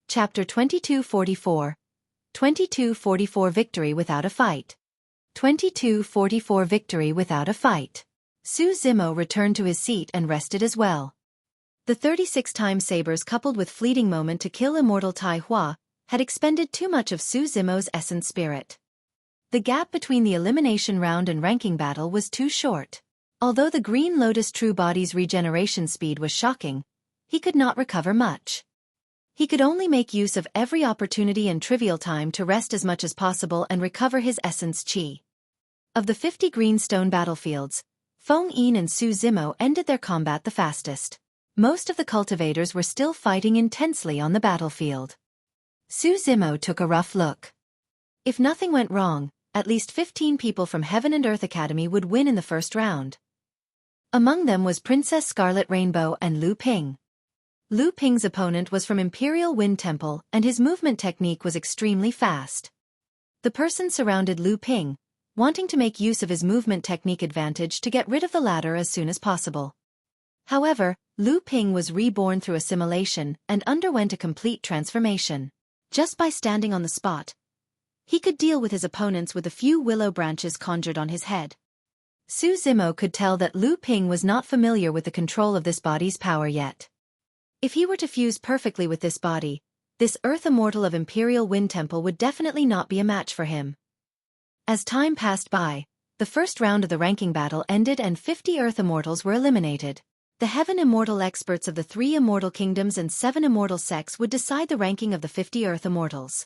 Chapter 2244. 2244 Victory without a fight. 2244 Victory without a fight. Su Zimo returned to his seat and rested as well. The 36-time sabers coupled with fleeting moment to kill immortal Tai Hua had expended too much of Su Zimo's essence spirit. The gap between the elimination round and ranking battle was too short. Although the Green Lotus True Body's regeneration speed was shocking, he could not recover much. He could only make use of every opportunity and trivial time to rest as much as possible and recover his essence chi. Of the 50 green stone battlefields, Feng Yin and Su Zimo ended their combat the fastest. Most of the cultivators were still fighting intensely on the battlefield. Su Zimo took a rough look. If nothing went wrong, at least 15 people from Heaven and Earth Academy would win in the first round. Among them was Princess Scarlet Rainbow and Lu Ping. Lu Ping's opponent was from Imperial Wind Temple and his movement technique was extremely fast. The person surrounded Lu Ping, wanting to make use of his movement technique advantage to get rid of the latter as soon as possible. However, Lu Ping was reborn through assimilation and underwent a complete transformation. Just by standing on the spot, he could deal with his opponents with a few willow branches conjured on his head. Su Zimo could tell that Lu Ping was not familiar with the control of this body's power yet. If he were to fuse perfectly with this body, this Earth Immortal of Imperial Wind Temple would definitely not be a match for him. As time passed by, the first round of the ranking battle ended and 50 Earth Immortals were eliminated. The Heaven Immortal experts of the 3 Immortal Kingdoms and 7 Immortal sects would decide the ranking of the 50 Earth Immortals.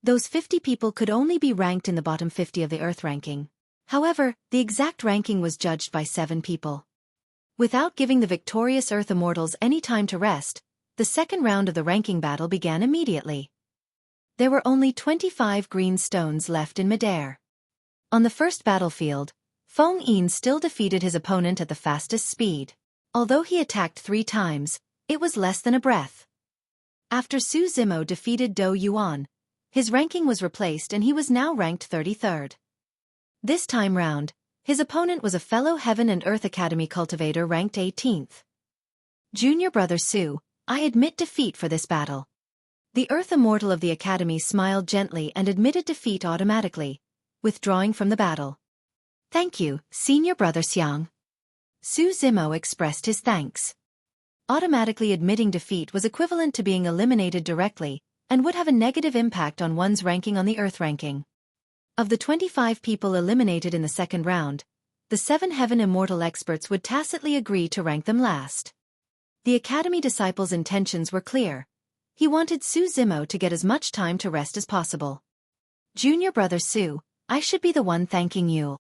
Those 50 people could only be ranked in the bottom 50 of the Earth ranking. However, the exact ranking was judged by 7 people. Without giving the victorious Earth Immortals any time to rest, the second round of the ranking battle began immediately. There were only 25 green stones left in midair. On the first battlefield, Feng Yin still defeated his opponent at the fastest speed. Although he attacked 3 times, it was less than a breath. After Su Zimo defeated Do Yuan, his ranking was replaced and he was now ranked 33rd. This time round, his opponent was a fellow Heaven and Earth Academy cultivator ranked 18th. Junior brother Su, I admit defeat for this battle. The Earth Immortal of the Academy smiled gently and admitted defeat automatically, withdrawing from the battle. Thank you, senior brother Xiang. Su Zimo expressed his thanks. Automatically admitting defeat was equivalent to being eliminated directly, and would have a negative impact on one's ranking on the Earth ranking. Of the 25 people eliminated in the second round, the 7 Heaven Immortal experts would tacitly agree to rank them last. The Academy disciples' intentions were clear. He wanted Su Zimo to get as much time to rest as possible. Junior brother Su, I should be the one thanking you.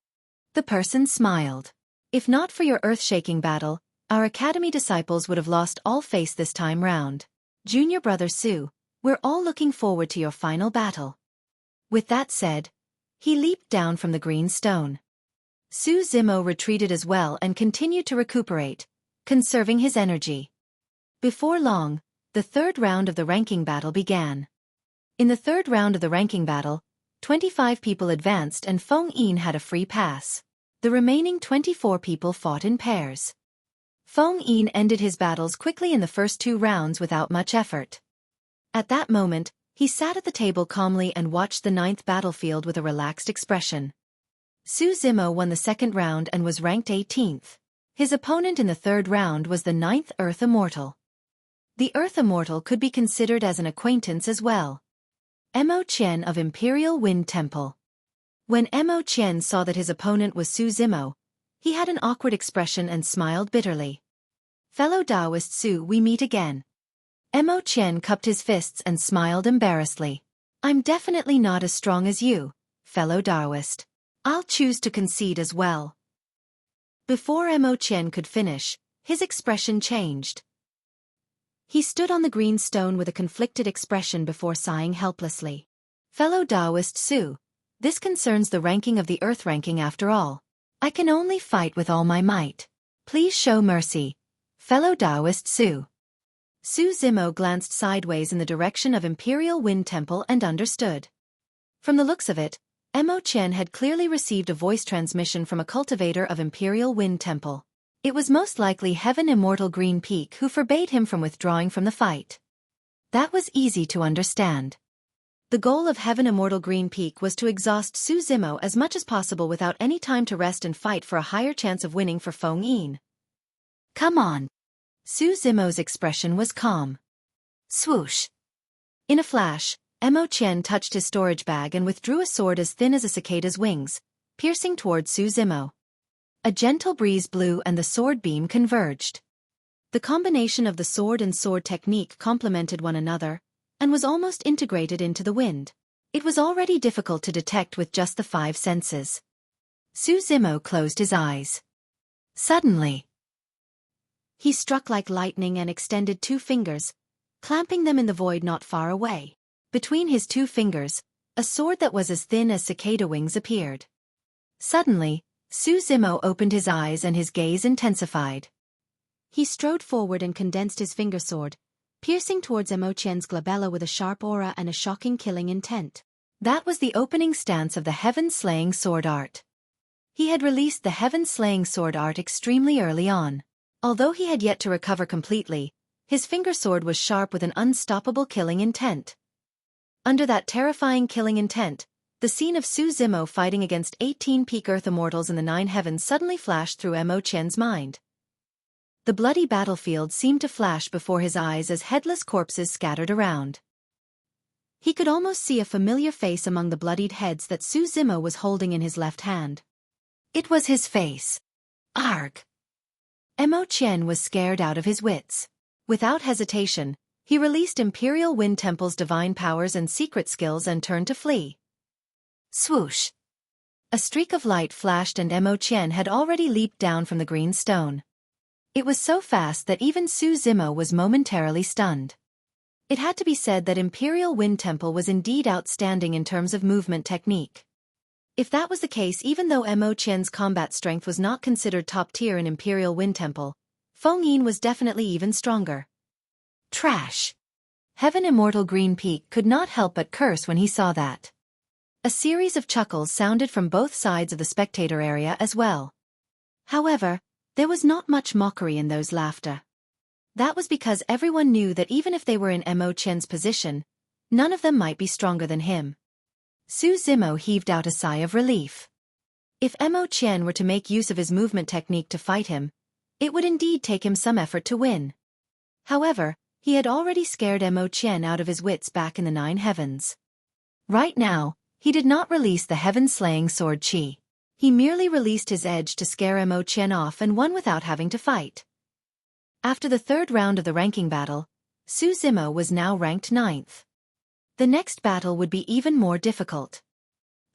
The person smiled. If not for your earth-shaking battle, our Academy disciples would have lost all face this time round. Junior brother Su, we're all looking forward to your final battle. With that said, he leaped down from the green stone. Su Zimo retreated as well and continued to recuperate, conserving his energy. Before long, the third round of the ranking battle began. In the third round of the ranking battle, 25 people advanced and Feng Yin had a free pass. The remaining 24 people fought in pairs. Feng Yin ended his battles quickly in the first 2 rounds without much effort. At that moment, he sat at the table calmly and watched the 9th battlefield with a relaxed expression. Su Zimo won the second round and was ranked 18th. His opponent in the third round was the 9th Earth Immortal. The Earth Immortal could be considered as an acquaintance as well. Mo Qian of Imperial Wind Temple. When Mo Qian saw that his opponent was Su Zimo, he had an awkward expression and smiled bitterly. Fellow Taoist Su, we meet again. Mo Qian cupped his fists and smiled embarrassedly. I'm definitely not as strong as you, fellow Taoist. I'll choose to concede as well. Before Mo Qian could finish, his expression changed. He stood on the green stone with a conflicted expression before sighing helplessly. Fellow Taoist Su, this concerns the ranking of the Earth ranking after all. I can only fight with all my might. Please show mercy, fellow Taoist Su. Su Zimo glanced sideways in the direction of Imperial Wind Temple and understood. From the looks of it, Mo Qian had clearly received a voice transmission from a cultivator of Imperial Wind Temple. It was most likely Heaven Immortal Green Peak who forbade him from withdrawing from the fight. That was easy to understand. The goal of Heaven Immortal Green Peak was to exhaust Su Zimo as much as possible without any time to rest and fight for a higher chance of winning for Feng Yin. Come on. Su Zimo's expression was calm. Swoosh. In a flash, Mo Qian touched his storage bag and withdrew a sword as thin as a cicada's wings, piercing toward Su Zimo. A gentle breeze blew and the sword beam converged. The combination of the sword and sword technique complemented one another, and was almost integrated into the wind. It was already difficult to detect with just the 5 senses. Su Zimo closed his eyes. Suddenly, he struck like lightning and extended 2 fingers, clamping them in the void not far away. Between his 2 fingers, a sword that was as thin as cicada wings appeared. Suddenly, Su Zimo opened his eyes and his gaze intensified. He strode forward and condensed his finger sword, piercing towards Mo Qian's glabella with a sharp aura and a shocking killing intent. That was the opening stance of the Heaven-Slaying Sword Art. He had released the Heaven-Slaying Sword Art extremely early on. Although he had yet to recover completely, his finger sword was sharp with an unstoppable killing intent. Under that terrifying killing intent, the scene of Su Zimo fighting against 18 peak Earth Immortals in the 9 heavens suddenly flashed through Mo Qian's mind. The bloody battlefield seemed to flash before his eyes as headless corpses scattered around. He could almost see a familiar face among the bloodied heads that Su Zimo was holding in his left hand. It was his face. Arg! Mo Qian was scared out of his wits. Without hesitation, he released Imperial Wind Temple's divine powers and secret skills and turned to flee. Swoosh! A streak of light flashed and Mo Qian had already leaped down from the green stone. It was so fast that even Su Zimo was momentarily stunned. It had to be said that Imperial Wind Temple was indeed outstanding in terms of movement technique. If that was the case, even though Mo Qian's combat strength was not considered top tier in Imperial Wind Temple, Feng Yin was definitely even stronger. Trash! Heaven Immortal Green Peak could not help but curse when he saw that. A series of chuckles sounded from both sides of the spectator area as well. However, there was not much mockery in those laughter. That was because everyone knew that even if they were in Mo Qian's position, none of them might be stronger than him. Su Zimo heaved out a sigh of relief. If Mo Qian were to make use of his movement technique to fight him, it would indeed take him some effort to win. However, he had already scared Mo Qian out of his wits back in the 9 heavens. Right now, he did not release the Heaven-Slaying Sword Qi. He merely released his edge to scare Mo Qian off and won without having to fight. After the 3rd round of the ranking battle, Su Zimo was now ranked 9th. The next battle would be even more difficult.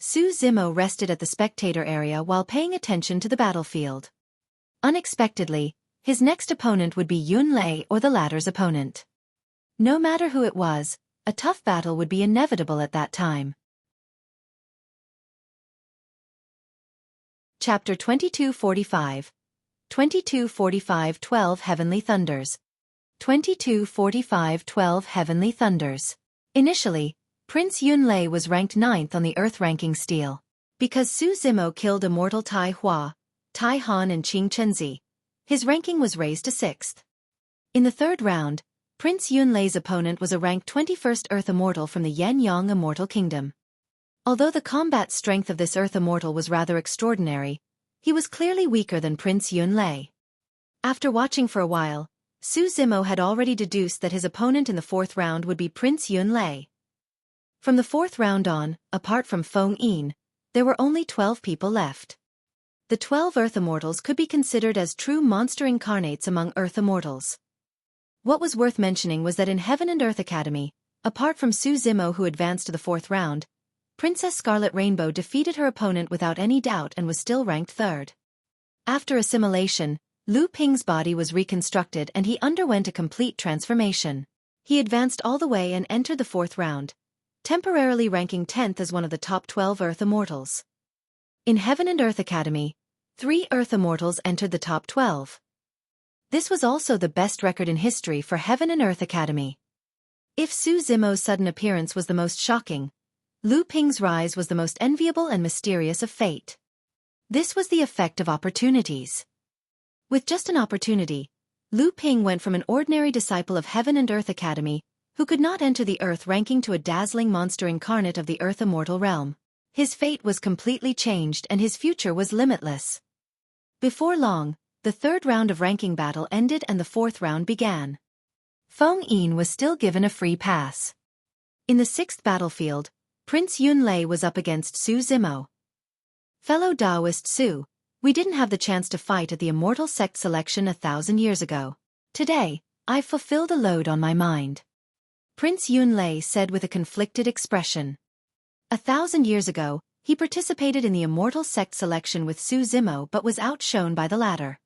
Su Zimo rested at the spectator area while paying attention to the battlefield. Unexpectedly, his next opponent would be Yun Lei or the latter's opponent. No matter who it was, a tough battle would be inevitable at that time. Chapter 2245. 2245 12 Heavenly Thunders. 2245 12 Heavenly Thunders. Initially, Prince Yun Lei was ranked 9th on the Earth ranking scale. Because Su Zimo killed immortal Tai Hua, Tai Han and Qing Chenzi, his ranking was raised to 6th. In the 3rd round, Prince Yun Lei's opponent was a ranked 21st Earth Immortal from the Yen Yang Immortal Kingdom. Although the combat strength of this Earth Immortal was rather extraordinary, he was clearly weaker than Prince Yun Lei. After watching for a while, Su Zimo had already deduced that his opponent in the 4th round would be Prince Yun Lei. From the 4th round on, apart from Feng Yin, there were only 12 people left. The 12 Earth Immortals could be considered as true monster incarnates among Earth Immortals. What was worth mentioning was that in Heaven and Earth Academy, apart from Su Zimo who advanced to the 4th round, Princess Scarlet Rainbow defeated her opponent without any doubt and was still ranked 3rd. After assimilation, Lu Ping's body was reconstructed and he underwent a complete transformation. He advanced all the way and entered the 4th round, temporarily ranking 10th as one of the top 12 Earth Immortals. In Heaven and Earth Academy, 3 Earth Immortals entered the top 12. This was also the best record in history for Heaven and Earth Academy. If Su Zimo's sudden appearance was the most shocking, Lu Ping's rise was the most enviable and mysterious of fate. This was the effect of opportunities. With just an opportunity, Lu Ping went from an ordinary disciple of Heaven and Earth Academy, who could not enter the Earth, ranking to a dazzling monster incarnate of the Earth immortal realm. His fate was completely changed and his future was limitless. Before long, the third round of ranking battle ended and the fourth round began. Feng Yin was still given a free pass. In the sixth battlefield, Prince Yunlei was up against Su Zimo. Fellow Taoist Su, we didn't have the chance to fight at the Immortal Sect selection 1,000 years ago. Today, I've fulfilled a load on my mind. Prince Yunlei said with a conflicted expression. 1,000 years ago, he participated in the Immortal Sect selection with Su Zimo but was outshone by the latter.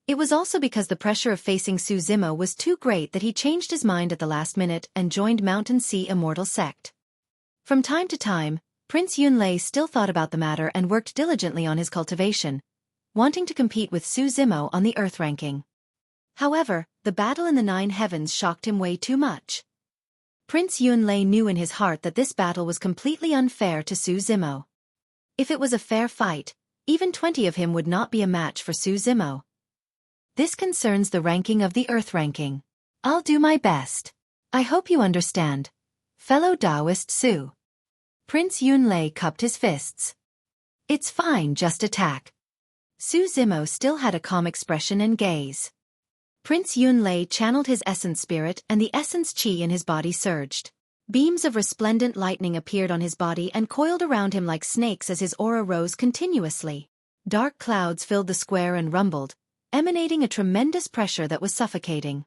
It was also because the pressure of facing Su Zimo was too great that he changed his mind at the last minute and joined Mountain Sea Immortal Sect. From time to time, Prince Yunlei still thought about the matter and worked diligently on his cultivation, wanting to compete with Su Zimo on the Earth ranking. However, the battle in the 9 heavens shocked him way too much. Prince Yunlei knew in his heart that this battle was completely unfair to Su Zimo. If it was a fair fight, even 20 of him would not be a match for Su Zimo. This concerns the ranking of the Earth ranking. I'll do my best. I hope you understand. Fellow Taoist Su. Prince Yunlei cupped his fists. It's fine, just attack. Su Zimo still had a calm expression and gaze. Prince Yunlei channeled his essence spirit and the essence chi in his body surged. Beams of resplendent lightning appeared on his body and coiled around him like snakes as his aura rose continuously. Dark clouds filled the square and rumbled, emanating a tremendous pressure that was suffocating.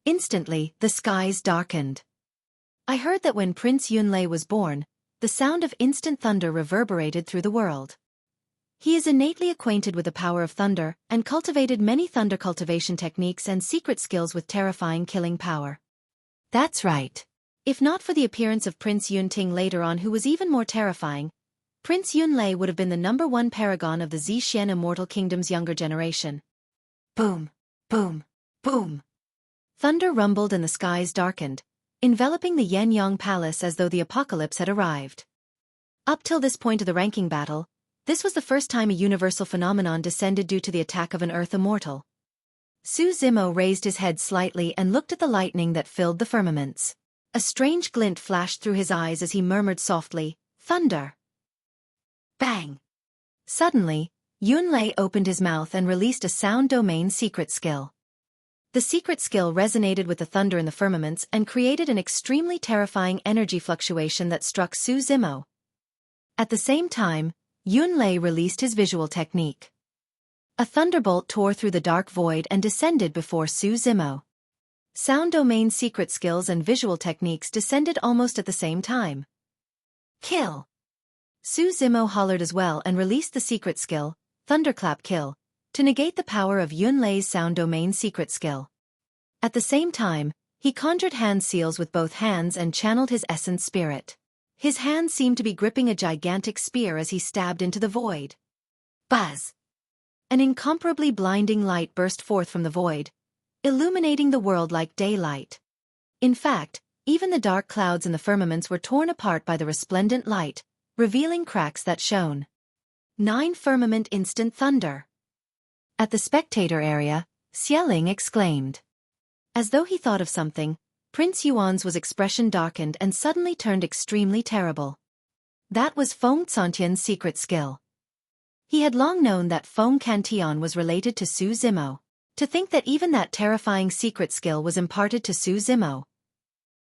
Instantly, the skies darkened. I heard that when Prince Yunlei was born, the sound of instant thunder reverberated through the world. He is innately acquainted with the power of thunder and cultivated many thunder cultivation techniques and secret skills with terrifying killing power. That's right. If not for the appearance of Prince Yunting later on, who was even more terrifying, Prince Yunlei would have been the #1 paragon of the Zhixian Immortal Kingdom's younger generation. Boom, boom, boom. Thunder rumbled and the skies darkened, enveloping the Yan-Yang Palace as though the apocalypse had arrived. Up till this point of the ranking battle, this was the first time a universal phenomenon descended due to the attack of an Earth immortal. Su Zimo raised his head slightly and looked at the lightning that filled the firmaments. A strange glint flashed through his eyes as he murmured softly, "Thunder." Bang! Suddenly, Yunlei opened his mouth and released a sound domain secret skill. The secret skill resonated with the thunder in the firmaments and created an extremely terrifying energy fluctuation that struck Su Zimo. At the same time, Yunlei released his visual technique. A thunderbolt tore through the dark void and descended before Su Zimo. Sound domain secret skills and visual techniques descended almost at the same time. Kill! Su Zimo hollered as well and released the secret skill, Thunderclap Kill, to negate the power of Yunlei's sound domain secret skill. At the same time, he conjured hand seals with both hands and channeled his essence spirit. His hand seemed to be gripping a gigantic spear as he stabbed into the void. Buzz! An incomparably blinding light burst forth from the void, illuminating the world like daylight. In fact, even the dark clouds in the firmaments were torn apart by the resplendent light, revealing cracks that shone. 9 firmament instant thunder. At the spectator area, Xieling exclaimed. As though he thought of something, Prince Yuan's expression darkened and suddenly turned extremely terrible. That was Feng Cantian's secret skill. He had long known that Feng Cantian was related to Su Zimo. To think that even that terrifying secret skill was imparted to Su Zimo.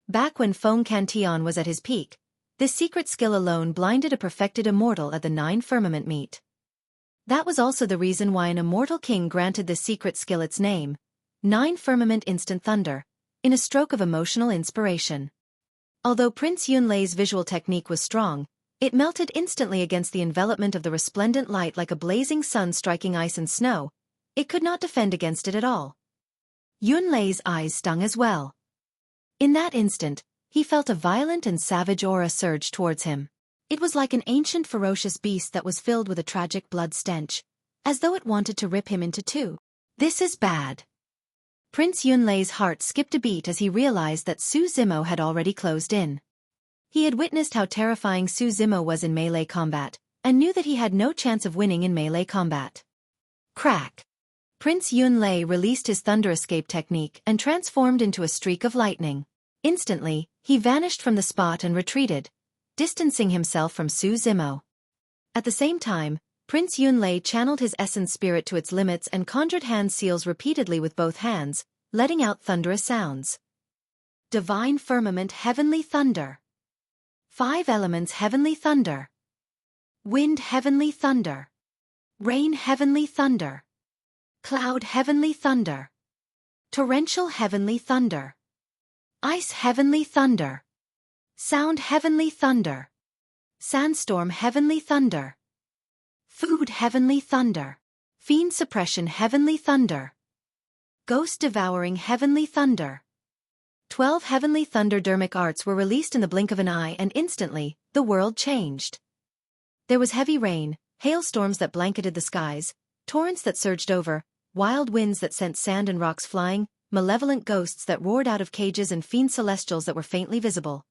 Back when Feng Cantian was at his peak, this secret skill alone blinded a perfected immortal at the 9 firmament meet. That was also the reason why an immortal king granted this secret skill its name, 9 firmament instant thunder, in a stroke of emotional inspiration. Although Prince Yunlei's visual technique was strong, it melted instantly against the envelopment of the resplendent light like a blazing sun striking ice and snow. It could not defend against it at all. Yunlei's eyes stung as well. In that instant, he felt a violent and savage aura surge towards him. It was like an ancient ferocious beast that was filled with a tragic blood stench, as though it wanted to rip him into two. This is bad. Prince Yunlei's heart skipped a beat as he realized that Su Zimo had already closed in. He had witnessed how terrifying Su Zimo was in melee combat, and knew that he had no chance of winning in melee combat. Crack! Prince Yunlei released his thunder escape technique and transformed into a streak of lightning. Instantly, he vanished from the spot and retreated, distancing himself from Su Zimo. At the same time, Prince Yunlei channeled his essence spirit to its limits and conjured hand seals repeatedly with both hands, letting out thunderous sounds. Divine Firmament Heavenly Thunder. 5 Elements Heavenly Thunder. Wind Heavenly Thunder. Rain Heavenly Thunder. Cloud Heavenly Thunder. Torrential Heavenly Thunder. Ice Heavenly Thunder. Sound Heavenly Thunder. Sandstorm Heavenly Thunder. Food Heavenly Thunder. Fiend Suppression Heavenly Thunder. Ghost Devouring Heavenly Thunder. 12 Heavenly Thunderdermic arts were released in the blink of an eye, and instantly, the world changed. There was heavy rain, hailstorms that blanketed the skies, torrents that surged over, wild winds that sent sand and rocks flying, malevolent ghosts that roared out of cages, and fiend celestials that were faintly visible.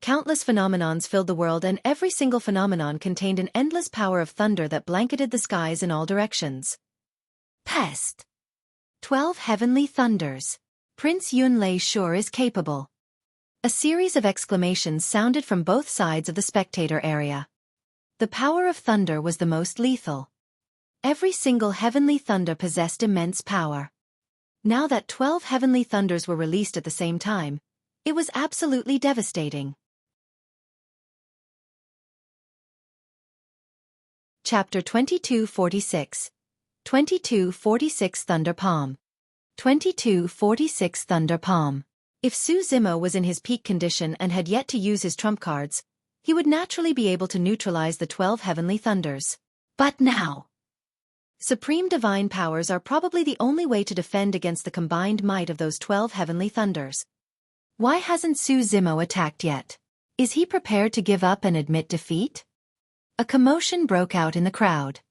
Countless phenomenons filled the world, and every single phenomenon contained an endless power of thunder that blanketed the skies in all directions. Pest. 12 Heavenly Thunders. Prince Yunlei sure is capable. A series of exclamations sounded from both sides of the spectator area. The power of thunder was the most lethal. Every single heavenly thunder possessed immense power. Now that 12 heavenly thunders were released at the same time, it was absolutely devastating. Chapter 2246. 2246 Thunder Palm. 2246 Thunder Palm. If Su Zimo was in his peak condition and had yet to use his trump cards, he would naturally be able to neutralize the 12 heavenly thunders. But now, supreme divine powers are probably the only way to defend against the combined might of those 12 heavenly thunders. Why hasn't Su Zimo attacked yet? Is he prepared to give up and admit defeat? A commotion broke out in the crowd.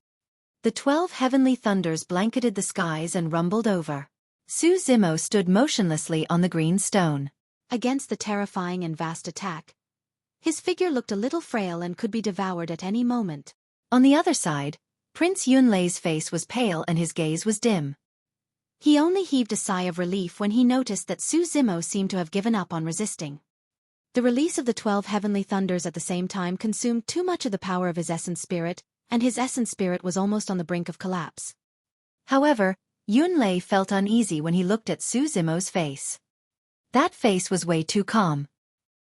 The 12 heavenly thunders blanketed the skies and rumbled over. Su Zimo stood motionlessly on the green stone. Against the terrifying and vast attack, his figure looked a little frail and could be devoured at any moment. On the other side, Prince Yunlei's face was pale and his gaze was dim. He only heaved a sigh of relief when he noticed that Su Zimo seemed to have given up on resisting. The release of the 12 heavenly thunders at the same time consumed too much of the power of his essence spirit, and his essence spirit was almost on the brink of collapse. However, Yunlei felt uneasy when he looked at Su Zimo's face. That face was way too calm.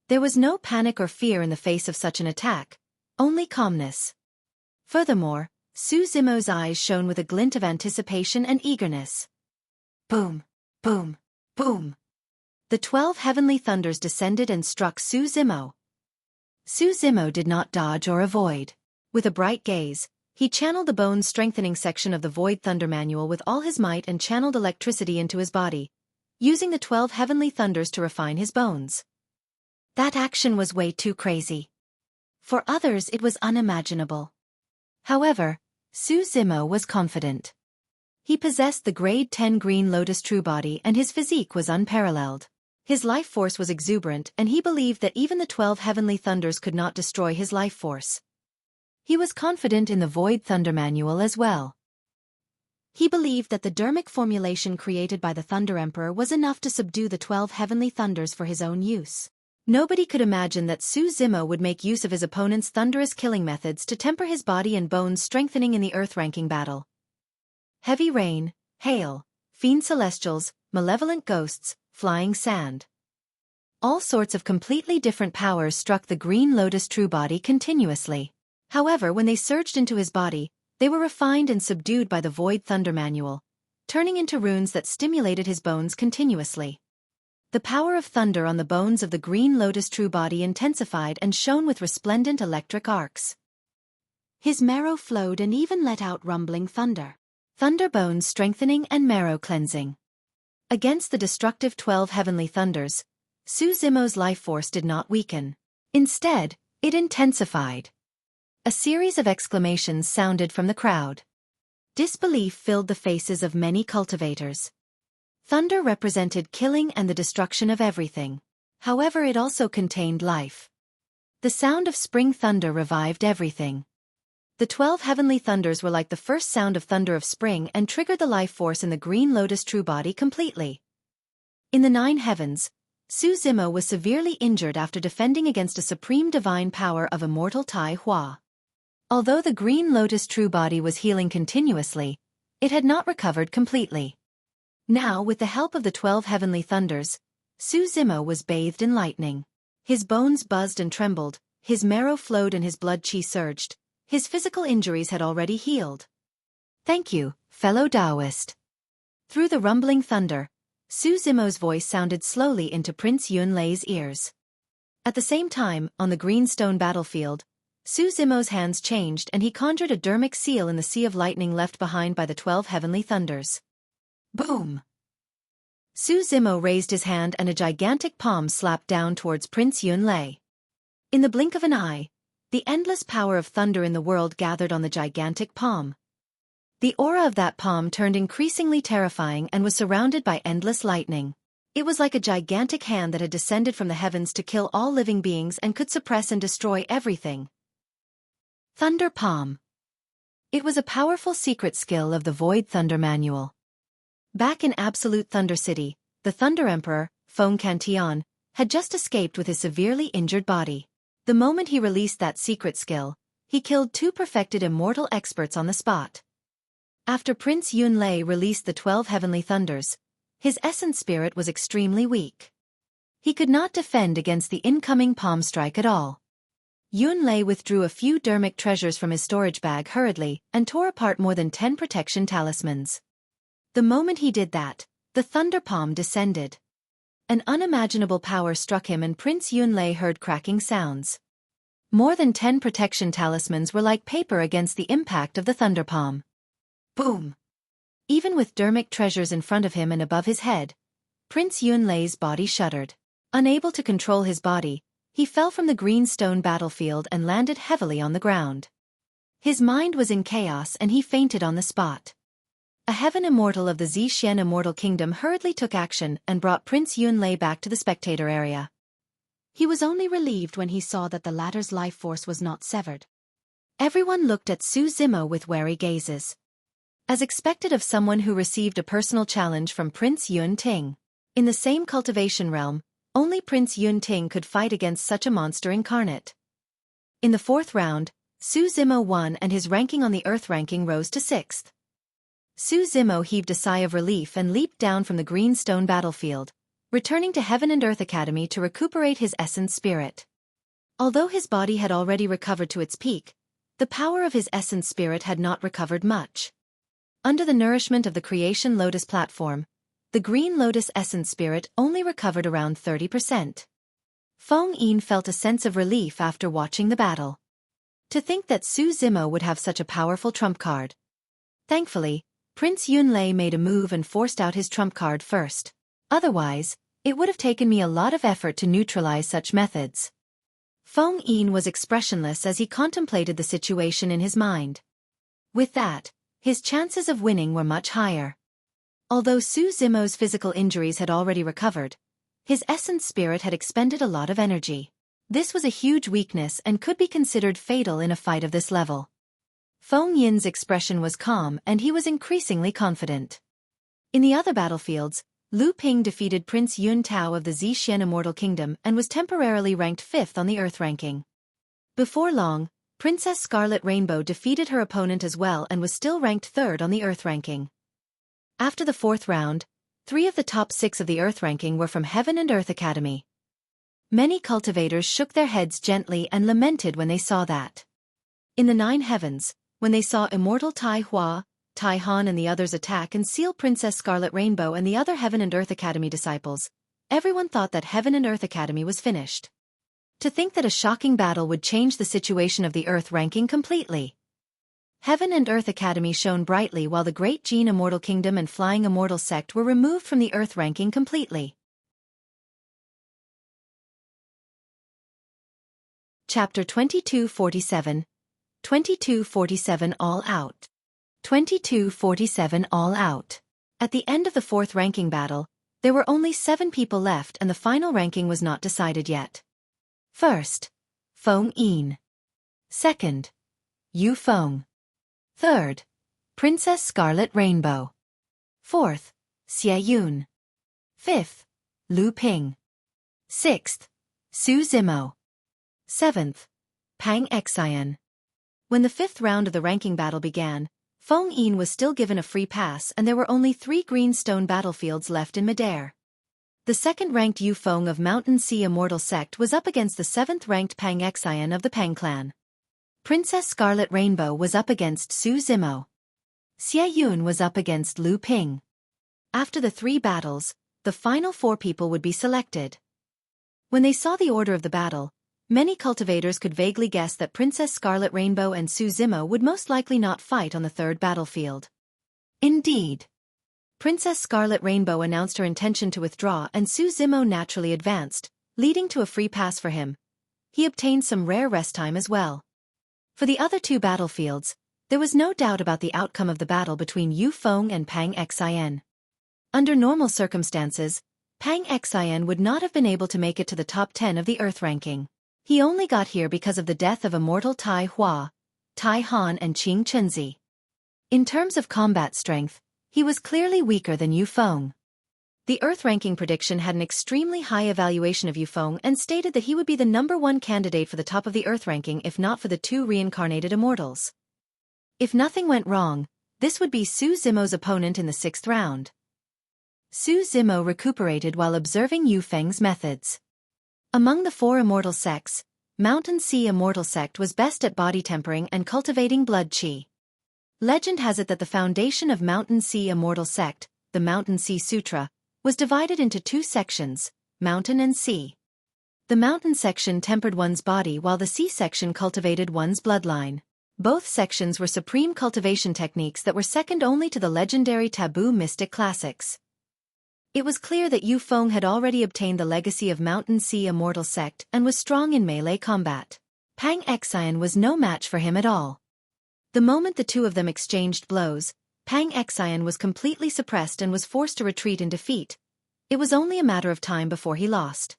There was no panic or fear in the face of such an attack, only calmness. Furthermore, Su Zimo's eyes shone with a glint of anticipation and eagerness. Boom, boom, boom. The 12 heavenly thunders descended and struck Su Zimo. Su Zimo did not dodge or avoid. With a bright gaze, he channeled the bone-strengthening section of the Void Thunder Manual with all his might and channeled electricity into his body, using the 12 heavenly thunders to refine his bones. That action was way too crazy. For others it was unimaginable. However, Su Zimo was confident. He possessed the grade 10 Green Lotus True Body and his physique was unparalleled. His life force was exuberant and he believed that even the 12 heavenly thunders could not destroy his life force. He was confident in the Void Thunder Manual as well. He believed that the dermic formulation created by the Thunder Emperor was enough to subdue the 12 heavenly thunders for his own use. Nobody could imagine that Su Zimo would make use of his opponent's thunderous killing methods to temper his body and bones strengthening in the earth-ranking battle. Heavy rain, hail, fiend celestials, malevolent ghosts, flying sand. All sorts of completely different powers struck the Green Lotus True Body continuously. However, when they surged into his body, they were refined and subdued by the Void Thunder Manual, turning into runes that stimulated his bones continuously. The power of thunder on the bones of the Green Lotus True Body intensified and shone with resplendent electric arcs. His marrow flowed and even let out rumbling thunder. Thunder bones strengthening and marrow cleansing. Against the destructive 12 heavenly thunders, Su Zimo's life force did not weaken. Instead, it intensified. A series of exclamations sounded from the crowd. Disbelief filled the faces of many cultivators. Thunder represented killing and the destruction of everything. However, it also contained life. The sound of spring thunder revived everything. The 12 heavenly thunders were like the first sound of thunder of spring and triggered the life force in the Green Lotus True Body completely. In the 9 heavens, Su Zimo was severely injured after defending against a supreme divine power of immortal Tai Hua. Although the Green Lotus true body was healing continuously, it had not recovered completely. Now, with the help of the 12 heavenly thunders, Su Zimo was bathed in lightning. His bones buzzed and trembled, his marrow flowed and his blood qi surged. His physical injuries had already healed. "Thank you, fellow Taoist." Through the rumbling thunder, Su Zimo's voice sounded slowly into Prince Yunlei's ears. At the same time, on the greenstone battlefield, Su Zimo's hands changed and he conjured a dermic seal in the sea of lightning left behind by the 12 heavenly thunders. Boom! Su Zimo raised his hand and a gigantic palm slapped down towards Prince Yunlei. In the blink of an eye, the endless power of thunder in the world gathered on the gigantic palm. The aura of that palm turned increasingly terrifying and was surrounded by endless lightning. It was like a gigantic hand that had descended from the heavens to kill all living beings and could suppress and destroy everything. Thunder Palm. It was a powerful secret skill of the Void Thunder Manual. Back in Absolute Thunder City, the Thunder Emperor, Feng Cantion, had just escaped with his severely injured body. The moment he released that secret skill, he killed 2 perfected immortal experts on the spot. After Prince Yunlei released the 12 heavenly thunders, his essence spirit was extremely weak. He could not defend against the incoming palm strike at all. Yunlei withdrew a few dermic treasures from his storage bag hurriedly and tore apart more than 10 protection talismans. The moment he did that, the thunder palm descended. An unimaginable power struck him and Prince Yunlei heard cracking sounds. More than 10 protection talismans were like paper against the impact of the thunder palm. Boom! Even with dermic treasures in front of him and above his head, Prince Yunlei's body shuddered. Unable to control his body, he fell from the green stone battlefield and landed heavily on the ground. His mind was in chaos and he fainted on the spot. A heaven immortal of the Zhixian Immortal Kingdom hurriedly took action and brought Prince Yunlei back to the spectator area. He was only relieved when he saw that the latter's life force was not severed. Everyone looked at Su Zimo with wary gazes. As expected of someone who received a personal challenge from Prince Yun Ting. In the same cultivation realm, only Prince Yun Ting could fight against such a monster incarnate. In the 4th round, Su Zimo won and his ranking on the Earth ranking rose to 6th. Su Zimo heaved a sigh of relief and leaped down from the green stone battlefield, returning to Heaven and Earth Academy to recuperate his essence spirit. Although his body had already recovered to its peak, the power of his essence spirit had not recovered much. Under the nourishment of the Creation Lotus platform, the Green Lotus essence spirit only recovered around 30%. Feng Yin felt a sense of relief after watching the battle. To think that Su Zimo would have such a powerful trump card. Thankfully, Prince Yunlei made a move and forced out his trump card first. Otherwise, it would have taken me a lot of effort to neutralize such methods. Feng Yin was expressionless as he contemplated the situation in his mind. With that, his chances of winning were much higher. Although Su Zimo's physical injuries had already recovered, his essence spirit had expended a lot of energy. This was a huge weakness and could be considered fatal in a fight of this level. Feng Yin's expression was calm and he was increasingly confident. In the other battlefields, Lu Ping defeated Prince Yun Tao of the Zhixian Immortal Kingdom and was temporarily ranked 5th on the Earth ranking. Before long, Princess Scarlet Rainbow defeated her opponent as well and was still ranked 3rd on the Earth ranking. After the 4th round, 3 of the top 6 of the Earth ranking were from Heaven and Earth Academy. Many cultivators shook their heads gently and lamented when they saw that. In the 9 heavens, when they saw Immortal Tai Hua, Tai Han and the others attack and seal Princess Scarlet Rainbow and the other Heaven and Earth Academy disciples, everyone thought that Heaven and Earth Academy was finished. To think that a shocking battle would change the situation of the Earth ranking completely. Heaven and Earth Academy shone brightly while the Great Gene Immortal Kingdom and Flying Immortal Sect were removed from the Earth ranking completely. Chapter 2247. 2247 All Out. 2247 All Out. At the end of the 4th ranking battle, there were only 7 people left and the final ranking was not decided yet. First, Feng Yin. Second, Yu Feng. Third, Princess Scarlet Rainbow. Fourth, Xie Yun. Fifth, Lu Ping. 6th, Su Zimo. 7th, Pang Xian. When the 5th round of the ranking battle began, Feng Yin was still given a free pass and there were only 3 green stone battlefields left in midair. The 2nd-ranked Yu Feng of Mountain Sea Immortal Sect was up against the 7th-ranked Pang Xian of the Pang clan. Princess Scarlet Rainbow was up against Su Zimo. Xie Yun was up against Lu Ping. After the 3 battles, the final 4 people would be selected. When they saw the order of the battle, many cultivators could vaguely guess that Princess Scarlet Rainbow and Su Zimo would most likely not fight on the 3rd battlefield. Indeed. Princess Scarlet Rainbow announced her intention to withdraw and Su Zimo naturally advanced, leading to a free pass for him. He obtained some rare rest time as well. For the other 2 battlefields, there was no doubt about the outcome of the battle between Yu Feng and Pang Xian. Under normal circumstances, Pang Xian would not have been able to make it to the top 10 of the Earth ranking. He only got here because of the death of immortal Tai Hua, Tai Han and Qing Chunzi. In terms of combat strength, he was clearly weaker than Yu Feng. The Earth ranking prediction had an extremely high evaluation of Yu Feng and stated that he would be the #1 candidate for the top of the Earth ranking if not for the 2 reincarnated immortals. If nothing went wrong, this would be Su Zimo's opponent in the 6th round. Su Zimo recuperated while observing Yu Feng's methods. Among the 4 immortal sects, Mountain Sea Immortal Sect was best at body tempering and cultivating blood qi. Legend has it that the foundation of Mountain Sea Immortal Sect, the Mountain Sea Sutra, was divided into 2 sections, mountain and sea. The mountain section tempered one's body while the sea section cultivated one's bloodline. Both sections were supreme cultivation techniques that were second only to the legendary taboo mystic classics. It was clear that Yu Feng had already obtained the legacy of Mountain Sea Immortal Sect and was strong in melee combat. Pang Xian was no match for him at all. The moment the 2 of them exchanged blows, Pang Xian was completely suppressed and was forced to retreat in defeat. It was only a matter of time before he lost.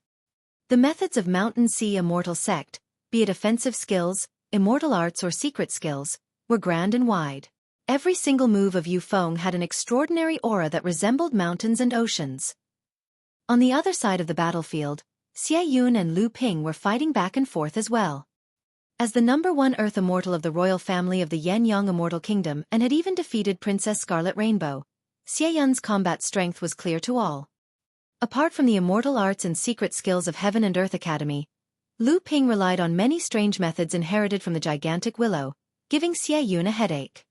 The methods of Mountain Sea Immortal Sect, be it offensive skills, immortal arts or secret skills, were grand and wide. Every single move of Yu Feng had an extraordinary aura that resembled mountains and oceans. On the other side of the battlefield, Xie Yun and Lu Ping were fighting back and forth as well. As the #1 Earth Immortal of the royal family of the Yan-Yang Immortal Kingdom and had even defeated Princess Scarlet Rainbow, Xie Yun's combat strength was clear to all. Apart from the immortal arts and secret skills of Heaven and Earth Academy, Lu Ping relied on many strange methods inherited from the gigantic willow, giving Xie Yun a headache.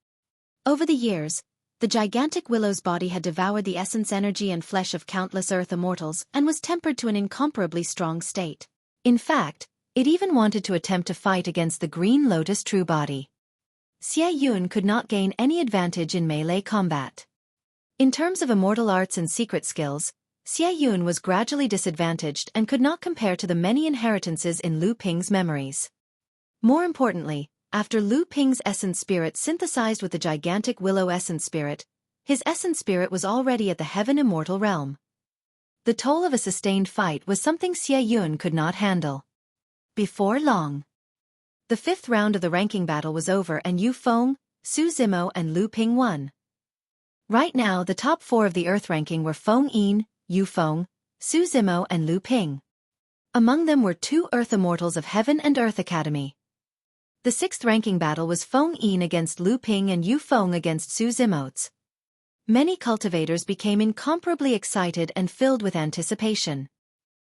Over the years, the gigantic willow's body had devoured the essence, energy and flesh of countless Earth Immortals and was tempered to an incomparably strong state. In fact, it even wanted to attempt to fight against the Green Lotus true body. Xie Yun could not gain any advantage in melee combat. In terms of immortal arts and secret skills, Xie Yun was gradually disadvantaged and could not compare to the many inheritances in Lu Ping's memories. More importantly, after Lu Ping's essence spirit synthesized with the gigantic willow essence spirit, his essence spirit was already at the Heaven Immortal realm. The toll of a sustained fight was something Xie Yun could not handle. Before long, the 5th round of the ranking battle was over and Yu Feng, Su Zimo and Lu Ping won. Right now the top 4 of the Earth ranking were Feng Yin, Yu Feng, Su Zimo and Lu Ping. Among them were 2 Earth Immortals of Heaven and Earth Academy. The 6th ranking battle was Feng Yin against Lu Ping and Yu Feng against Su Zimo. Many cultivators became incomparably excited and filled with anticipation.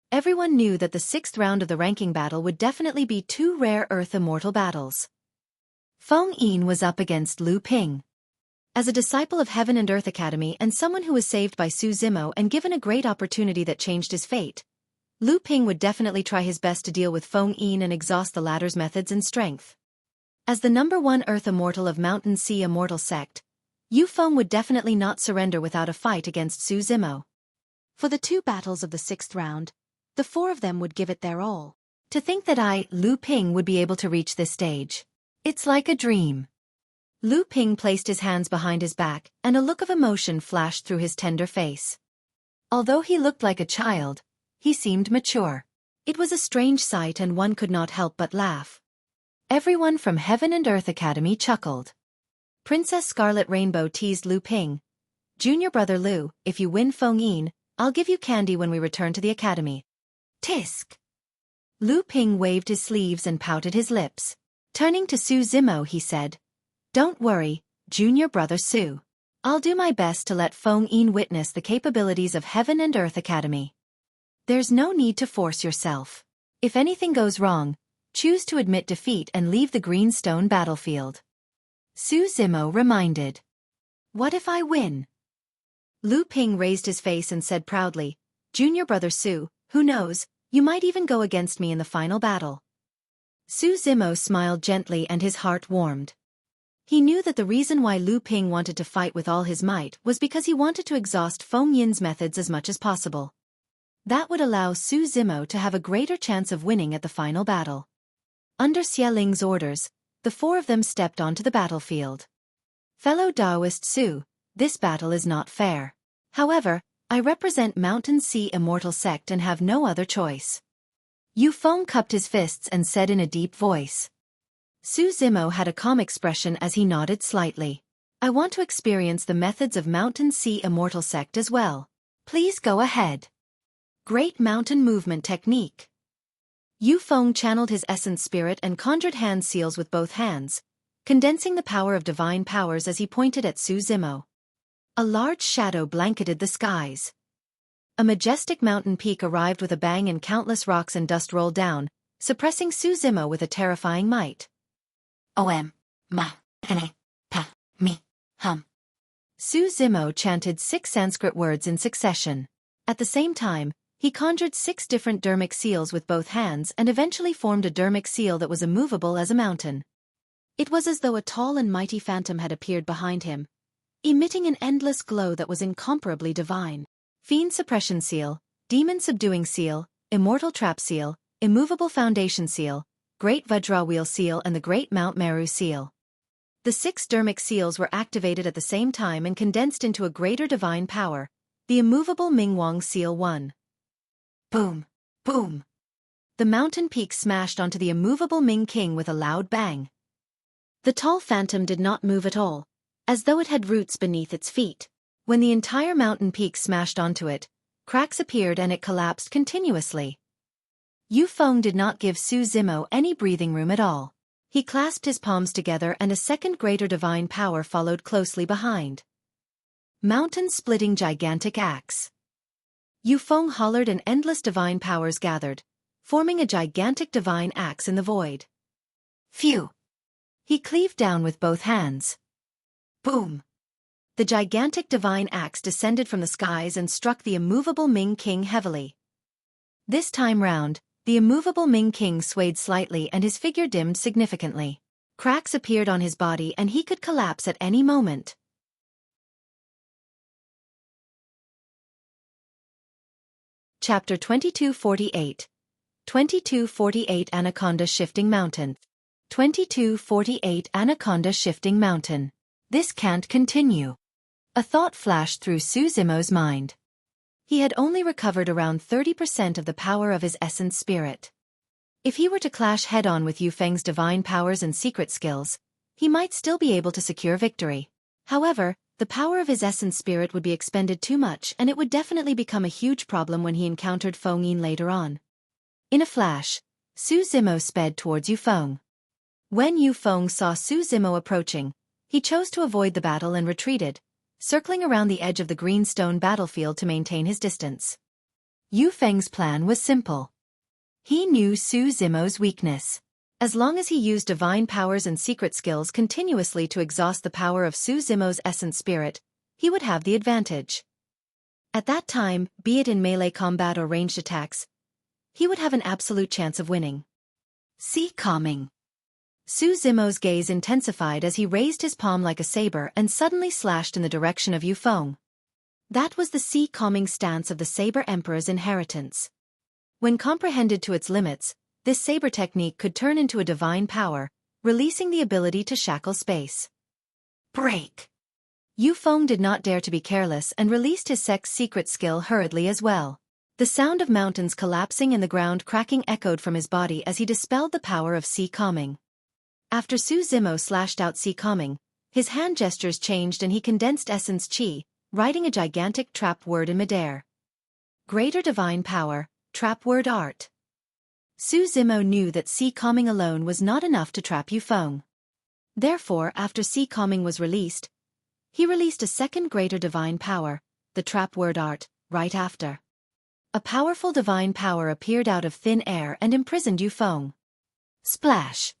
Everyone knew that the 6th round of the ranking battle would definitely be 2 rare Earth Immortal battles. Feng Yin was up against Lu Ping. As a disciple of Heaven and Earth Academy and someone who was saved by Su Zimo and given a great opportunity that changed his fate, Lu Ping would definitely try his best to deal with Feng Yin and exhaust the latter's methods and strength. As the #1 Earth Immortal of Mountain Sea Immortal Sect, Yu Feng would definitely not surrender without a fight against Su Zimo. For the 2 battles of the 6th round, the 4 of them would give it their all. To think that Lu Ping, would be able to reach this stage. It's like a dream. Lu Ping placed his hands behind his back, and a look of emotion flashed through his tender face. Although he looked like a child, he seemed mature. It was a strange sight and one could not help but laugh. Everyone from Heaven and Earth Academy chuckled. Princess Scarlet Rainbow teased Lu Ping. "Junior brother Lu, if you win Feng Yin, I'll give you candy when we return to the academy." Tisk! Lu Ping waved his sleeves and pouted his lips. Turning to Su Zimo he said, "Don't worry, junior brother Su. I'll do my best to let Feng Yin witness the capabilities of Heaven and Earth Academy. There's no need to force yourself. If anything goes wrong, choose to admit defeat and leave the greenstone battlefield." Su Zimo reminded. "What if I win?" Lu Ping raised his face and said proudly, "Junior brother Su, who knows, you might even go against me in the final battle." Su Zimo smiled gently and his heart warmed. He knew that the reason why Lu Ping wanted to fight with all his might was because he wanted to exhaust Feng Yin's methods as much as possible. That would allow Su Zimo to have a greater chance of winning at the final battle. Under Xie Ling's orders, the four of them stepped onto the battlefield. "Fellow Taoist Su, this battle is not fair. However, I represent Mountain Sea Immortal Sect and have no other choice." Yu Feng cupped his fists and said in a deep voice. Su Zimo had a calm expression as he nodded slightly. "I want to experience the methods of Mountain Sea Immortal Sect as well. Please go ahead." Great Mountain Movement Technique. Yu Feng channeled his essence spirit and conjured hand seals with both hands, condensing the power of divine powers as he pointed at Su Zimo. A large shadow blanketed the skies. A majestic mountain peak arrived with a bang and countless rocks and dust rolled down, suppressing Su Zimo with a terrifying might. "Om, ma, ene, pa, mi, hum." Su Zimo chanted 6 Sanskrit words in succession. At the same time, he conjured 6 different dermic seals with both hands and eventually formed a dermic seal that was immovable as a mountain. It was as though a tall and mighty phantom had appeared behind him, emitting an endless glow that was incomparably divine. Fiend Suppression Seal, Demon Subduing Seal, Immortal Trap Seal, Immovable Foundation Seal, Great Vajra Wheel Seal and the Great Mount Meru Seal. The 6 dermic seals were activated at the same time and condensed into a greater divine power, the immovable Mingwang Seal 1. Boom! Boom! The mountain peak smashed onto the immovable Ming King with a loud bang. The tall phantom did not move at all, as though it had roots beneath its feet. When the entire mountain peak smashed onto it, cracks appeared and it collapsed continuously. Yu Feng did not give Su Zimo any breathing room at all. He clasped his palms together and a second greater divine power followed closely behind. Mountain-splitting gigantic axe. Yu Feng hollered and endless divine powers gathered, forming a gigantic divine axe in the void. Phew! He cleaved down with both hands. Boom! The gigantic divine axe descended from the skies and struck the immovable Ming King heavily. This time round, the immovable Ming King swayed slightly and his figure dimmed significantly. Cracks appeared on his body and he could collapse at any moment. Chapter 2248. 2248 Anaconda Shifting Mountain. 2248 Anaconda Shifting Mountain. This can't continue. A thought flashed through Su Zimo's mind. He had only recovered around 30% of the power of his essence spirit. If he were to clash head-on with Yu Feng's divine powers and secret skills, he might still be able to secure victory. However, the power of his essence spirit would be expended too much and it would definitely become a huge problem when he encountered Feng Yin later on. In a flash, Su Zimo sped towards Yu Feng. When Yu Feng saw Su Zimo approaching, he chose to avoid the battle and retreated, circling around the edge of the greenstone battlefield to maintain his distance. Yu Feng's plan was simple. He knew Su Zimo's weakness. As long as he used divine powers and secret skills continuously to exhaust the power of Su Zimo's essence spirit, he would have the advantage. At that time, be it in melee combat or ranged attacks, he would have an absolute chance of winning. Sea calming. Su Zimo's gaze intensified as he raised his palm like a saber and suddenly slashed in the direction of Yu Feng. That was the sea calming stance of the Saber Emperor's inheritance. When comprehended to its limits, this saber technique could turn into a divine power, releasing the ability to shackle space. Break! Yu Feng did not dare to be careless and released his sect's secret skill hurriedly as well. The sound of mountains collapsing and the ground cracking echoed from his body as he dispelled the power of sea calming. After Su Zimo slashed out sea calming, his hand gestures changed and he condensed essence chi, writing a gigantic trap word in midair. Greater divine power, Trap word art. Su Zimo knew that sea calming alone was not enough to trap Yufeng. Therefore, after sea calming was released, he released a second greater divine power, the trap word art, right after. A powerful divine power appeared out of thin air and imprisoned Yufeng. Splash!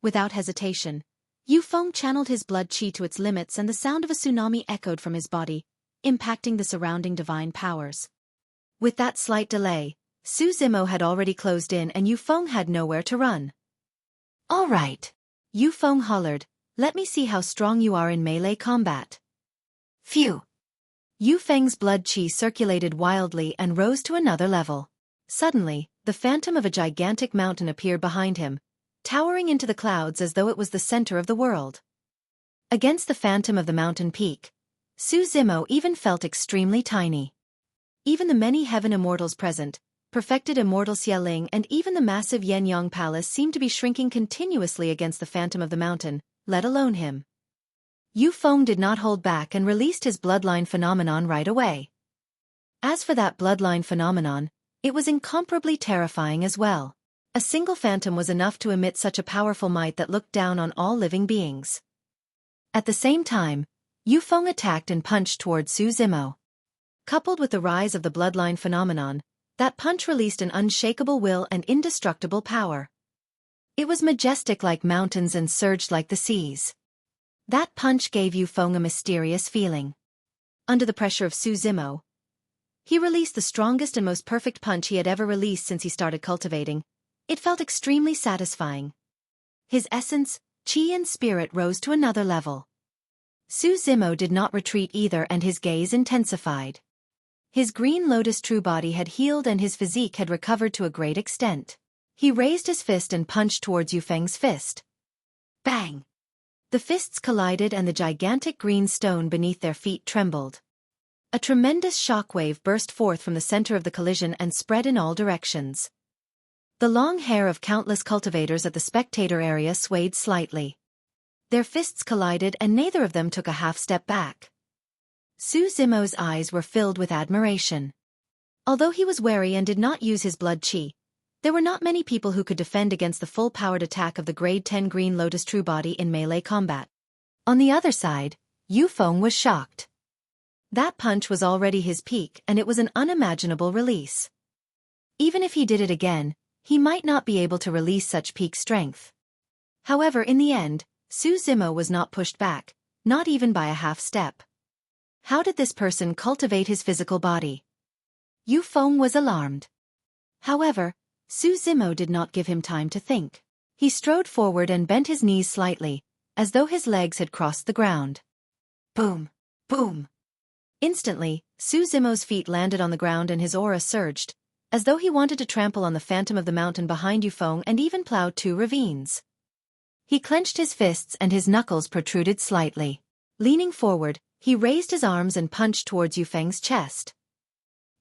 Without hesitation, Yufeng channeled his blood chi to its limits and the sound of a tsunami echoed from his body, impacting the surrounding divine powers. With that slight delay, Su Zimo had already closed in and Yufeng had nowhere to run. All right. Yufeng hollered, let me see how strong you are in melee combat. Phew! Yufeng's blood chi circulated wildly and rose to another level. Suddenly, the phantom of a gigantic mountain appeared behind him, towering into the clouds as though it was the center of the world. Against the phantom of the mountain peak, Su Zimo even felt extremely tiny. Even the many heaven immortals present, perfected immortal Xialing and even the massive Yen-Yang palace seemed to be shrinking continuously against the phantom of the mountain, let alone him. Yufeng did not hold back and released his bloodline phenomenon right away. As for that bloodline phenomenon, it was incomparably terrifying as well. A single phantom was enough to emit such a powerful might that looked down on all living beings. At the same time, Yufeng attacked and punched toward Su Zimo. Coupled with the rise of the bloodline phenomenon, that punch released an unshakable will and indestructible power. It was majestic like mountains and surged like the seas. That punch gave Yufeng a mysterious feeling. Under the pressure of Su Zimo, he released the strongest and most perfect punch he had ever released since he started cultivating. It felt extremely satisfying. His essence, chi and spirit rose to another level. Su Zimo did not retreat either and his gaze intensified. His green lotus true body had healed and his physique had recovered to a great extent. He raised his fist and punched towards Yufeng's fist. Bang! The fists collided and the gigantic green stone beneath their feet trembled. A tremendous shockwave burst forth from the center of the collision and spread in all directions. The long hair of countless cultivators at the spectator area swayed slightly. Their fists collided and neither of them took a half step back. Su Zimo's eyes were filled with admiration. Although he was wary and did not use his blood chi, there were not many people who could defend against the full-powered attack of the grade 10 green lotus true body in melee combat. On the other side, Yufeng was shocked. That punch was already his peak and it was an unimaginable release. Even if he did it again, he might not be able to release such peak strength. However, in the end, Su Zimo was not pushed back, not even by a half step. How did this person cultivate his physical body? Yufeng was alarmed. However, Su Zimo did not give him time to think. He strode forward and bent his knees slightly, as though his legs had crossed the ground. Boom! Boom! Instantly, Su Zimo's feet landed on the ground and his aura surged, as though he wanted to trample on the phantom of the mountain behind Yufeng and even plow 2 ravines. He clenched his fists and his knuckles protruded slightly. Leaning forward, he raised his arms and punched towards Yufeng's chest.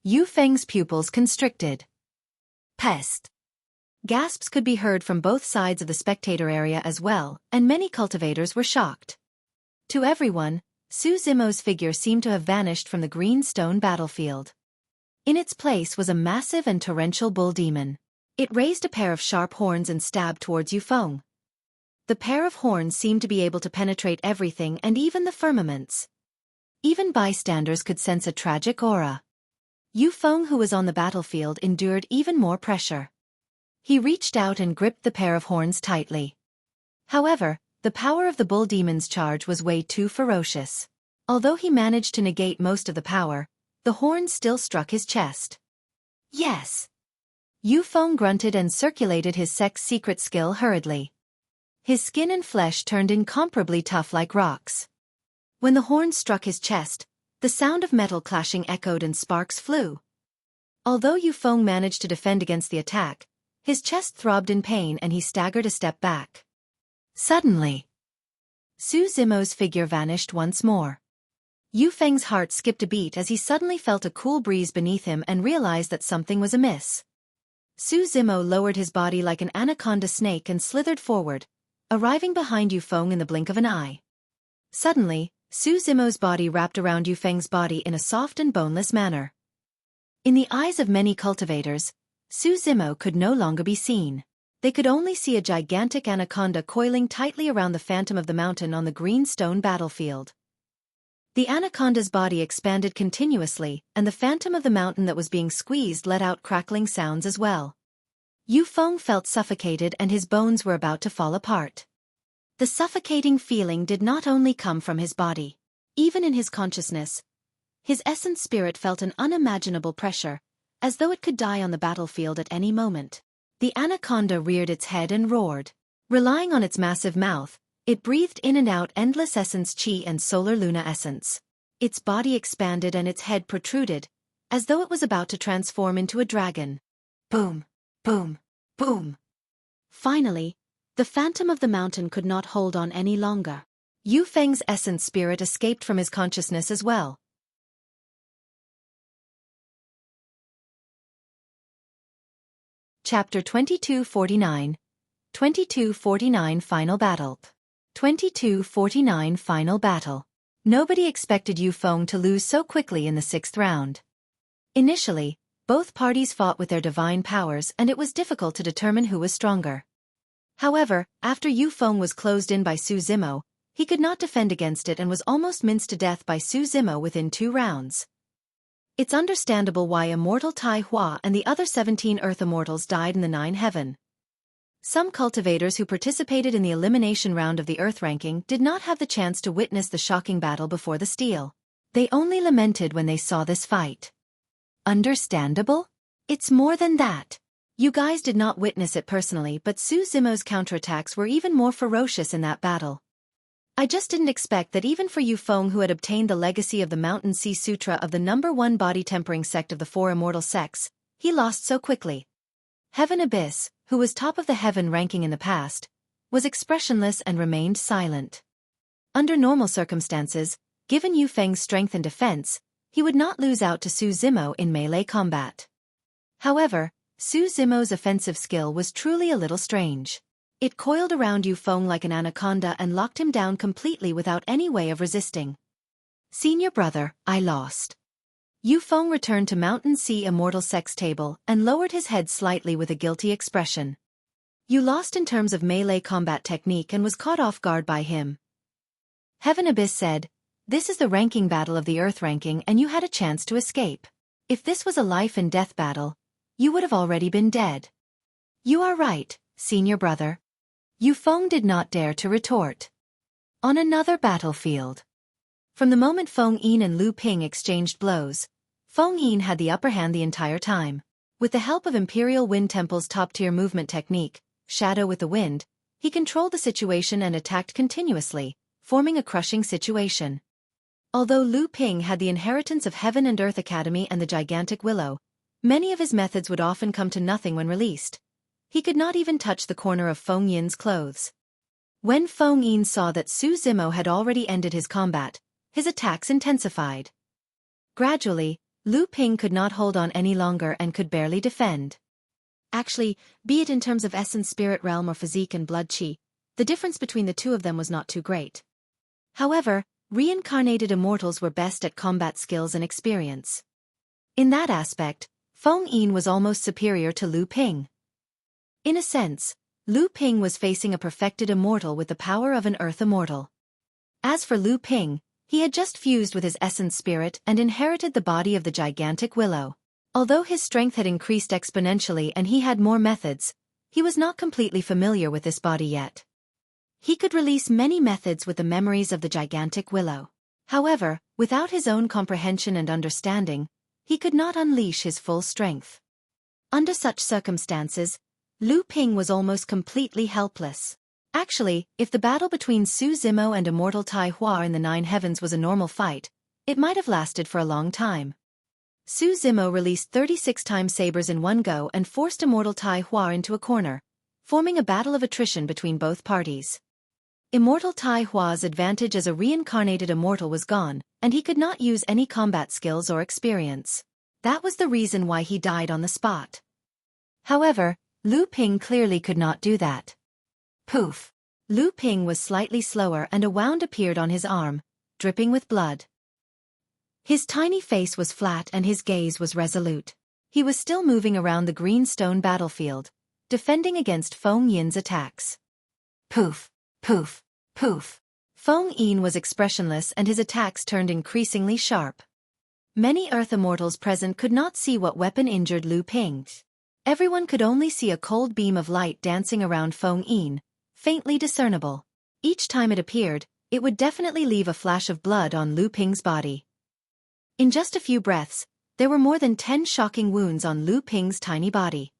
Yufeng's pupils constricted. Pest! Gasps could be heard from both sides of the spectator area as well, and many cultivators were shocked. To everyone, Su Zimo's figure seemed to have vanished from the green stone battlefield. In its place was a massive and torrential bull demon. It raised a pair of sharp horns and stabbed towards Yufeng. The pair of horns seemed to be able to penetrate everything and even the firmaments. Even bystanders could sense a tragic aura. Yufeng, who was on the battlefield, endured even more pressure. He reached out and gripped the pair of horns tightly. However, the power of the bull demon's charge was way too ferocious. Although he managed to negate most of the power, the horns still struck his chest. Yes! Yufeng grunted and circulated his sex secret skill hurriedly. His skin and flesh turned incomparably tough like rocks. When the horns struck his chest, the sound of metal clashing echoed and sparks flew. Although Yufeng managed to defend against the attack, his chest throbbed in pain and he staggered a step back. Suddenly, Su Zimo's figure vanished once more. Yufeng's heart skipped a beat as he suddenly felt a cool breeze beneath him and realized that something was amiss. Su Zimo lowered his body like an anaconda snake and slithered forward, arriving behind Yufeng in the blink of an eye. Suddenly, Su Zimo's body wrapped around Yufeng's body in a soft and boneless manner. In the eyes of many cultivators, Su Zimo could no longer be seen. They could only see a gigantic anaconda coiling tightly around the phantom of the mountain on the green stone battlefield. The anaconda's body expanded continuously, and the phantom of the mountain that was being squeezed let out crackling sounds as well. Yu Feng felt suffocated and his bones were about to fall apart. The suffocating feeling did not only come from his body. Even in his consciousness, his essence spirit felt an unimaginable pressure, as though it could die on the battlefield at any moment. The anaconda reared its head and roared. Relying on its massive mouth, it breathed in and out endless essence chi and solar luna essence. Its body expanded and its head protruded, as though it was about to transform into a dragon. Boom, boom, boom. Finally, the phantom of the mountain could not hold on any longer. Yu Feng's essence spirit escaped from his consciousness as well. Chapter 2249. 2249 Final Battle. 2249 Final Battle. Nobody expected Yu Feng to lose so quickly in the 6th round. Initially, both parties fought with their divine powers and it was difficult to determine who was stronger. However, after Yu Feng was closed in by Su Zimo, he could not defend against it and was almost minced to death by Su Zimo within 2 rounds. It's understandable why Immortal Tai Hua and the other 17 Earth Immortals died in the 9 Heaven. Some cultivators who participated in the elimination round of the Earth ranking did not have the chance to witness the shocking battle before the steel. They only lamented when they saw this fight. Understandable? It's more than that. You guys did not witness it personally, but Su Zimo's counterattacks were even more ferocious in that battle. I just didn't expect that even for Yu Feng, who had obtained the legacy of the Mountain Sea Sutra of the #1 body-tempering sect of the 4 immortal sects, he lost so quickly. Heaven Abyss, who was top of the heaven ranking in the past, was expressionless and remained silent. Under normal circumstances, given Yu Feng's strength and defense, he would not lose out to Su Zimo in melee combat. However, Su Zimo's offensive skill was truly a little strange. It coiled around Yu Feng like an anaconda and locked him down completely without any way of resisting. Senior brother, I lost. Yu Feng returned to Mountain Sea Immortal Sex table and lowered his head slightly with a guilty expression. You lost in terms of melee combat technique and was caught off guard by him. Heaven Abyss said, this is the ranking battle of the Earth ranking and you had a chance to escape. If this was a life and death battle, you would have already been dead. You are right, senior brother. Yu Feng did not dare to retort. On another battlefield. From the moment Feng Yin and Lu Ping exchanged blows, Feng Yin had the upper hand the entire time. With the help of Imperial Wind Temple's top-tier movement technique, Shadow with the Wind, he controlled the situation and attacked continuously, forming a crushing situation. Although Lu Ping had the inheritance of Heaven and Earth Academy and the gigantic Willow, many of his methods would often come to nothing when released. He could not even touch the corner of Feng Yin's clothes. When Feng Yin saw that Su Zimo had already ended his combat, his attacks intensified. Gradually, Lu Ping could not hold on any longer and could barely defend. Actually, be it in terms of essence spirit realm or physique and blood chi, the difference between the two of them was not too great. However, reincarnated immortals were best at combat skills and experience. In that aspect, Feng Yin was almost superior to Lu Ping. In a sense, Lu Ping was facing a perfected immortal with the power of an Earth immortal. As for Lu Ping, he had just fused with his essence spirit and inherited the body of the gigantic Willow. Although his strength had increased exponentially and he had more methods, he was not completely familiar with this body yet. He could release many methods with the memories of the gigantic Willow. However, without his own comprehension and understanding, he could not unleash his full strength. Under such circumstances, Lu Ping was almost completely helpless. Actually, if the battle between Su Zimo and Immortal Tai Hua in the 9 Heavens was a normal fight, it might have lasted for a long time. Su Zimo released 36 time sabers in one go and forced Immortal Tai Hua into a corner, forming a battle of attrition between both parties. Immortal Tai Hua's advantage as a reincarnated immortal was gone, and he could not use any combat skills or experience. That was the reason why he died on the spot. However, Lu Ping clearly could not do that. Poof! Lu Ping was slightly slower and a wound appeared on his arm, dripping with blood. His tiny face was flat and his gaze was resolute. He was still moving around the green stone battlefield, defending against Feng Yin's attacks. Poof, poof, poof. Feng Yin was expressionless and his attacks turned increasingly sharp. Many Earth Immortals present could not see what weapon injured Lu Ping. Everyone could only see a cold beam of light dancing around Feng Yin, faintly discernible. Each time it appeared, it would definitely leave a flash of blood on Lu Ping's body. In just a few breaths, there were more than 10 shocking wounds on Lu Ping's tiny body.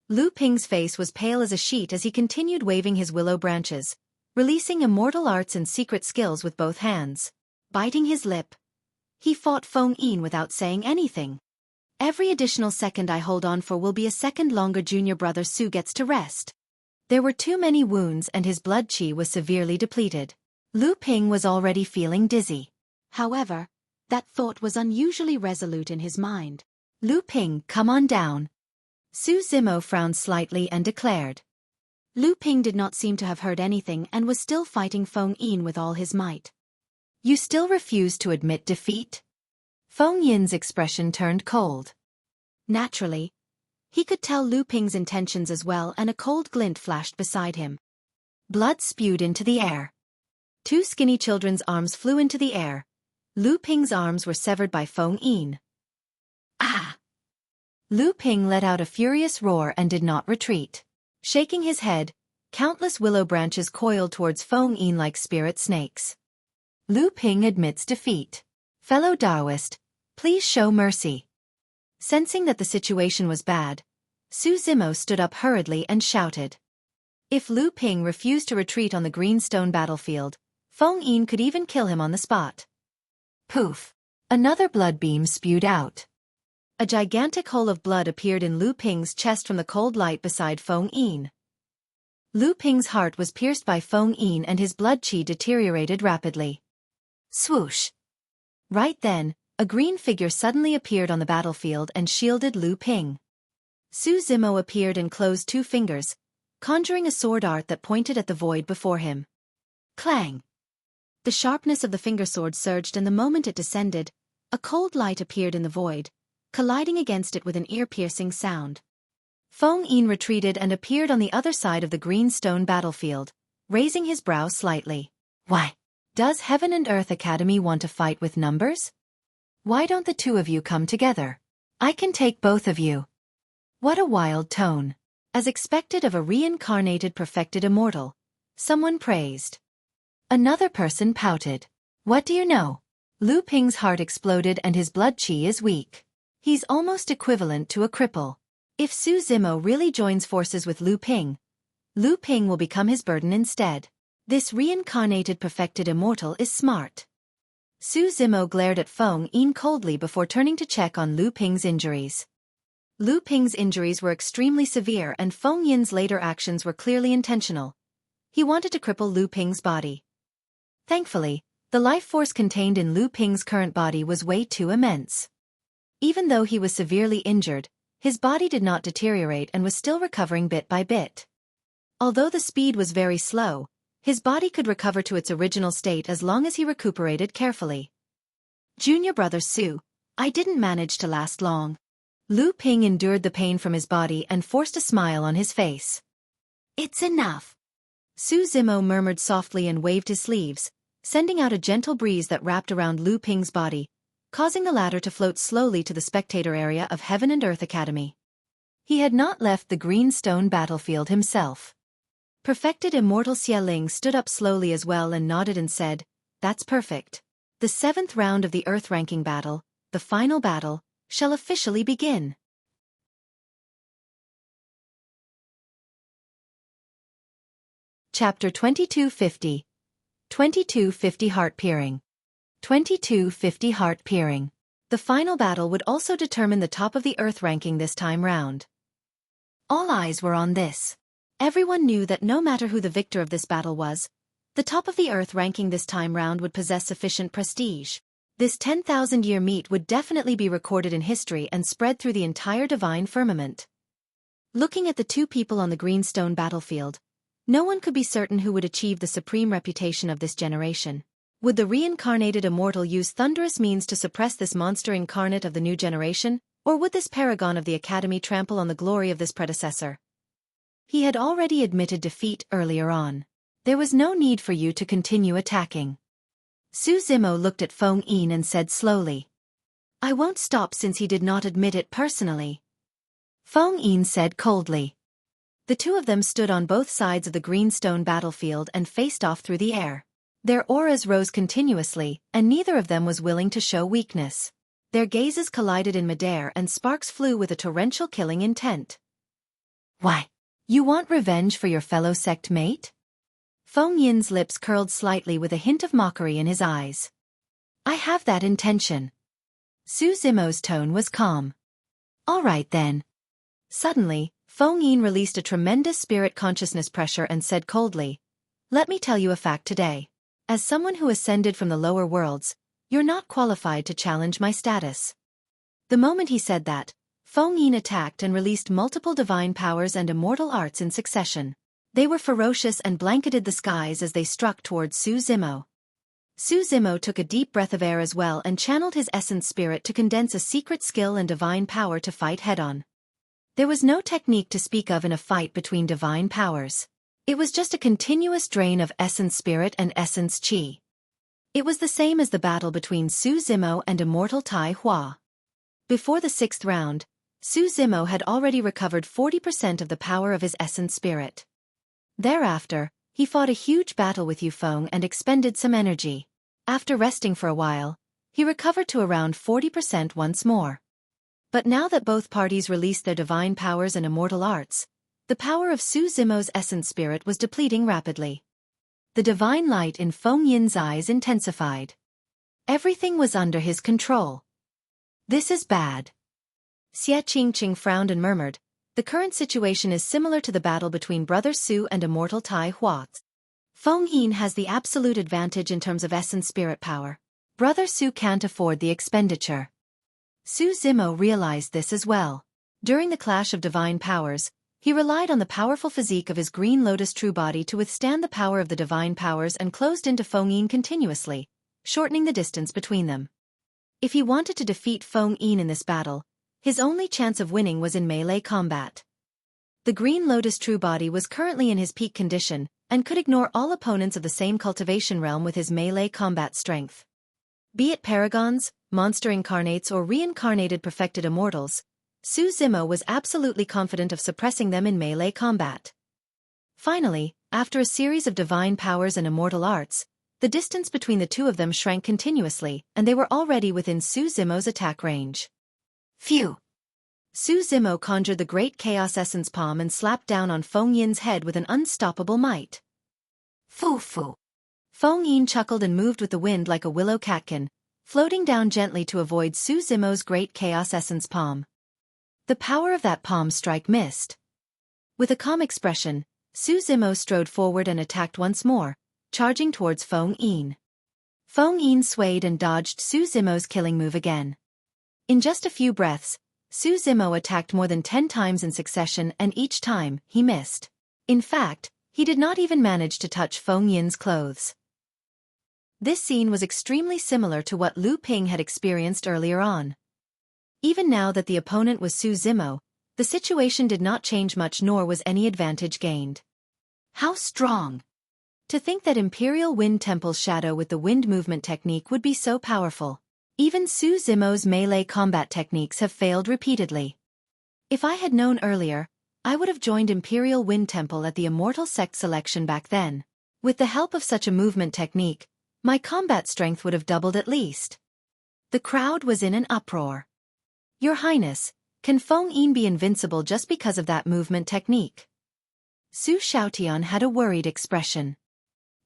Lu Ping's face was pale as a sheet as he continued waving his willow branches, releasing immortal arts and secret skills with both hands. Biting his lip, he fought Feng Yin without saying anything. Every additional second I hold on for will be a second longer junior brother Su gets to rest. There were too many wounds and his blood chi was severely depleted. Lu Ping was already feeling dizzy. However, that thought was unusually resolute in his mind. Lu Ping, come on down. Su Zimo frowned slightly and declared. Lu Ping did not seem to have heard anything and was still fighting Feng Yin with all his might. You still refuse to admit defeat? Feng Yin's expression turned cold. Naturally, he could tell Lu Ping's intentions as well and a cold glint flashed beside him. Blood spewed into the air. 2 skinny children's arms flew into the air. Lu Ping's arms were severed by Feng Yin. Ah! Lu Ping let out a furious roar and did not retreat. Shaking his head, countless willow branches coiled towards Feng Yin like spirit snakes. Lu Ping admits defeat. Fellow Taoist, please show mercy. Sensing that the situation was bad, Su Zimo stood up hurriedly and shouted. If Lu Ping refused to retreat on the green stone battlefield, Feng Yin could even kill him on the spot. Poof! Another blood beam spewed out. A gigantic hole of blood appeared in Lu Ping's chest from the cold light beside Feng Yin. Lu Ping's heart was pierced by Feng Yin and his blood chi deteriorated rapidly. Swoosh! Right then, a green figure suddenly appeared on the battlefield and shielded Lu Ping. Su Zimo appeared and closed 2 fingers, conjuring a sword art that pointed at the void before him. Clang! The sharpness of the finger sword surged and the moment it descended, a cold light appeared in the void, colliding against it with an ear-piercing sound. Feng Yin retreated and appeared on the other side of the green stone battlefield, raising his brow slightly. Why? Does Heaven and Earth Academy want to fight with numbers? Why don't the 2 of you come together? I can take both of you. What a wild tone. As expected of a reincarnated perfected immortal, someone praised. Another person pouted. What do you know? Lu Ping's heart exploded and his blood chi is weak. He's almost equivalent to a cripple. If Su Zimo really joins forces with Lu Ping will become his burden instead. This reincarnated perfected immortal is smart. Su Zimo glared at Feng Yin coldly before turning to check on Lu Ping's injuries. Lu Ping's injuries were extremely severe and Feng Yin's later actions were clearly intentional. He wanted to cripple Lu Ping's body. Thankfully, the life force contained in Lu Ping's current body was way too immense. Even though he was severely injured, his body did not deteriorate and was still recovering bit by bit. Although the speed was very slow, his body could recover to its original state as long as he recuperated carefully. Junior brother Su, I didn't manage to last long. Lu Ping endured the pain from his body and forced a smile on his face. It's enough. Su Zimo murmured softly and waved his sleeves, sending out a gentle breeze that wrapped around Lu Ping's body, causing the latter to float slowly to the spectator area of Heaven and Earth Academy. He had not left the green stone battlefield himself. Perfected Immortal Xieling stood up slowly as well and nodded and said, That's perfect. The 7th round of the Earth ranking battle, the final battle, shall officially begin. Chapter 2250. 2250 Heart Peering. 2250 Heart Peering. The final battle would also determine the top of the Earth ranking this time round. All eyes were on this. Everyone knew that no matter who the victor of this battle was, the top of the Earth ranking this time round would possess sufficient prestige. This 10,000-year meet would definitely be recorded in history and spread through the entire divine firmament. Looking at the 2 people on the greenstone battlefield, no one could be certain who would achieve the supreme reputation of this generation. Would the reincarnated immortal use thunderous means to suppress this monster incarnate of the new generation, Or would this paragon of the academy trample on the glory of this predecessor? He had already admitted defeat earlier on. There was no need for you to continue attacking. Su Zimo looked at Feng Yin and said slowly. I won't stop since he did not admit it personally. Feng Yin said coldly. The two of them stood on both sides of the greenstone battlefield and faced off through the air. Their auras rose continuously, and neither of them was willing to show weakness. Their gazes collided in midair and sparks flew with a torrential killing intent. Why? You want revenge for your fellow sect mate? Feng Yin's lips curled slightly with a hint of mockery in his eyes. I have that intention. Su Zimo's tone was calm. All right then. Suddenly, Feng Yin released a tremendous spirit consciousness pressure and said coldly, let me tell you a fact today. As someone who ascended from the lower worlds, you're not qualified to challenge my status. The moment he said that, Feng Yin attacked and released multiple divine powers and immortal arts in succession. They were ferocious and blanketed the skies as they struck towards Su Zimo. Su Zimo took a deep breath of air as well and channeled his essence spirit to condense a secret skill and divine power to fight head-on. There was no technique to speak of in a fight between divine powers. It was just a continuous drain of essence spirit and essence chi. It was the same as the battle between Su Zimo and immortal Tai Hua. Before the 6th round, Su Zimo had already recovered 40% of the power of his essence spirit. Thereafter, he fought a huge battle with Yu Feng and expended some energy. After resting for a while, he recovered to around 40% once more. But now that both parties released their divine powers and immortal arts, the power of Su Zimo's essence spirit was depleting rapidly. The divine light in Feng Yin's eyes intensified. Everything was under his control. This is bad. Xie Qingqing frowned and murmured, the current situation is similar to the battle between Brother Su and immortal Tai Hua. Feng Yin has the absolute advantage in terms of essence spirit power. Brother Su can't afford the expenditure. Su Zimo realized this as well. During the clash of divine powers, he relied on the powerful physique of his green lotus true body to withstand the power of the divine powers and closed into Feng Yin continuously, shortening the distance between them. If he wanted to defeat Feng Yin in this battle, his only chance of winning was in melee combat. The green lotus true body was currently in his peak condition, and could ignore all opponents of the same cultivation realm with his melee combat strength. Be it paragons, monster incarnates or reincarnated perfected immortals, Su Zimo was absolutely confident of suppressing them in melee combat. Finally, after a series of divine powers and immortal arts, the distance between the two of them shrank continuously, and they were already within Su Zimo's attack range. Phew! Su Zimo conjured the great chaos essence palm and slapped down on Feng Yin's head with an unstoppable might. Foo-foo! Feng Yin chuckled and moved with the wind like a willow catkin, floating down gently to avoid Su Zimo's great chaos essence palm. The power of that palm strike missed. With a calm expression, Su Zimo strode forward and attacked once more, charging towards Feng Yin. Feng Yin swayed and dodged Su Zimo's killing move again. In just a few breaths, Su Zimo attacked more than 10 times in succession and each time, he missed. In fact, he did not even manage to touch Feng Yin's clothes. This scene was extremely similar to what Lu Ping had experienced earlier on. Even now that the opponent was Su Zimo, the situation did not change much nor was any advantage gained. How strong! To think that Imperial Wind Temple's shadow with the wind movement technique would be so powerful. Even Su Zimo's melee combat techniques have failed repeatedly. If I had known earlier, I would have joined Imperial Wind Temple at the Immortal Sect selection back then. With the help of such a movement technique, my combat strength would have doubled at least. The crowd was in an uproar. Your Highness, can Feng Yin be invincible just because of that movement technique? Su Xiaotian had a worried expression.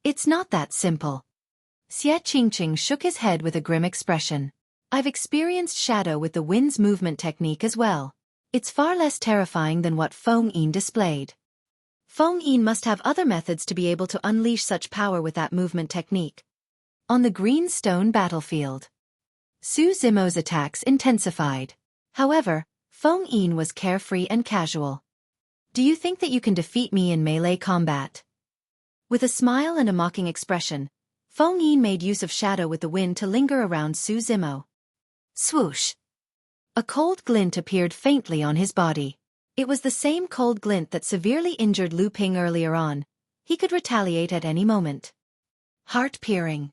It's not that simple. Xie Qingqing shook his head with a grim expression. I've experienced shadow with the wind's movement technique as well. It's far less terrifying than what Feng Yin displayed. Feng Yin must have other methods to be able to unleash such power with that movement technique. On the green stone battlefield, Su Zimo's attacks intensified. However, Feng Yin was carefree and casual. Do you think that you can defeat me in melee combat? With a smile and a mocking expression, Feng Yin made use of shadow with the wind to linger around Su Zimo. Swoosh! A cold glint appeared faintly on his body. It was the same cold glint that severely injured Lu Ping earlier on. He could retaliate at any moment. Heart-peering.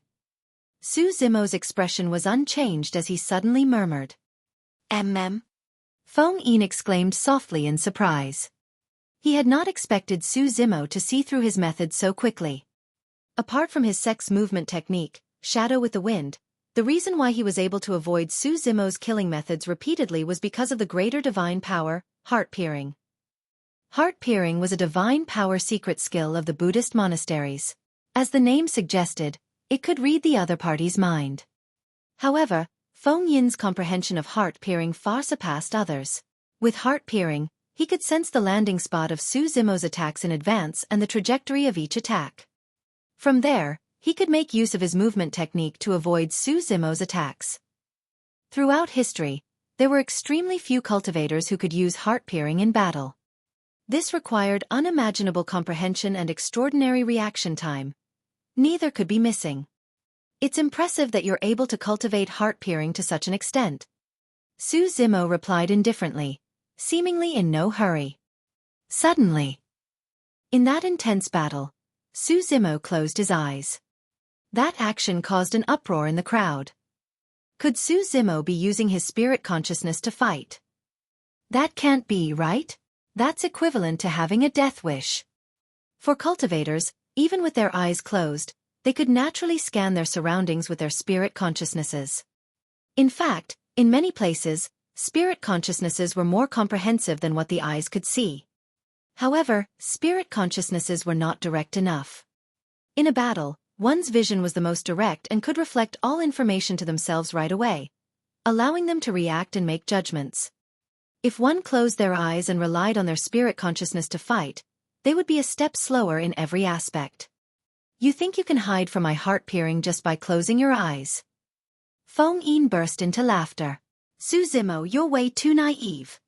Su Zimo's expression was unchanged as he suddenly murmured. Feng Yin exclaimed softly in surprise. He had not expected Su Zimo to see through his method so quickly. Apart from his sex movement technique, Shadow with the Wind, the reason why he was able to avoid Su Zimo's killing methods repeatedly was because of the greater divine power, heart-peering. Heart-peering was a divine power secret skill of the Buddhist monasteries. As the name suggested, it could read the other party's mind. However, Feng Yin's comprehension of heart-peering far surpassed others. With heart-peering, he could sense the landing spot of Su Zimo's attacks in advance and the trajectory of each attack. From there, he could make use of his movement technique to avoid Su Zimo's attacks. Throughout history, there were extremely few cultivators who could use heart-peering in battle. This required unimaginable comprehension and extraordinary reaction time. Neither could be missing. It's impressive that you're able to cultivate heart-peering to such an extent. Su Zimo replied indifferently, seemingly in no hurry. Suddenly, in that intense battle, Su Zimo closed his eyes. That action caused an uproar in the crowd. Could Su Zimo be using his spirit consciousness to fight? That can't be, right? That's equivalent to having a death wish. For cultivators, even with their eyes closed, they could naturally scan their surroundings with their spirit consciousnesses. In fact, in many places, spirit consciousnesses were more comprehensive than what the eyes could see. However, spirit consciousnesses were not direct enough. In a battle, one's vision was the most direct and could reflect all information to themselves right away, allowing them to react and make judgments. If one closed their eyes and relied on their spirit consciousness to fight, they would be a step slower in every aspect. You think you can hide from my heart-peering just by closing your eyes? Feng Yin burst into laughter. Su Zimo, you're way too naive.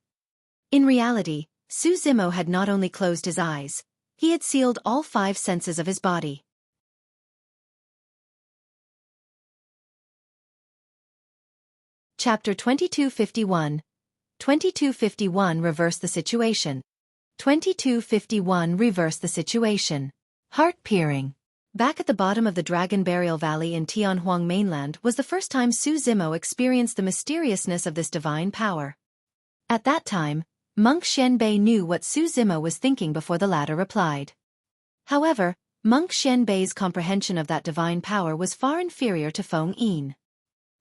In reality, Su Zimo had not only closed his eyes, he had sealed all 5 senses of his body. Chapter 2251. 2251 Reverse the Situation. 2251 Reverse the Situation. Heart-peering. Back at the bottom of the Dragon Burial Valley in Tianhuang mainland was the first time Su Zimo experienced the mysteriousness of this divine power. At that time, Monk Xianbei knew what Su Zimo was thinking before the latter replied. However, Monk Xianbei's comprehension of that divine power was far inferior to Feng Yin.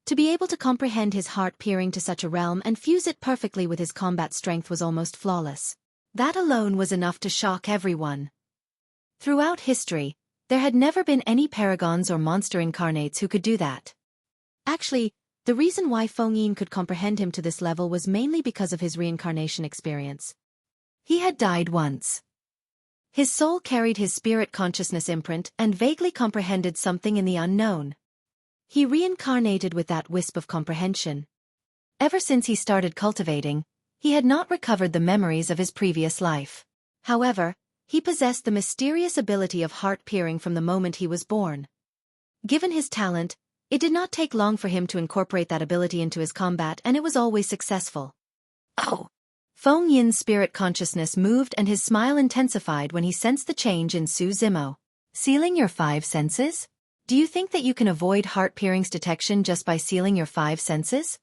To be able to comprehend his heart-peering to such a realm and fuse it perfectly with his combat strength was almost flawless. That alone was enough to shock everyone. Throughout history, there had never been any paragons or monster incarnates who could do that. Actually, the reason why Feng Yin could comprehend him to this level was mainly because of his reincarnation experience. He had died once. His soul carried his spirit consciousness imprint and vaguely comprehended something in the unknown. He reincarnated with that wisp of comprehension. Ever since he started cultivating, he had not recovered the memories of his previous life. However, he possessed the mysterious ability of heart-peering from the moment he was born. Given his talent, it did not take long for him to incorporate that ability into his combat, and it was always successful. Oh! Feng Yin's spirit consciousness moved and his smile intensified when he sensed the change in Su Zimo. Sealing your 5 senses? Do you think that you can avoid heart-peering's detection just by sealing your 5 senses?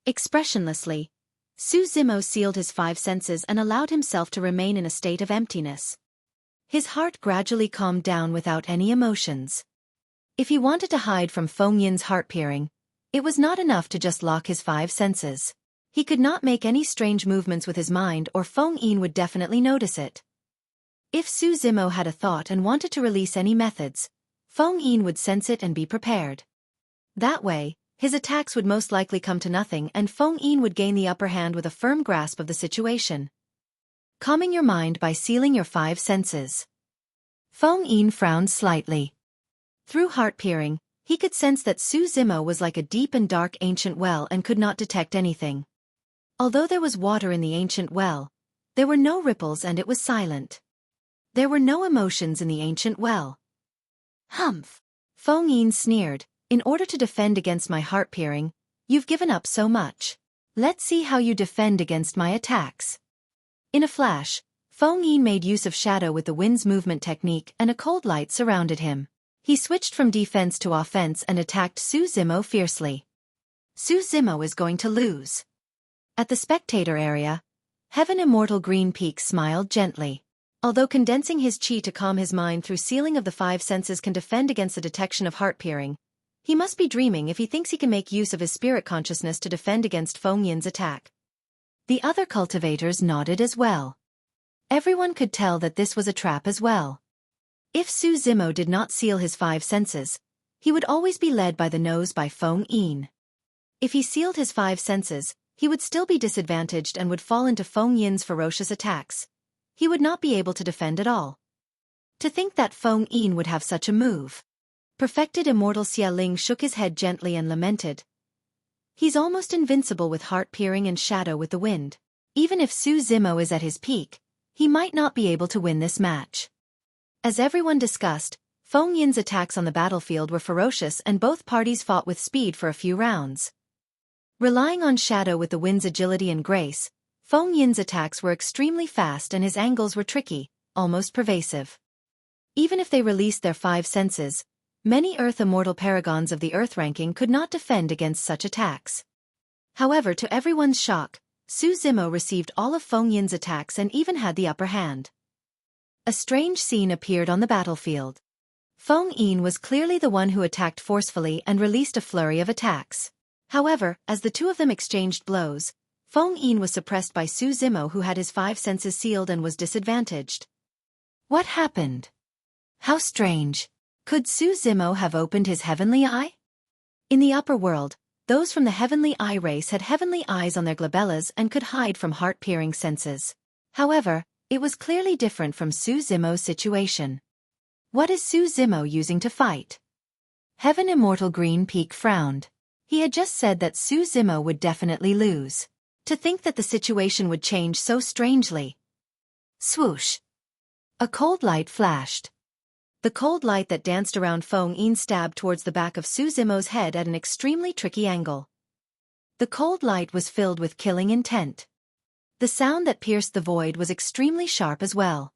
Expressionlessly, Su Zimo sealed his 5 senses and allowed himself to remain in a state of emptiness. His heart gradually calmed down without any emotions. If he wanted to hide from Feng Yin's heart-peering, it was not enough to just lock his 5 senses. He could not make any strange movements with his mind or Feng Yin would definitely notice it. If Su Zimo had a thought and wanted to release any methods, Feng Yin would sense it and be prepared. That way, his attacks would most likely come to nothing and Feng Yin would gain the upper hand with a firm grasp of the situation. Calming your mind by sealing your 5 senses. Feng Yin frowned slightly. Through heart-peering, he could sense that Su Zimo was like a deep and dark ancient well and could not detect anything. Although there was water in the ancient well, there were no ripples and it was silent. There were no emotions in the ancient well. Humph! Feng Yin sneered. In order to defend against my heart-peering, you've given up so much. Let's see how you defend against my attacks. In a flash, Feng Yin made use of Shadow with the Wind's movement technique and a cold light surrounded him. He switched from defense to offense and attacked Su Zimo fiercely. Su Zimo is going to lose. At the spectator area, Heaven Immortal Green Peak smiled gently. Although condensing his chi to calm his mind through sealing of the five senses can defend against the detection of heart-peering, he must be dreaming if he thinks he can make use of his spirit consciousness to defend against Feng Yin's attack. The other cultivators nodded as well. Everyone could tell that this was a trap as well. If Su Zimo did not seal his five senses, he would always be led by the nose by Feng Yin. If he sealed his five senses, he would still be disadvantaged and would fall into Feng Yin's ferocious attacks. He would not be able to defend at all. To think that Feng Yin would have such a move. Perfected Immortal Xia Ling shook his head gently and lamented. He's almost invincible with heart-peering and Shadow with the Wind. Even if Su Zimo is at his peak, he might not be able to win this match. As everyone discussed, Feng Yin's attacks on the battlefield were ferocious and both parties fought with speed for a few rounds. Relying on Shadow with the Wind's agility and grace, Feng Yin's attacks were extremely fast and his angles were tricky, almost pervasive. Even if they released their five senses, many Earth Immortal Paragons of the Earth ranking could not defend against such attacks. However, to everyone's shock, Su Zimo received all of Feng Yin's attacks and even had the upper hand. A strange scene appeared on the battlefield. Feng Yin was clearly the one who attacked forcefully and released a flurry of attacks. However, as the two of them exchanged blows, Feng Yin was suppressed by Su Zimo, who had his five senses sealed and was disadvantaged. What happened? How strange. Could Su Zimo have opened his heavenly eye? In the upper world, those from the heavenly eye race had heavenly eyes on their glabellas and could hide from heart-peering senses. However, it was clearly different from Su Zimo's situation. What is Su Zimo using to fight? Heaven Immortal Green Peak frowned. He had just said that Su Zimo would definitely lose. To think that the situation would change so strangely. Swoosh! A cold light flashed. The cold light that danced around Feng Yin stabbed towards the back of Su Zimo's head at an extremely tricky angle. The cold light was filled with killing intent. The sound that pierced the void was extremely sharp as well.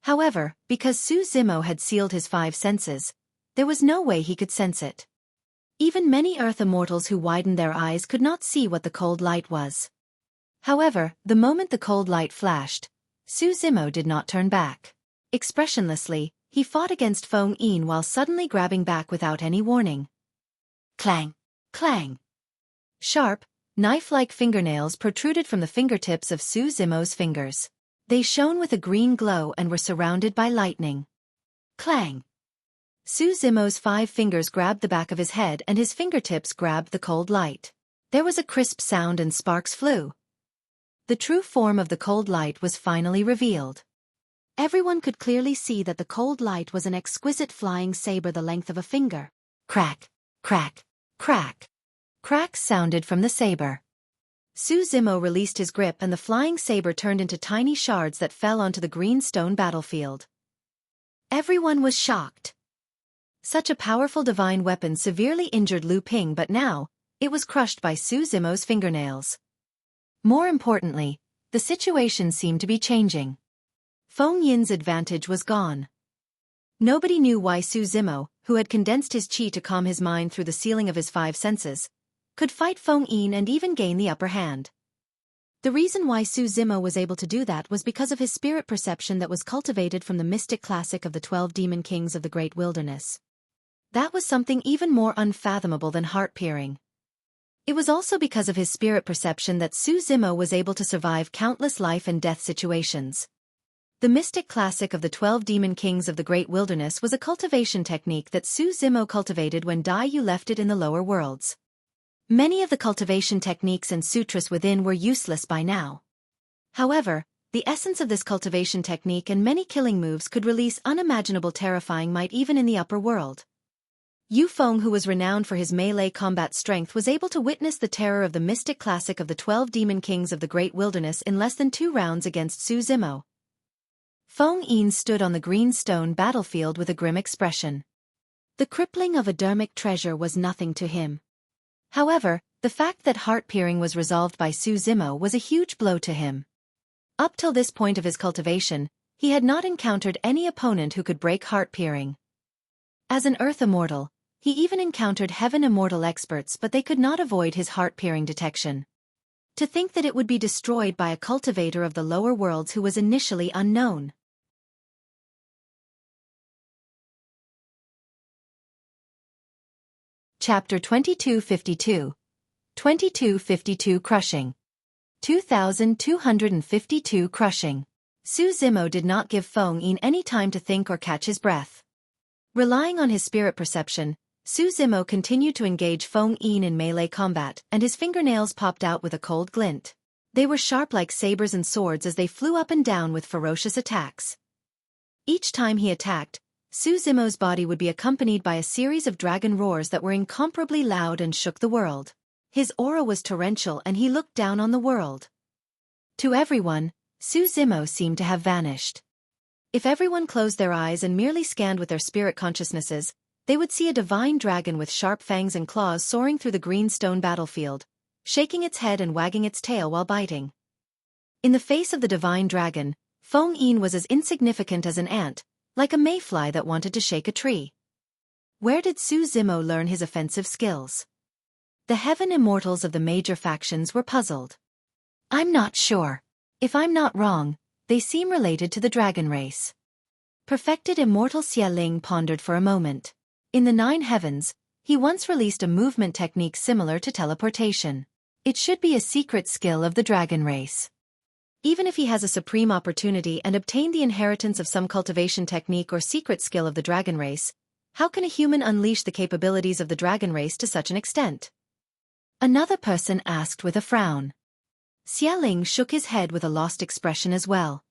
However, because Su Zimo had sealed his five senses, there was no way he could sense it. Even many Earth Immortals who widened their eyes could not see what the cold light was. However, the moment the cold light flashed, Su Zimo did not turn back. Expressionlessly, he fought against Feng Yin while suddenly grabbing back without any warning. Clang! Clang! Sharp, knife-like fingernails protruded from the fingertips of Su Zimo's fingers. They shone with a green glow and were surrounded by lightning. Clang! Su Zimo's five fingers grabbed the back of his head and his fingertips grabbed the cold light. There was a crisp sound and sparks flew. The true form of the cold light was finally revealed. Everyone could clearly see that the cold light was an exquisite flying saber the length of a finger. Crack! Crack! Crack! Cracks sounded from the saber. Su Zimo released his grip and the flying saber turned into tiny shards that fell onto the green stone battlefield. Everyone was shocked. Such a powerful divine weapon severely injured Lu Ping, but now, it was crushed by Su Zimo's fingernails. More importantly, the situation seemed to be changing. Feng Yin's advantage was gone. Nobody knew why Su Zimo, who had condensed his chi to calm his mind through the sealing of his five senses, could fight Feng Yin and even gain the upper hand. The reason why Su Zimo was able to do that was because of his spirit perception that was cultivated from the mystic classic of the 12 demon kings of the Great Wilderness. That was something even more unfathomable than heart-peering. It was also because of his spirit perception that Su Zimo was able to survive countless life and death situations. The mystic classic of the 12 demon kings of the Great Wilderness was a cultivation technique that Su Zimo cultivated when Yu left it in the lower worlds. Many of the cultivation techniques and sutras within were useless by now. However, the essence of this cultivation technique and many killing moves could release unimaginable terrifying might even in the upper world. Yu Feng, who was renowned for his melee combat strength, was able to witness the terror of the mystic classic of the 12 demon kings of the Great Wilderness in less than 2 rounds against Su Zimo. Feng Yin stood on the green stone battlefield with a grim expression. The crippling of a dermic treasure was nothing to him. However, the fact that heart-peering was resolved by Su Zimo was a huge blow to him. Up till this point of his cultivation, he had not encountered any opponent who could break heart-peering. As an Earth Immortal, he even encountered Heaven Immortal experts, but they could not avoid his heart-peering detection. To think that it would be destroyed by a cultivator of the lower worlds who was initially unknown. Chapter 2252. 2252 Crushing. 2252 Crushing. Su Zimo did not give Feng Yin any time to think or catch his breath. Relying on his spirit perception, Su Zimo continued to engage Feng Yin in melee combat, and his fingernails popped out with a cold glint. They were sharp like sabers and swords as they flew up and down with ferocious attacks. Each time he attacked, Su Zimo's body would be accompanied by a series of dragon roars that were incomparably loud and shook the world. His aura was torrential and he looked down on the world. To everyone, Su Zimo seemed to have vanished. If everyone closed their eyes and merely scanned with their spirit consciousnesses, they would see a divine dragon with sharp fangs and claws soaring through the green stone battlefield, shaking its head and wagging its tail while biting. In the face of the divine dragon, Feng Yin was as insignificant as an ant, like a mayfly that wanted to shake a tree. Where did Su Zimo learn his offensive skills? The Heaven Immortals of the major factions were puzzled. I'm not sure. If I'm not wrong, they seem related to the dragon race. Perfected Immortal Xie Ling pondered for a moment. In the 9 heavens, he once released a movement technique similar to teleportation. It should be a secret skill of the dragon race. Even if he has a supreme opportunity and obtained the inheritance of some cultivation technique or secret skill of the dragon race, how can a human unleash the capabilities of the dragon race to such an extent? Another person asked with a frown. Xie Ling shook his head with a lost expression as well.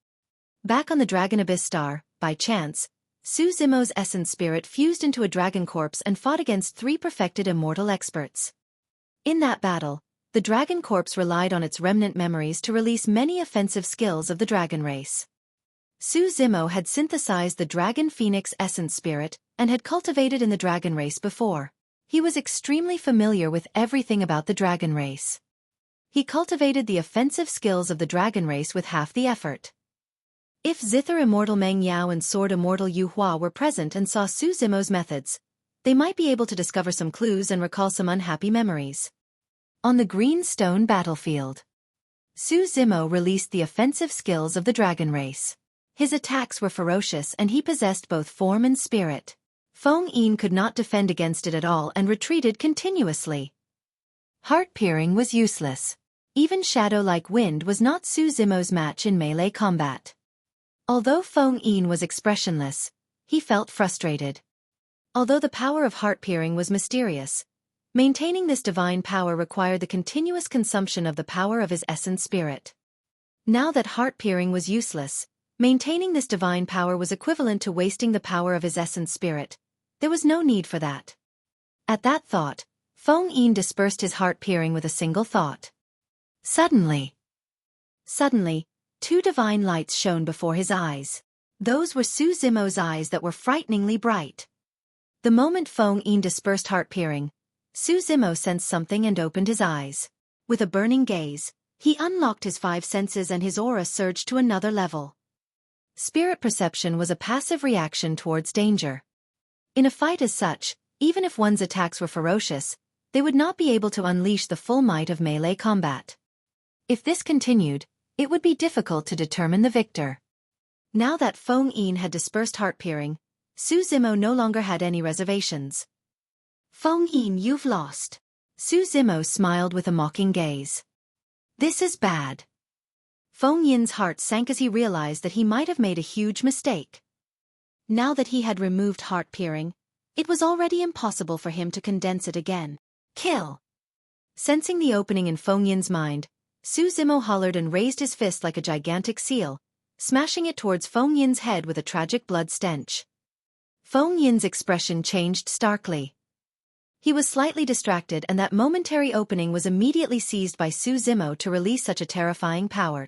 Back on the Dragon Abyss Star, by chance, Su Zimo's essence spirit fused into a dragon corpse and fought against 3 perfected immortal experts. In that battle, the dragon corpse relied on its remnant memories to release many offensive skills of the dragon race. Su Zimo had synthesized the dragon phoenix essence spirit and had cultivated in the dragon race before. He was extremely familiar with everything about the dragon race. He cultivated the offensive skills of the dragon race with half the effort. If Zither Immortal Meng Yao and Sword Immortal Yu Hua were present and saw Su Zimo's methods, they might be able to discover some clues and recall some unhappy memories. On the green stone battlefield, Su Zimo released the offensive skills of the dragon race. His attacks were ferocious and he possessed both form and spirit. Feng Yin could not defend against it at all and retreated continuously. Heart-peering was useless. Even shadow-like wind was not Su Zimo's match in melee combat. Although Feng Yin was expressionless, he felt frustrated. Although the power of heart-peering was mysterious, maintaining this divine power required the continuous consumption of the power of his essence spirit. Now that heart-peering was useless, maintaining this divine power was equivalent to wasting the power of his essence spirit. There was no need for that. At that thought, Feng Yin dispersed his heart-peering with a single thought. Suddenly, 2 divine lights shone before his eyes. Those were Su Zimo's eyes that were frighteningly bright. The moment Feng Yin dispersed heart-peering, Su Zimo sensed something and opened his eyes. With a burning gaze, he unlocked his 5 senses and his aura surged to another level. Spirit perception was a passive reaction towards danger. In a fight as such, even if one's attacks were ferocious, they would not be able to unleash the full might of melee combat. If this continued, it would be difficult to determine the victor. Now that Feng Yin had dispersed heart-peering, Su Zimo no longer had any reservations. Feng Yin, you've lost. Su Zimo smiled with a mocking gaze. This is bad. Feng Yin's heart sank as he realized that he might have made a huge mistake. Now that he had removed heart-peering, it was already impossible for him to condense it again. Kill! Sensing the opening in Feng Yin's mind, Su Zimo hollered and raised his fist like a gigantic seal, smashing it towards Feng Yin's head with a tragic blood stench. Feng Yin's expression changed starkly. He was slightly distracted and that momentary opening was immediately seized by Su Zimo to release such a terrifying power.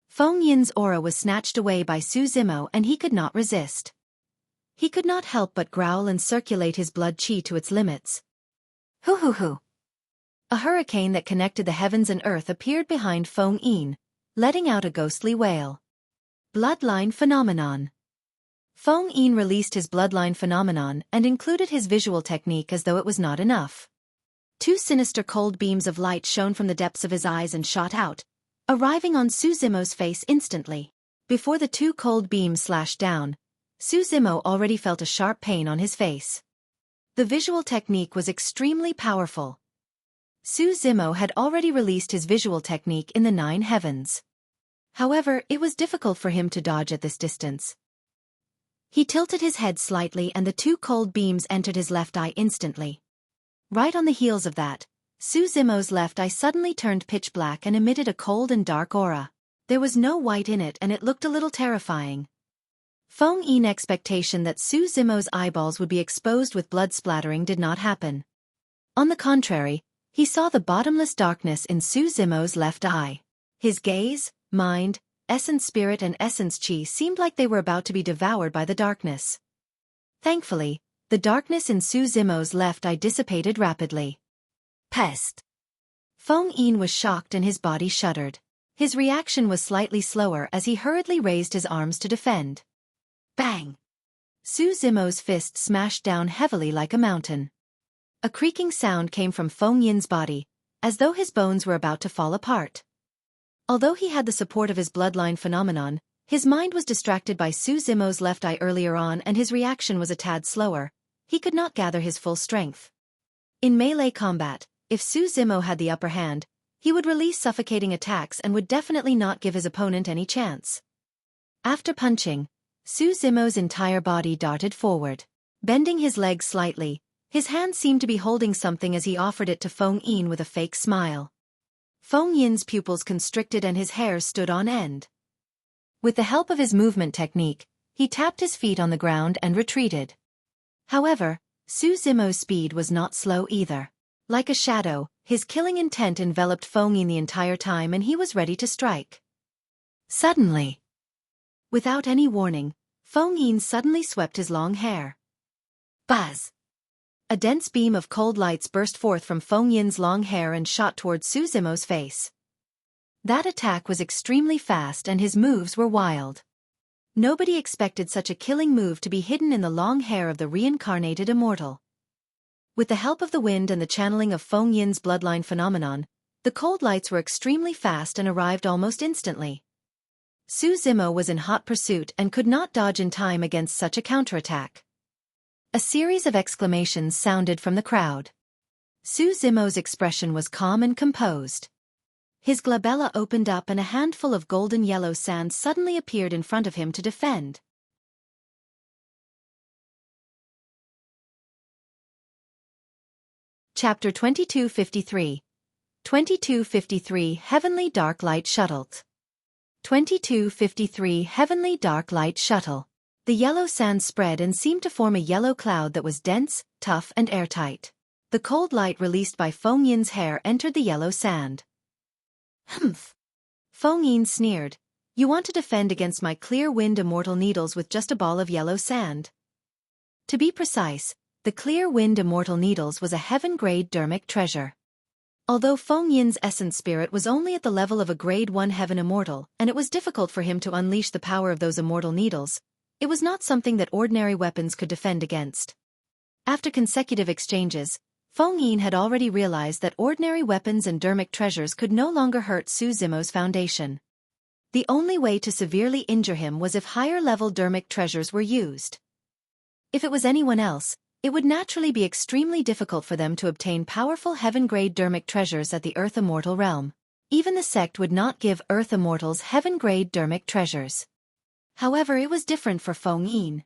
Feng Yin's aura was snatched away by Su Zimo and he could not resist. He could not help but growl and circulate his blood chi to its limits. Hoo hoo hoo. A hurricane that connected the heavens and earth appeared behind Feng Yin, letting out a ghostly wail. Bloodline phenomenon. Feng Yin released his bloodline phenomenon and included his visual technique as though it was not enough. Two sinister cold beams of light shone from the depths of his eyes and shot out, arriving on Su Zimo's face instantly. Before the two cold beams slashed down, Su Zimo already felt a sharp pain on his face. The visual technique was extremely powerful. Su Zimo had already released his visual technique in the 9 heavens. However, it was difficult for him to dodge at this distance. He tilted his head slightly and the two cold beams entered his left eye instantly. Right on the heels of that, Su Zimo's left eye suddenly turned pitch black and emitted a cold and dark aura. There was no white in it and it looked a little terrifying. Feng Yin's expectation that Su Zimo's eyeballs would be exposed with blood splattering did not happen. On the contrary, he saw the bottomless darkness in Su Zimo's left eye. His gaze, mind, essence spirit and essence chi seemed like they were about to be devoured by the darkness. Thankfully, the darkness in Su Zimo's left eye dissipated rapidly. Pest! Feng Yin was shocked and his body shuddered. His reaction was slightly slower as he hurriedly raised his arms to defend. Bang! Su Zimo's fist smashed down heavily like a mountain. A creaking sound came from Feng Yin's body, as though his bones were about to fall apart. Although he had the support of his bloodline phenomenon, his mind was distracted by Su Zimo's left eye earlier on and his reaction was a tad slower. He could not gather his full strength. In melee combat, if Su Zimo had the upper hand, he would release suffocating attacks and would definitely not give his opponent any chance. After punching, Su Zimo's entire body darted forward. Bending his legs slightly, his hand seemed to be holding something as he offered it to Feng Yin with a fake smile. Feng Yin's pupils constricted and his hair stood on end. With the help of his movement technique, he tapped his feet on the ground and retreated. However, Su Zimo's speed was not slow either. Like a shadow, his killing intent enveloped Feng Yin the entire time and he was ready to strike. Suddenly, without any warning, Feng Yin suddenly swept his long hair. Buzz! A dense beam of cold lights burst forth from Feng Yin's long hair and shot towards Su Zimo's face. That attack was extremely fast and his moves were wild. Nobody expected such a killing move to be hidden in the long hair of the reincarnated immortal. With the help of the wind and the channeling of Feng Yin's bloodline phenomenon, the cold lights were extremely fast and arrived almost instantly. Su Zimo was in hot pursuit and could not dodge in time against such a counterattack. A series of exclamations sounded from the crowd. Su Zimo's expression was calm and composed. His glabella opened up and a handful of golden yellow sand suddenly appeared in front of him to defend. Chapter 2253. 2253 Heavenly Dark Light Shuttle. 2253 Heavenly Dark Light Shuttle. The yellow sand spread and seemed to form a yellow cloud that was dense, tough and airtight. The cold light released by Feng Yin's hair entered the yellow sand. Humph! Feng Yin sneered. You want to defend against my clear wind immortal needles with just a ball of yellow sand? To be precise, the clear wind immortal needles was a heaven-grade dermic treasure. Although Feng Yin's essence spirit was only at the level of a grade 1 heaven immortal and it was difficult for him to unleash the power of those immortal needles, it was not something that ordinary weapons could defend against. After consecutive exchanges, Feng Yin had already realized that ordinary weapons and dermic treasures could no longer hurt Su Zimo's foundation. The only way to severely injure him was if higher-level dermic treasures were used. If it was anyone else, it would naturally be extremely difficult for them to obtain powerful heaven-grade dermic treasures at the Earth Immortal realm. Even the sect would not give Earth Immortals heaven-grade dermic treasures. However, it was different for Feng Yin.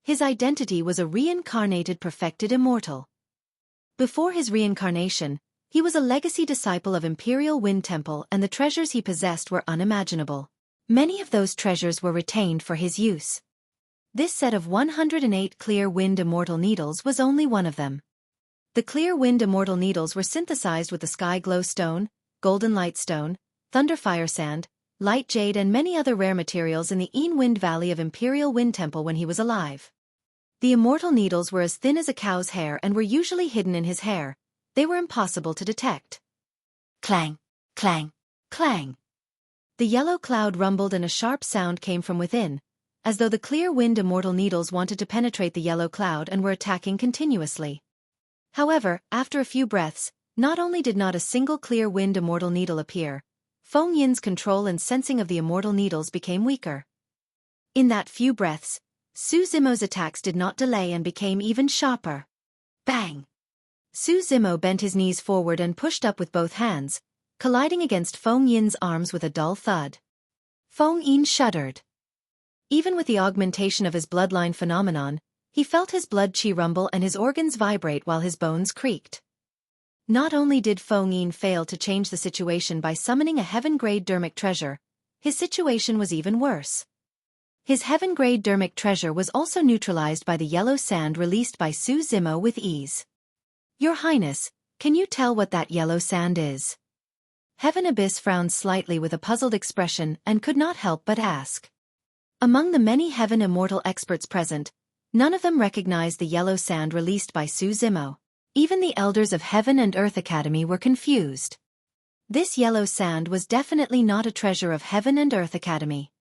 His identity was a reincarnated perfected immortal. Before his reincarnation, he was a legacy disciple of Imperial Wind Temple and the treasures he possessed were unimaginable. Many of those treasures were retained for his use. This set of 108 clear wind immortal needles was only one of them. The clear wind immortal needles were synthesized with the sky glow stone, golden light stone, thunder fire sand, light jade and many other rare materials in the Wind Valley of Imperial Wind Temple when he was alive. The immortal needles were as thin as a cow's hair and were usually hidden in his hair, they were impossible to detect. Clang, clang, clang. The yellow cloud rumbled and a sharp sound came from within, as though the clear wind immortal needles wanted to penetrate the yellow cloud and were attacking continuously. However, after a few breaths, not only did not a single clear wind immortal needle appear, Feng Yin's control and sensing of the immortal needles became weaker. In that few breaths, Su Zimo's attacks did not delay and became even sharper. Bang! Su Zimo bent his knees forward and pushed up with both hands, colliding against Feng Yin's arms with a dull thud. Feng Yin shuddered. Even with the augmentation of his bloodline phenomenon, he felt his blood qi rumble and his organs vibrate while his bones creaked. Not only did Feng Yin fail to change the situation by summoning a heaven-grade dermic treasure, his situation was even worse. His heaven-grade dermic treasure was also neutralized by the yellow sand released by Su Zimo with ease. Your Highness, can you tell what that yellow sand is? Heaven Abyss frowned slightly with a puzzled expression and could not help but ask. Among the many heaven immortal experts present, none of them recognized the yellow sand released by Su Zimo. Even the elders of Heaven and Earth Academy were confused. This yellow sand was definitely not a treasure of Heaven and Earth Academy.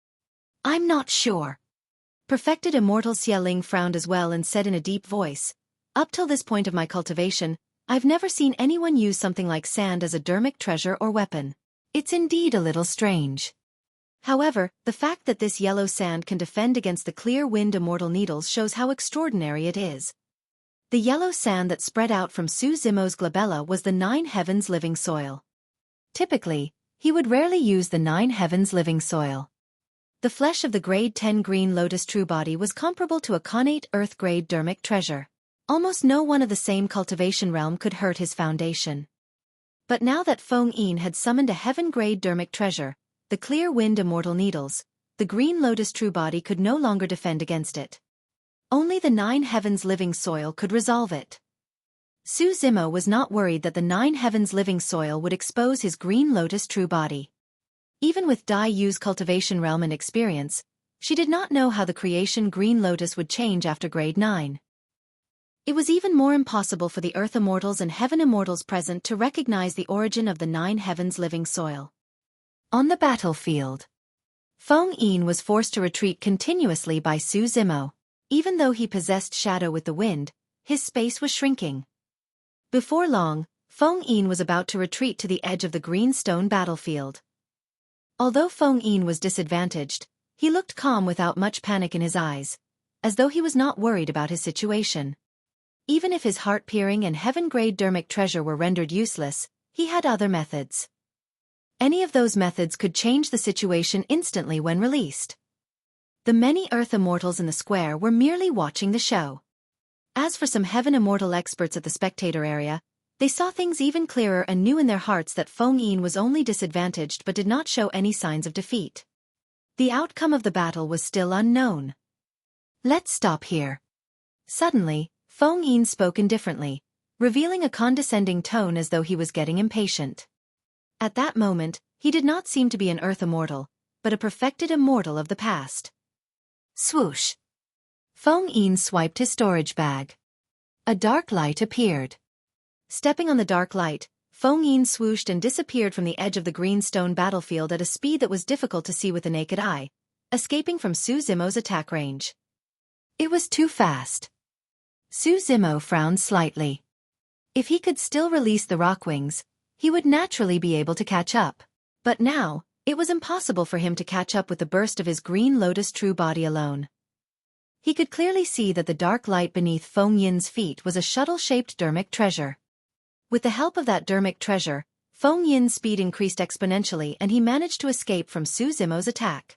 I'm not sure. Perfected Immortal Xieling frowned as well and said in a deep voice, up till this point of my cultivation, I've never seen anyone use something like sand as a dermic treasure or weapon. It's indeed a little strange. However, the fact that this yellow sand can defend against the clear wind immortal needles shows how extraordinary it is. The yellow sand that spread out from Su Zimo's glabella was the 9 heavens living soil. Typically, he would rarely use the 9 heavens living soil. The flesh of the grade 10 green lotus true body was comparable to a connate earth grade dermic treasure. Almost no one of the same cultivation realm could hurt his foundation. But now that Feng Yin had summoned a heaven grade dermic treasure, the clear wind immortal needles, the green lotus true body could no longer defend against it. Only the 9 heavens living soil could resolve it. Su Zimo was not worried that the 9 heavens living soil would expose his green lotus true body. Even with Dai Yu's cultivation realm and experience, she did not know how the creation green lotus would change after grade 9. It was even more impossible for the earth immortals and heaven immortals present to recognize the origin of the 9 heavens living soil. On the battlefield, Feng Yin was forced to retreat continuously by Su Zimo. Even though he possessed shadow with the wind, his space was shrinking. Before long, Feng Yin was about to retreat to the edge of the green stone battlefield. Although Feng Yin was disadvantaged, he looked calm without much panic in his eyes, as though he was not worried about his situation. Even if his heart-piercing and heaven-grade dermic treasure were rendered useless, he had other methods. Any of those methods could change the situation instantly when released. The many Earth Immortals in the square were merely watching the show. As for some Heaven Immortal experts at the spectator area, they saw things even clearer and knew in their hearts that Feng Yin was only disadvantaged but did not show any signs of defeat. The outcome of the battle was still unknown. Let's stop here. Suddenly, Feng Yin spoke indifferently, revealing a condescending tone as though he was getting impatient. At that moment, he did not seem to be an Earth Immortal, but a perfected immortal of the past. Swoosh! Feng Yin swiped his storage bag. A dark light appeared. Stepping on the dark light, Feng Yin swooshed and disappeared from the edge of the green stone battlefield at a speed that was difficult to see with the naked eye, escaping from Su Zimo's attack range. It was too fast. Su Zimo frowned slightly. If he could still release the rock wings, he would naturally be able to catch up. But now, it was impossible for him to catch up with the burst of his green lotus true body alone. He could clearly see that the dark light beneath Feng Yin's feet was a shuttle-shaped dermic treasure. With the help of that dermic treasure, Feng Yin's speed increased exponentially and he managed to escape from Su Zimo's attack.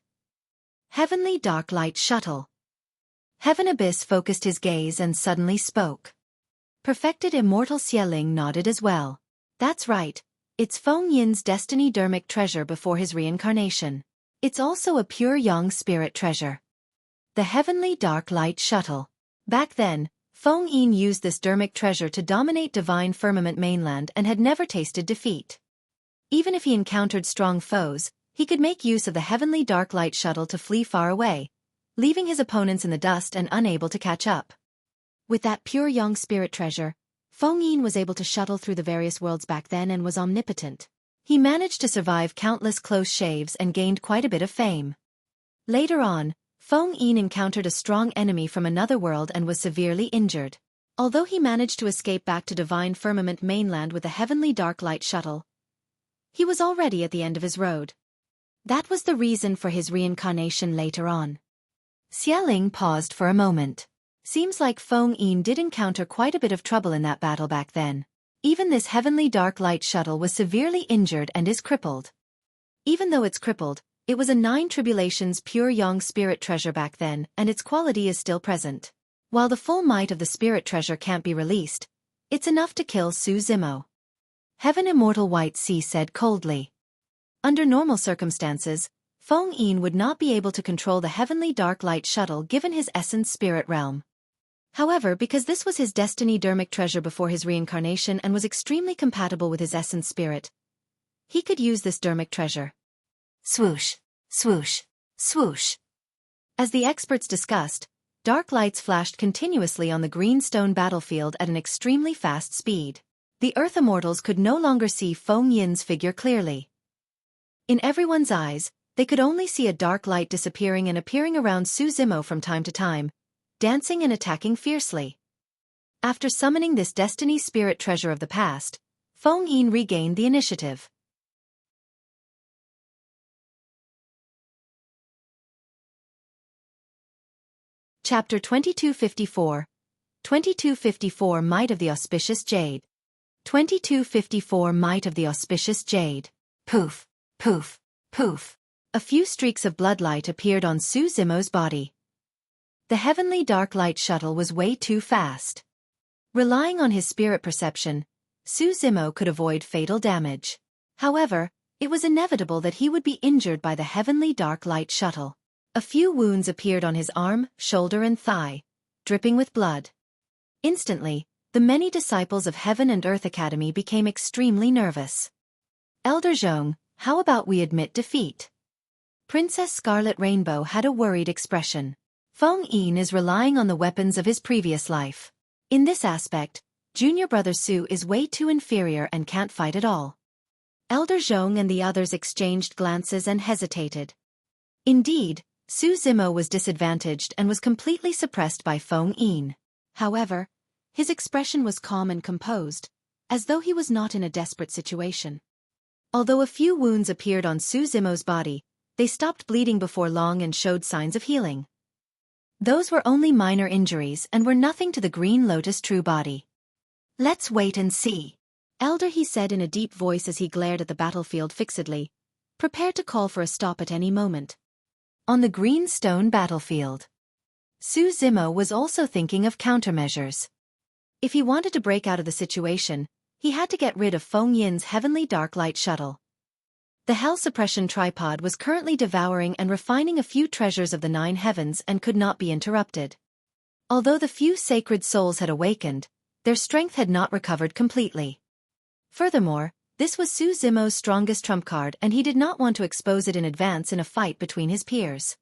Heavenly Dark Light Shuttle. Heaven Abyss focused his gaze and suddenly spoke. Perfected Immortal Xieling nodded as well. That's right, it's Feng Yin's destiny dermic treasure before his reincarnation. It's also a pure yang spirit treasure. The Heavenly Dark Light Shuttle. Back then, Feng Yin used this dermic treasure to dominate Divine Firmament mainland and had never tasted defeat. Even if he encountered strong foes, he could make use of the Heavenly Dark Light Shuttle to flee far away, leaving his opponents in the dust and unable to catch up. With that pure yang spirit treasure, Feng Yin was able to shuttle through the various worlds back then and was omnipotent. He managed to survive countless close shaves and gained quite a bit of fame. Later on, Feng Yin encountered a strong enemy from another world and was severely injured. Although he managed to escape back to Divine Firmament mainland with a heavenly dark light shuttle, he was already at the end of his road. That was the reason for his reincarnation later on. Xialing paused for a moment. Seems like Feng Yin did encounter quite a bit of trouble in that battle back then. Even this heavenly dark light shuttle was severely injured and is crippled. Even though it's crippled, it was a 9 tribulations pure yang spirit treasure back then, and its quality is still present. While the full might of the spirit treasure can't be released, it's enough to kill Su Zimo. Heaven Immortal White Sea said coldly. Under normal circumstances, Feng Yin would not be able to control the heavenly dark light shuttle given his essence spirit realm. However, because this was his destiny dermic treasure before his reincarnation and was extremely compatible with his essence spirit, he could use this dermic treasure. Swoosh, swoosh, swoosh. As the experts discussed, dark lights flashed continuously on the green stone battlefield at an extremely fast speed. The Earth Immortals could no longer see Feng Yin's figure clearly. In everyone's eyes, they could only see a dark light disappearing and appearing around Su Zimo from time to time, dancing and attacking fiercely. After summoning this destiny spirit treasure of the past, Feng Yin regained the initiative. Chapter 2254. 2254 Might of the Auspicious Jade. 2254 Might of the Auspicious Jade. Poof, poof, poof. A few streaks of bloodlight appeared on Su Zimo's body. The heavenly dark light shuttle was way too fast. Relying on his spirit perception, Su Zimo could avoid fatal damage. However, it was inevitable that he would be injured by the heavenly dark light shuttle. A few wounds appeared on his arm, shoulder and thigh, dripping with blood. Instantly, the many disciples of Heaven and Earth Academy became extremely nervous. Elder Zhong, how about we admit defeat? Princess Scarlet Rainbow had a worried expression. Feng Yin is relying on the weapons of his previous life. In this aspect, junior brother Su is way too inferior and can't fight at all. Elder Zhong and the others exchanged glances and hesitated. Indeed, Su Zimo was disadvantaged and was completely suppressed by Feng Yin. However, his expression was calm and composed, as though he was not in a desperate situation. Although a few wounds appeared on Su Zimo's body, they stopped bleeding before long and showed signs of healing. Those were only minor injuries and were nothing to the Green Lotus true body. Let's wait and see. Elder, he said in a deep voice as he glared at the battlefield fixedly, prepared to call for a stop at any moment. On the green stone battlefield, Su Zimo was also thinking of countermeasures. If he wanted to break out of the situation, he had to get rid of Feng Yin's heavenly dark light shuttle. The Hell Suppression Tripod was currently devouring and refining a few treasures of the 9 heavens and could not be interrupted. Although the few sacred souls had awakened, their strength had not recovered completely. Furthermore, this was Su Zimo's strongest trump card and he did not want to expose it in advance in a fight between his peers.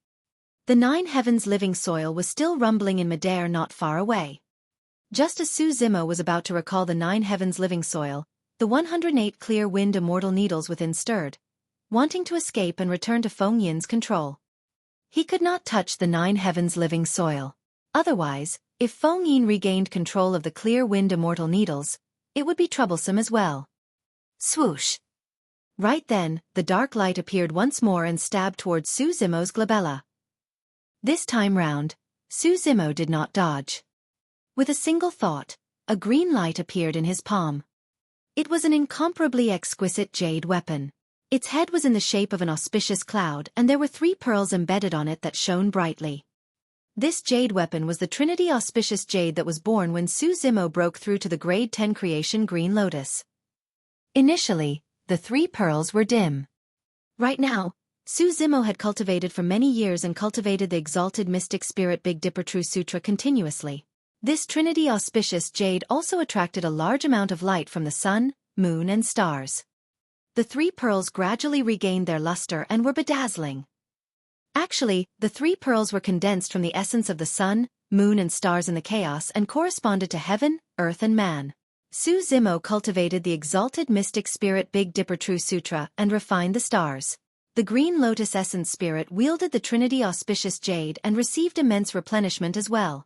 The 9 heavens living soil was still rumbling in midair not far away. Just as Su Zimo was about to recall the 9 heavens living soil, the 108 clear wind immortal needles within stirred, wanting to escape and return to Feng Yin's control. He could not touch the 9 heavens living soil. Otherwise, if Feng Yin regained control of the clear wind immortal needles, it would be troublesome as well. Swoosh! Right then, the dark light appeared once more and stabbed towards Su Zimo's glabella. This time round, Su Zimo did not dodge. With a single thought, a green light appeared in his palm. It was an incomparably exquisite jade weapon. Its head was in the shape of an auspicious cloud and there were 3 pearls embedded on it that shone brightly. This jade weapon was the Trinity Auspicious Jade that was born when Su Zimo broke through to the Grade 10 creation Green Lotus. Initially, the 3 pearls were dim. Right now, Su Zimo had cultivated for many years and cultivated the exalted mystic spirit Big Dipper True Sutra continuously. This Trinity Auspicious Jade also attracted a large amount of light from the sun, moon and stars. The 3 pearls gradually regained their luster and were bedazzling. Actually, the 3 pearls were condensed from the essence of the sun, moon and stars in the chaos and corresponded to heaven, earth and man. Su Zimo cultivated the exalted mystic spirit Big Dipper True Sutra and refined the stars. The Green Lotus Essence Spirit wielded the Trinity Auspicious Jade and received immense replenishment as well.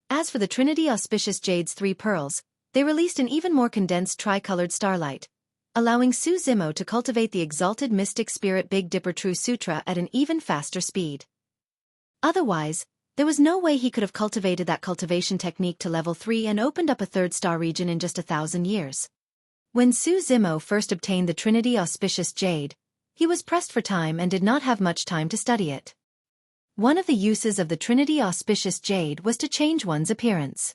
As for the Trinity Auspicious Jade's 3 pearls, they released an even more condensed tri-colored starlight, allowing Su Zimo to cultivate the exalted mystic spirit Big Dipper True Sutra at an even faster speed. Otherwise, there was no way he could have cultivated that cultivation technique to level 3 and opened up a 3rd star region in just 1,000 years. When Su Zimo first obtained the Trinity Auspicious Jade, he was pressed for time and did not have much time to study it. One of the uses of the Trinity Auspicious Jade was to change one's appearance.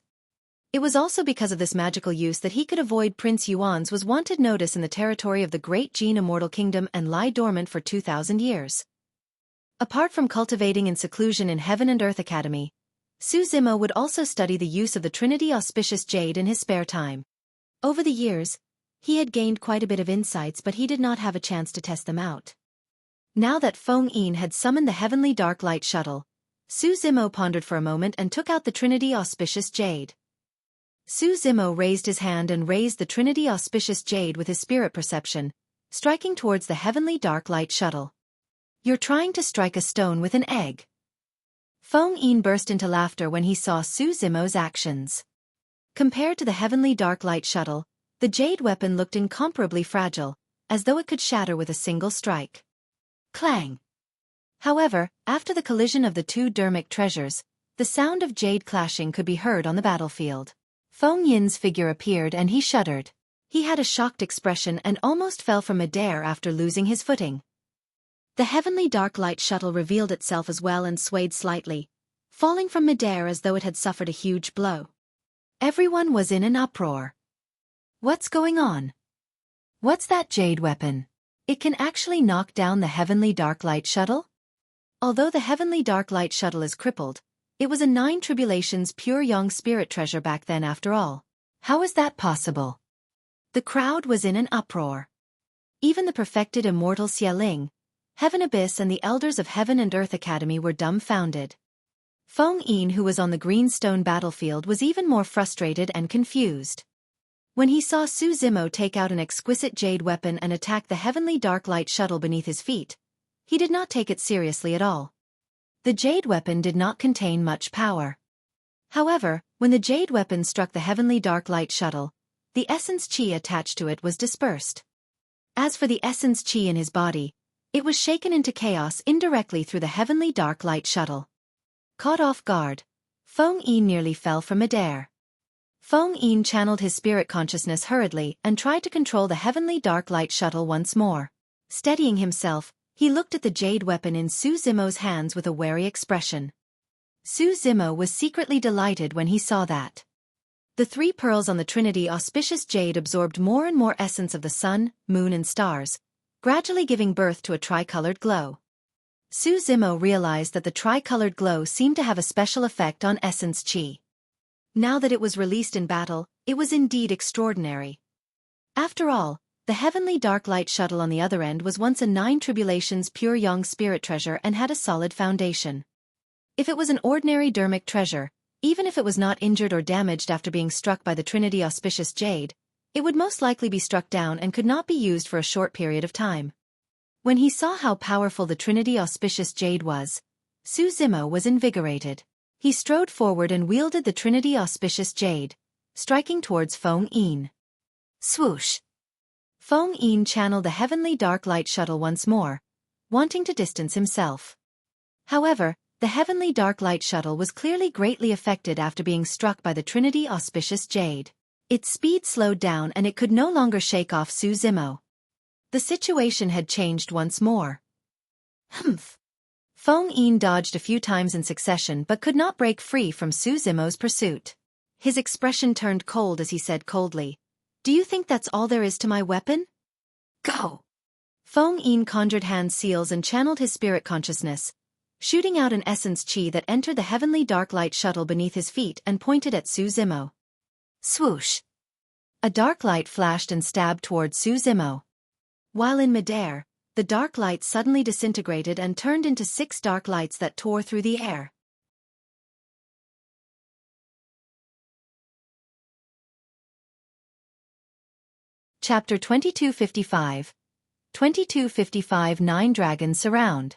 It was also because of this magical use that he could avoid Prince Yuan's wanted notice in the territory of the Great Gene Immortal Kingdom and lie dormant for 2,000 years. Apart from cultivating in seclusion in Heaven and Earth Academy, Su Zimo would also study the use of the Trinity Auspicious Jade in his spare time. Over the years, he had gained quite a bit of insights, but he did not have a chance to test them out. Now that Feng Yin had summoned the Heavenly Dark Light Shuttle, Su Zimo pondered for a moment and took out the Trinity Auspicious Jade. Su Zimo raised his hand and raised the Trinity Auspicious Jade with his spirit perception, striking towards the Heavenly Dark Light Shuttle. "You're trying to strike a stone with an egg." Feng Yin burst into laughter when he saw Su Zimo's actions. Compared to the Heavenly Dark Light Shuttle, the jade weapon looked incomparably fragile, as though it could shatter with a single strike. Clang! However, after the collision of the 2 dermic treasures, the sound of jade clashing could be heard on the battlefield. Feng Yin's figure appeared and he shuddered. He had a shocked expression and almost fell from midair after losing his footing. The Heavenly Dark Light Shuttle revealed itself as well and swayed slightly, falling from midair as though it had suffered a huge blow. Everyone was in an uproar. What's going on? What's that jade weapon? It can actually knock down the Heavenly Dark Light Shuttle? Although the Heavenly Dark Light Shuttle is crippled, it was a 9 tribulations pure young spirit treasure back then after all. How is that possible? The crowd was in an uproar. Even the perfected immortal Xialing, Heaven Abyss and the elders of Heaven and Earth Academy were dumbfounded. Feng Yin, who was on the greenstone battlefield, was even more frustrated and confused. When he saw Su Zimo take out an exquisite jade weapon and attack the Heavenly Dark Light Shuttle beneath his feet, he did not take it seriously at all. The jade weapon did not contain much power. However, when the jade weapon struck the Heavenly Dark Light Shuttle, the essence chi attached to it was dispersed. As for the essence chi in his body, it was shaken into chaos indirectly through the Heavenly Dark Light Shuttle. Caught off guard, Feng Yin nearly fell from midair. Feng Yin channeled his spirit consciousness hurriedly and tried to control the Heavenly Dark Light Shuttle once more. Steadying himself, he looked at the jade weapon in Su Zimo's hands with a wary expression. Su Zimo was secretly delighted when he saw that. The 3 pearls on the Trinity Auspicious Jade absorbed more and more essence of the sun, moon and stars, gradually giving birth to a tricolored glow. Su Zimo realized that the tricolored glow seemed to have a special effect on essence chi. Now that it was released in battle, it was indeed extraordinary. After all, the Heavenly Dark Light Shuttle on the other end was once a 9 tribulations pure young spirit treasure and had a solid foundation. If it was an ordinary dermic treasure, even if it was not injured or damaged after being struck by the Trinity Auspicious Jade, it would most likely be struck down and could not be used for a short period of time. When he saw how powerful the Trinity Auspicious Jade was, Su Zimo was invigorated. He strode forward and wielded the Trinity Auspicious Jade, striking towards Feng Yin. Swoosh! Feng Yin channeled the Heavenly Dark Light Shuttle once more, wanting to distance himself. However, the Heavenly Dark Light Shuttle was clearly greatly affected after being struck by the Trinity Auspicious Jade. Its speed slowed down and it could no longer shake off Su Zimo. The situation had changed once more. Humph! Feng Yin dodged a few times in succession but could not break free from Su Zimo's pursuit. His expression turned cold as he said coldly, "Do you think that's all there is to my weapon? Go!" Feng Yin conjured hand seals and channeled his spirit consciousness, shooting out an essence chi that entered the Heavenly Dark Light Shuttle beneath his feet and pointed at Su Zimo. Swoosh! A dark light flashed and stabbed toward Su Zimo. While in midair, the dark light suddenly disintegrated and turned into 6 dark lights that tore through the air. Chapter 2255. 2255 9 Dragons Surround.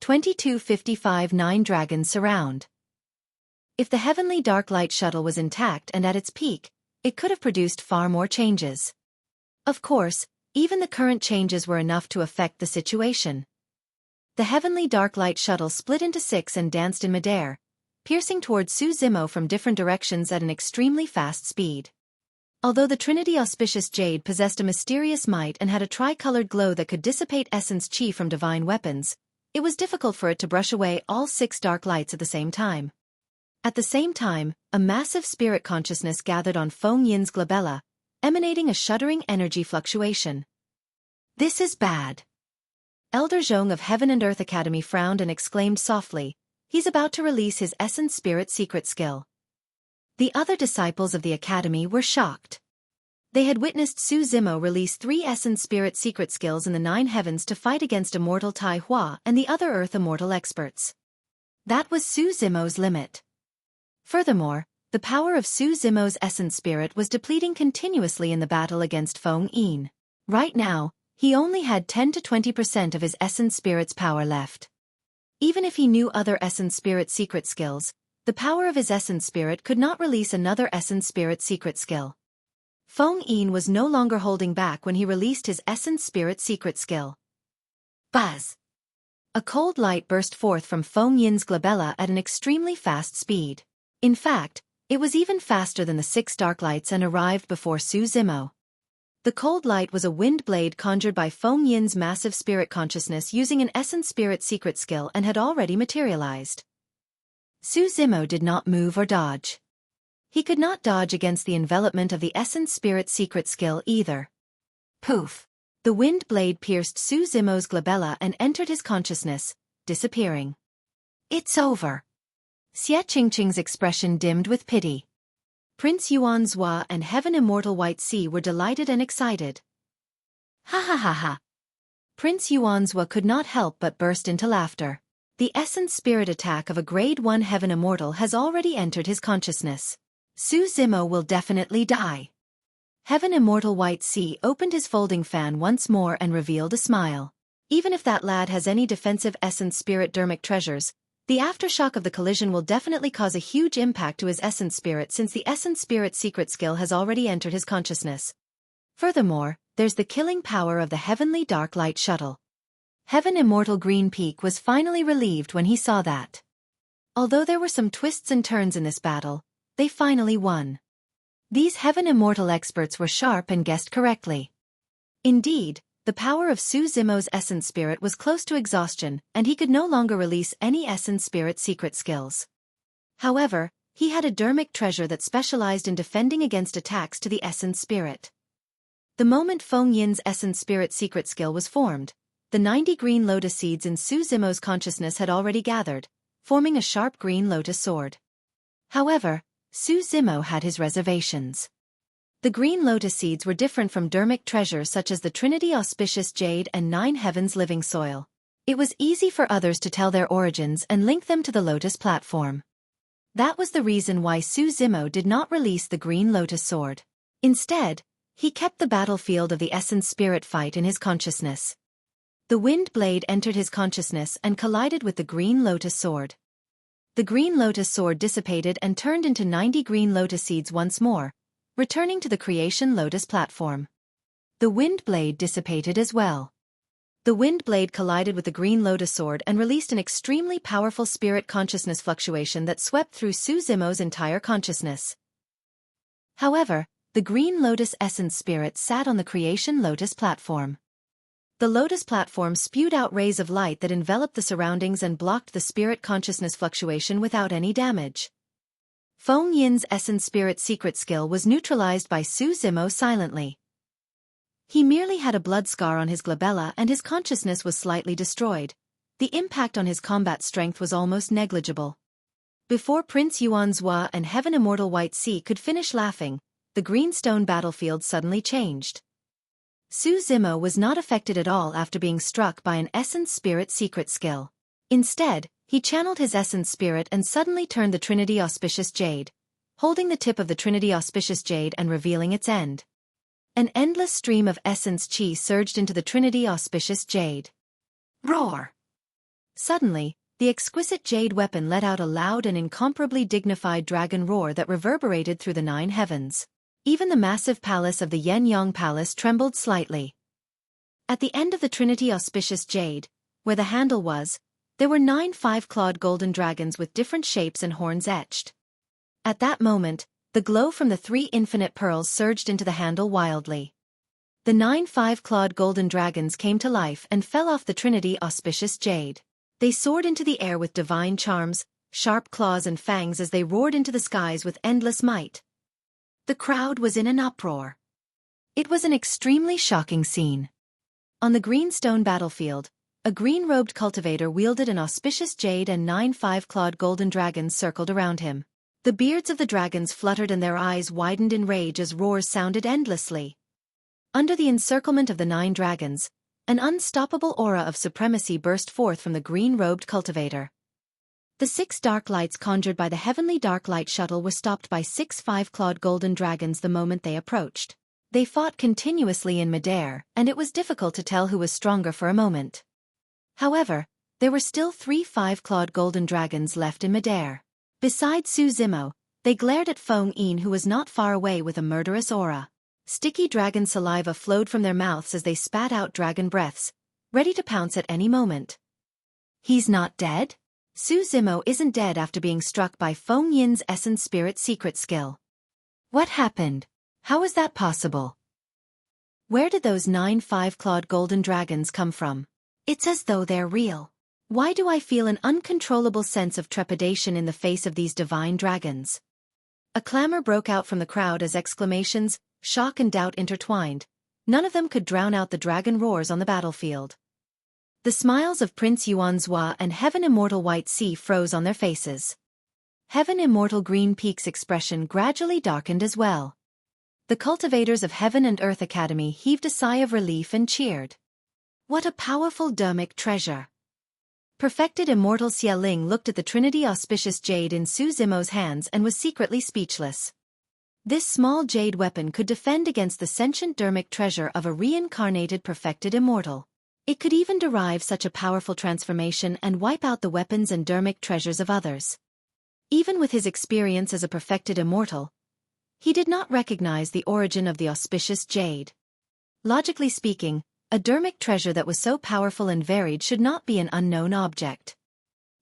2255 9 Dragons Surround. If the heavenly dark light shuttle was intact and at its peak, it could have produced far more changes. Of course, even the current changes were enough to affect the situation. The heavenly dark light shuttle split into 6 and danced in midair, piercing towards Xueqi from different directions at an extremely fast speed. Although the Trinity Auspicious Jade possessed a mysterious might and had a tri-colored glow that could dissipate essence chi from divine weapons, it was difficult for it to brush away all 6 dark lights at the same time. At the same time, a massive spirit consciousness gathered on Feng Yin's glabella, emanating a shuddering energy fluctuation. This is bad. Elder Zhong of Heaven and Earth Academy frowned and exclaimed softly, he's about to release his essence spirit secret skill. The other disciples of the academy were shocked. They had witnessed Xueqi release 3 essence spirit secret skills in the 9 heavens to fight against immortal Tai Hua and the other earth immortal experts. That was Xueqi's limit. Furthermore, the power of Xueqi's essence spirit was depleting continuously in the battle against Feng Yin. Right now, he only had 10 to 20% of his essence spirit's power left. Even if he knew other essence spirit secret skills, the power of his essence spirit could not release another essence spirit secret skill. Feng Yin was no longer holding back when he released his essence spirit secret skill. Buzz! A cold light burst forth from Feng Yin's glabella at an extremely fast speed. In fact, it was even faster than the 6 dark lights and arrived before Xueqi. The cold light was a wind blade conjured by Feng Yin's massive spirit consciousness using an essence spirit secret skill and had already materialized. Xueqi did not move or dodge. He could not dodge against the envelopment of the essence spirit secret skill either. Poof! The wind blade pierced Xueqi's glabella and entered his consciousness, disappearing. It's over. Xie Qingqing's expression dimmed with pity. Prince Yuan Zhua and Heaven Immortal White Sea were delighted and excited. Ha ha ha ha! Prince Yuan Zhua could not help but burst into laughter. The essence spirit attack of a grade 1 Heaven Immortal has already entered his consciousness. Xueqi will definitely die. Heaven Immortal White Sea opened his folding fan once more and revealed a smile. Even if that lad has any defensive essence spirit dermic treasures, the aftershock of the collision will definitely cause a huge impact to his essence spirit since the essence spirit secret skill has already entered his consciousness. Furthermore, there's the killing power of the heavenly dark light shuttle. Heaven Immortal Green Peak was finally relieved when he saw that. Although there were some twists and turns in this battle, they finally won. These Heaven Immortal experts were sharp and guessed correctly. Indeed, the power of Xueqi's essence spirit was close to exhaustion and he could no longer release any essence spirit secret skills. However, he had a dermic treasure that specialized in defending against attacks to the essence spirit. The moment Feng Yin's essence spirit secret skill was formed, the 90 green lotus seeds in Xueqi's consciousness had already gathered, forming a sharp green lotus sword. However, Xueqi had his reservations. The green lotus seeds were different from dermic treasures such as the Trinity Auspicious Jade and 9 Heavens Living Soil. It was easy for others to tell their origins and link them to the lotus platform. That was the reason why Xueqi did not release the green lotus sword. Instead, he kept the battlefield of the essence spirit fight in his consciousness. The wind blade entered his consciousness and collided with the green lotus sword. The green lotus sword dissipated and turned into 90 green lotus seeds once more, returning to the creation lotus platform. The wind blade dissipated as well. The wind blade collided with the green lotus sword and released an extremely powerful spirit consciousness fluctuation that swept through Xueqi's entire consciousness. However, the green lotus essence spirit sat on the creation lotus platform. The lotus platform spewed out rays of light that enveloped the surroundings and blocked the spirit consciousness fluctuation without any damage. Feng Yin's essence spirit secret skill was neutralized by Xueqi silently. He merely had a blood scar on his glabella and his consciousness was slightly destroyed. The impact on his combat strength was almost negligible. Before Prince Yuan Zhua and Heaven Immortal White Sea could finish laughing, the greenstone battlefield suddenly changed. Xueqi was not affected at all after being struck by an essence spirit secret skill. Instead, he channeled his essence spirit and suddenly turned the Trinity Auspicious Jade, holding the tip of the Trinity Auspicious Jade and revealing its end. An endless stream of essence chi surged into the Trinity Auspicious Jade. Roar! Suddenly, the exquisite jade weapon let out a loud and incomparably dignified dragon roar that reverberated through the 9 heavens. Even the massive palace of the Yen-Yang Palace trembled slightly. At the end of the Trinity Auspicious Jade, where the handle was, there were 9 5-clawed golden dragons with different shapes and horns etched. At that moment, the glow from the 3 infinite pearls surged into the handle wildly. The 9 5-clawed golden dragons came to life and fell off the Trinity Auspicious Jade. They soared into the air with divine charms, sharp claws and fangs as they roared into the skies with endless might. The crowd was in an uproar. It was an extremely shocking scene. On the greenstone battlefield, a green-robed cultivator wielded an auspicious jade and 9 5-clawed golden dragons circled around him. The beards of the dragons fluttered and their eyes widened in rage as roars sounded endlessly. Under the encirclement of the 9 dragons, an unstoppable aura of supremacy burst forth from the green-robed cultivator. The 6 dark lights conjured by the heavenly dark light shuttle were stopped by 6 5-clawed golden dragons the moment they approached. They fought continuously in midair, and it was difficult to tell who was stronger for a moment. However, there were still 3 5-clawed golden dragons left in midair. Besides Su Zimo, they glared at Feng Yin, who was not far away with a murderous aura. Sticky dragon saliva flowed from their mouths as they spat out dragon breaths, ready to pounce at any moment. He's not dead? Su Zimo isn't dead after being struck by Feng Yin's essence spirit secret skill. What happened? How is that possible? Where did those 9 5-clawed golden dragons come from? It's as though they're real. Why do I feel an uncontrollable sense of trepidation in the face of these divine dragons? A clamor broke out from the crowd as exclamations, shock and doubt intertwined. None of them could drown out the dragon roars on the battlefield. The smiles of Prince Yuanzhua and Heaven Immortal White Sea froze on their faces. Heaven Immortal Green Peak's expression gradually darkened as well. The cultivators of Heaven and Earth Academy heaved a sigh of relief and cheered. What a powerful dermic treasure! Perfected Immortal Xia Ling looked at the Trinity Auspicious Jade in Su Zimo's hands and was secretly speechless. This small jade weapon could defend against the sentient dermic treasure of a reincarnated perfected immortal. It could even derive such a powerful transformation and wipe out the weapons and dermic treasures of others. Even with his experience as a perfected immortal, he did not recognize the origin of the auspicious jade. Logically speaking, a dermic treasure that was so powerful and varied should not be an unknown object.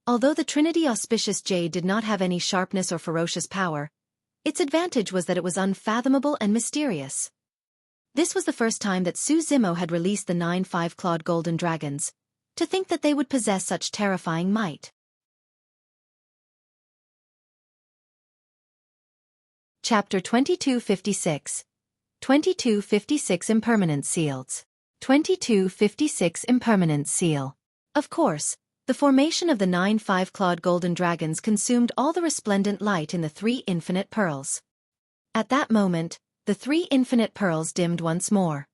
Although the Trinity Auspicious Jade did not have any sharpness or ferocious power, its advantage was that it was unfathomable and mysterious. This was the first time that Su Zimo had released the 9 5-clawed golden dragons. To think that they would possess such terrifying might. Chapter 2256. 2256 Impermanence Seals. 2256 Impermanence Seal. Of course, the formation of the 9 5-clawed golden dragons consumed all the resplendent light in the 3 infinite pearls. At that moment, the 3 infinite pearls dimmed once more.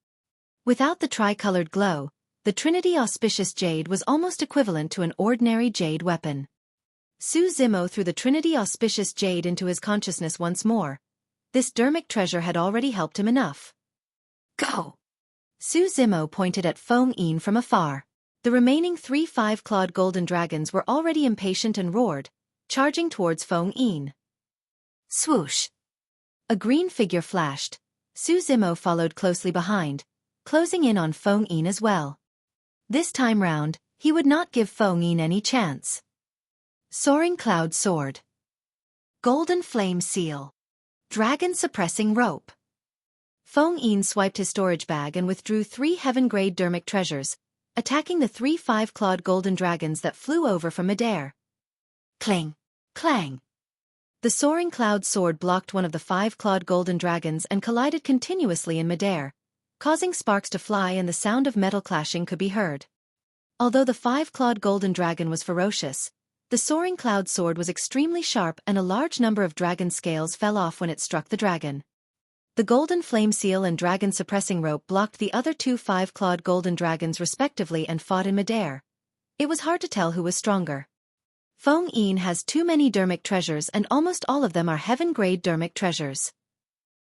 Without the tricolored glow, the Trinity Auspicious Jade was almost equivalent to an ordinary jade weapon. Su Zimo threw the Trinity Auspicious Jade into his consciousness once more. This dermic treasure had already helped him enough. Go! Su Zimo pointed at Feng Yin from afar. The remaining 3 5-clawed golden dragons were already impatient and roared, charging towards Feng Yin. Swoosh! A green figure flashed. Su Zimo followed closely behind, closing in on Feng Yin as well. This time round, he would not give Feng Yin any chance. Soaring Cloud Sword. Golden Flame Seal. Dragon Suppressing Rope. Feng Yin swiped his storage bag and withdrew 3 heaven-grade dermic treasures, attacking the 3 5-clawed golden dragons that flew over from midair. Clang! Clang! The soaring cloud sword blocked one of the 5-clawed golden dragons and collided continuously in midair, causing sparks to fly and the sound of metal clashing could be heard. Although the 5-clawed golden dragon was ferocious, the soaring cloud sword was extremely sharp and a large number of dragon scales fell off when it struck the dragon. The golden flame seal and dragon suppressing rope blocked the other 2 5-clawed golden dragons respectively and fought in midair. It was hard to tell who was stronger. Feng Yin has too many dermic treasures and almost all of them are heaven-grade dermic treasures.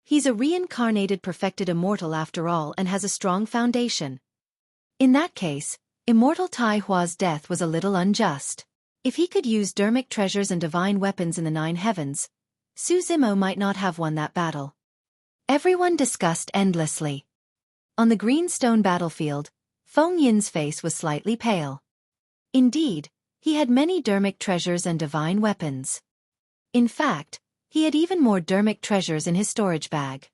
He's a reincarnated perfected immortal after all and has a strong foundation. In that case, Immortal Tai Hua's death was a little unjust. If he could use dermic treasures and divine weapons in the 9 heavens, Su Zimo might not have won that battle. Everyone discussed endlessly. On the greenstone battlefield, Feng Yin's face was slightly pale. Indeed, he had many dermic treasures and divine weapons. In fact, he had even more dermic treasures in his storage bag.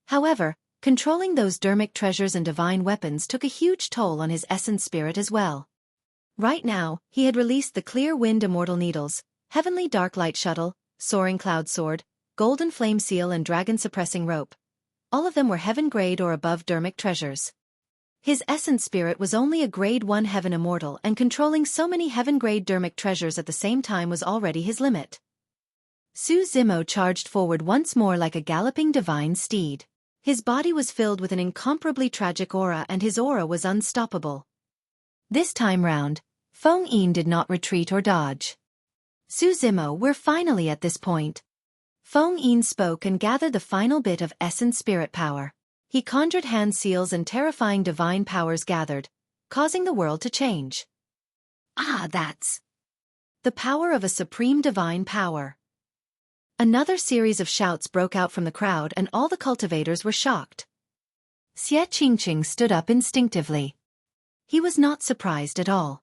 However, controlling those dermic treasures and divine weapons took a huge toll on his essence spirit as well. Right now, he had released the Clear Wind Immortal Needles, Heavenly Dark Light Shuttle, Soaring Cloud Sword, Golden Flame Seal and Dragon Suppressing Rope. All of them were heaven grade or above dermic treasures. His essence spirit was only a grade 1 heaven immortal, and controlling so many heaven grade dermic treasures at the same time was already his limit. Su Zimo charged forward once more like a galloping divine steed. His body was filled with an incomparably tragic aura, and his aura was unstoppable. This time round, Feng Yin did not retreat or dodge. Su Zimo, we're finally at this point. Feng Yin spoke and gathered the final bit of essence spirit power. He conjured hand seals and terrifying divine powers gathered, causing the world to change. Ah, that's the power of a supreme divine power. Another series of shouts broke out from the crowd, and all the cultivators were shocked. Xueqi stood up instinctively. He was not surprised at all.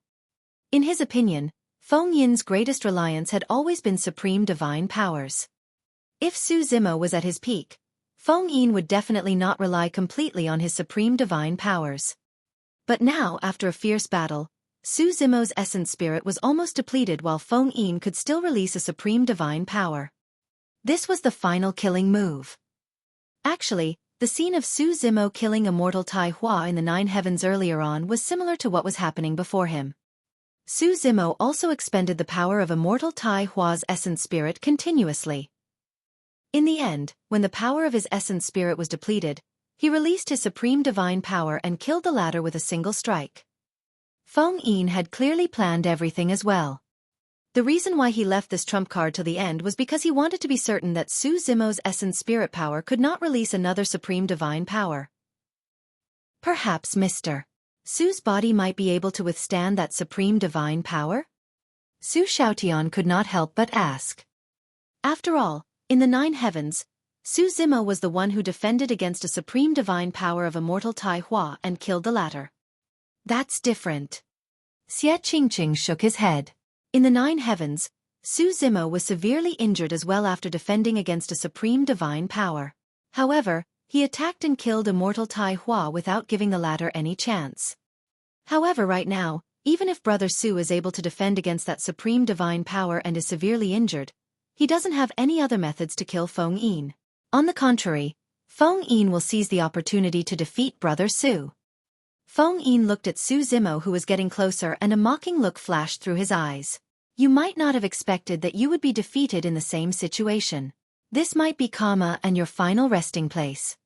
In his opinion, Feng Yin's greatest reliance had always been supreme divine powers. If Su Zimo was at his peak, Feng Yin would definitely not rely completely on his supreme divine powers. But now, after a fierce battle, Su Zimo's essence spirit was almost depleted while Feng Yin could still release a supreme divine power. This was the final killing move. Actually, the scene of Su Zimo killing Immortal Tai Hua in the 9 heavens earlier on was similar to what was happening before him. Su Zimo also expended the power of Immortal Tai Hua's essence spirit continuously. In the end, when the power of his essence spirit was depleted, he released his supreme divine power and killed the latter with a single strike. Feng Yin had clearly planned everything as well. The reason why he left this trump card till the end was because he wanted to be certain that Su Zimo's essence spirit power could not release another supreme divine power. Perhaps Mr. Su's body might be able to withstand that supreme divine power? Su Xiaotian could not help but ask. After all, in the 9 heavens, Su Zimo was the one who defended against a supreme divine power of Immortal Tai Hua and killed the latter. That's different. Xueqi shook his head. In the 9 heavens, Su Zimo was severely injured as well after defending against a supreme divine power. However, he attacked and killed Immortal Tai Hua without giving the latter any chance. However, right now, even if Brother Su is able to defend against that supreme divine power and is severely injured, he doesn't have any other methods to kill Feng Yin. On the contrary, Feng Yin will seize the opportunity to defeat Brother Su. Feng Yin looked at Su Zimo, who was getting closer, and a mocking look flashed through his eyes. You might not have expected that you would be defeated in the same situation. This might be karma and your final resting place.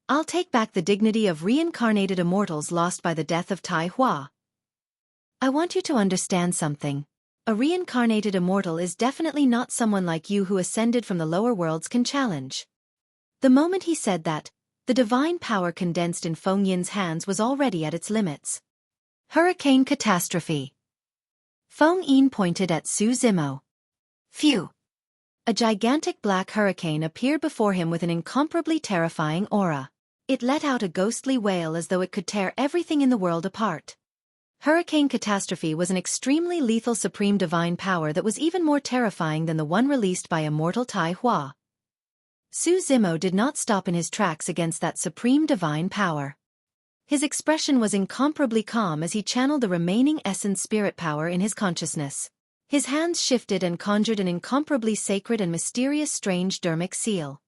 I'll take back the dignity of reincarnated immortals lost by the death of Tai Hua. I want you to understand something. A reincarnated immortal is definitely not someone like you who ascended from the lower worlds can challenge. The moment he said that, the divine power condensed in Feng Yin's hands was already at its limits. Hurricane catastrophe. Feng Yin pointed at Su Zimo. Phew! A gigantic black hurricane appeared before him with an incomparably terrifying aura. It let out a ghostly wail as though it could tear everything in the world apart. Hurricane catastrophe was an extremely lethal supreme divine power that was even more terrifying than the one released by Immortal Tai Hua. Su Zimo did not stop in his tracks against that supreme divine power. His expression was incomparably calm as he channeled the remaining essence spirit power in his consciousness. His hands shifted and conjured an incomparably sacred and mysterious strange dermic seal.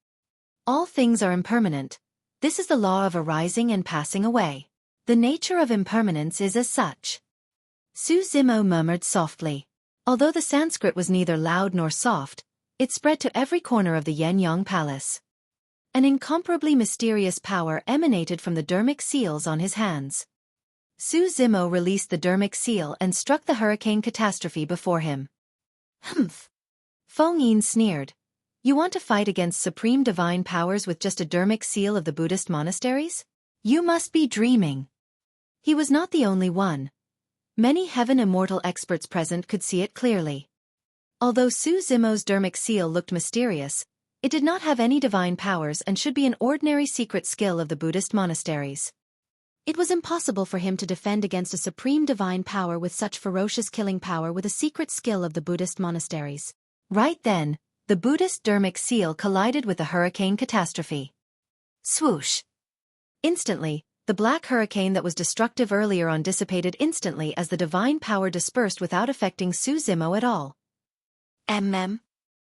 All things are impermanent. This is the law of arising and passing away. The nature of impermanence is as such. Su Zimo murmured softly. Although the Sanskrit was neither loud nor soft, it spread to every corner of the Yen-Yang Palace. An incomparably mysterious power emanated from the dermic seals on his hands. Su Zimo released the dermic seal and struck the hurricane catastrophe before him. Humph! Feng Yin sneered. You want to fight against supreme divine powers with just a dermic seal of the Buddhist monasteries? You must be dreaming. He was not the only one. Many heaven immortal experts present could see it clearly. Although Su Zimo's dermic seal looked mysterious, it did not have any divine powers and should be an ordinary secret skill of the Buddhist monasteries. It was impossible for him to defend against a supreme divine power with such ferocious killing power with a secret skill of the Buddhist monasteries. Right then, the Buddhist dermic seal collided with the hurricane catastrophe. Swoosh! Instantly, the black hurricane that was destructive earlier on dissipated instantly as the divine power dispersed without affecting Su Zimo at all.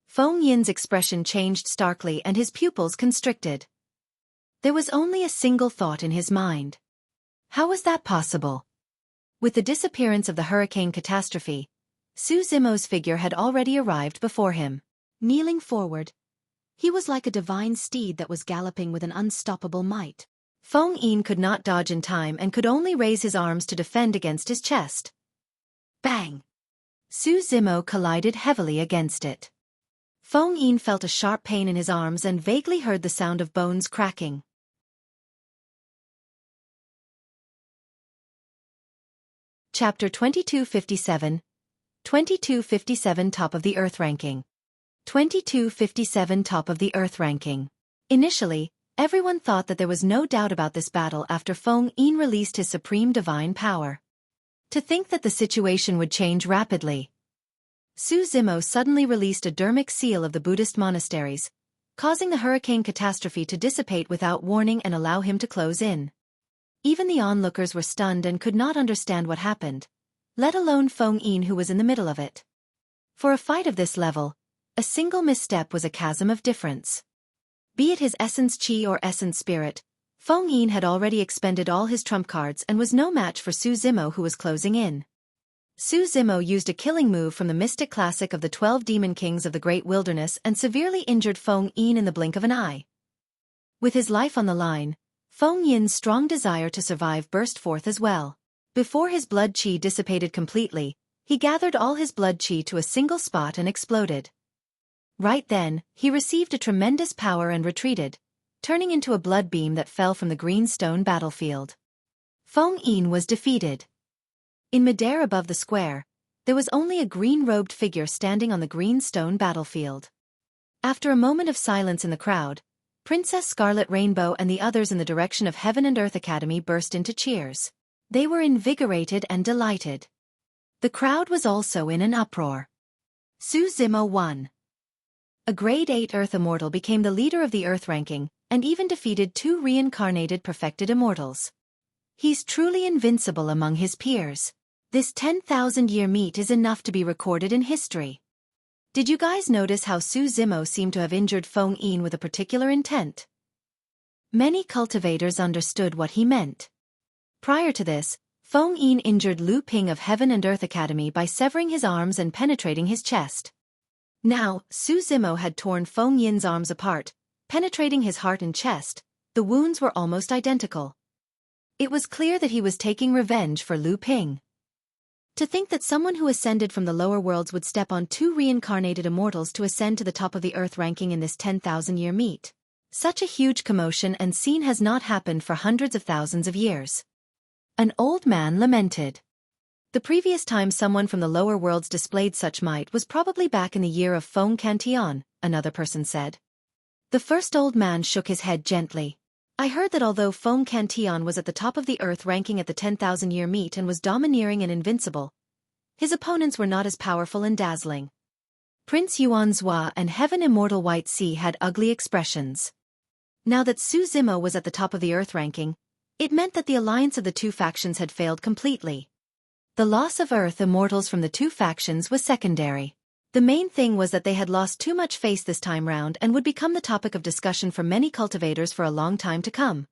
Feng Yin's expression changed starkly and his pupils constricted. There was only a single thought in his mind. How was that possible? With the disappearance of the hurricane catastrophe, Su Zimo's figure had already arrived before him. Kneeling forward, he was like a divine steed that was galloping with an unstoppable might. Feng Yin could not dodge in time and could only raise his arms to defend against his chest. Bang! Su Zimo collided heavily against it. Feng Yin felt a sharp pain in his arms and vaguely heard the sound of bones cracking. Chapter 2257. 2257 Top of the Earth Ranking. 2257 Top of the Earth Ranking. Initially, everyone thought that there was no doubt about this battle after Feng Yin released his supreme divine power. To think that the situation would change rapidly. Su Zimo suddenly released a dermic seal of the Buddhist monasteries, causing the hurricane catastrophe to dissipate without warning and allow him to close in. Even the onlookers were stunned and could not understand what happened, let alone Feng Yin who was in the middle of it. For a fight of this level, a single misstep was a chasm of difference. Be it his essence chi or essence spirit, Feng Yin had already expended all his trump cards and was no match for Su Zimo who was closing in. Su Zimo used a killing move from the mystic classic of the 12 demon kings of the great wilderness and severely injured Feng Yin in the blink of an eye. With his life on the line, Feng Yin's strong desire to survive burst forth as well. Before his blood chi dissipated completely, he gathered all his blood chi to a single spot and exploded. Right then, he received a tremendous power and retreated, turning into a blood beam that fell from the green stone battlefield. Feng Yin was defeated. In midair above the square, there was only a green-robed figure standing on the green stone battlefield. After a moment of silence in the crowd, Princess Scarlet Rainbow and the others in the direction of Heaven and Earth Academy burst into cheers. They were invigorated and delighted. The crowd was also in an uproar. Su Zimo won. A grade 8 Earth Immortal became the leader of the Earth ranking, and even defeated 2 reincarnated perfected immortals. He's truly invincible among his peers. This 10,000-year meet is enough to be recorded in history. Did you guys notice how Su Zimo seemed to have injured Feng Yin with a particular intent? Many cultivators understood what he meant. Prior to this, Feng Yin injured Lu Ping of Heaven and Earth Academy by severing his arms and penetrating his chest. Now, Su Zimo had torn Feng Yin's arms apart, penetrating his heart and chest. The wounds were almost identical. It was clear that he was taking revenge for Lu Ping. To think that someone who ascended from the lower worlds would step on 2 reincarnated immortals to ascend to the top of the Earth ranking in this 10,000-year meet. Such a huge commotion and scene has not happened for hundreds of thousands of years. An old man lamented. The previous time someone from the lower worlds displayed such might was probably back in the year of Feng Cantillon, another person said. The first old man shook his head gently. I heard that although Feng Cantillon was at the top of the Earth ranking at the 10,000-year meet and was domineering and invincible, his opponents were not as powerful and dazzling. Prince Yuan Zhua and Heaven Immortal White Sea had ugly expressions. Now that Su Zimo was at the top of the Earth ranking, it meant that the alliance of the 2 factions had failed completely. The loss of Earth Immortals from the 2 factions was secondary. The main thing was that they had lost too much face this time round and would become the topic of discussion for many cultivators for a long time to come.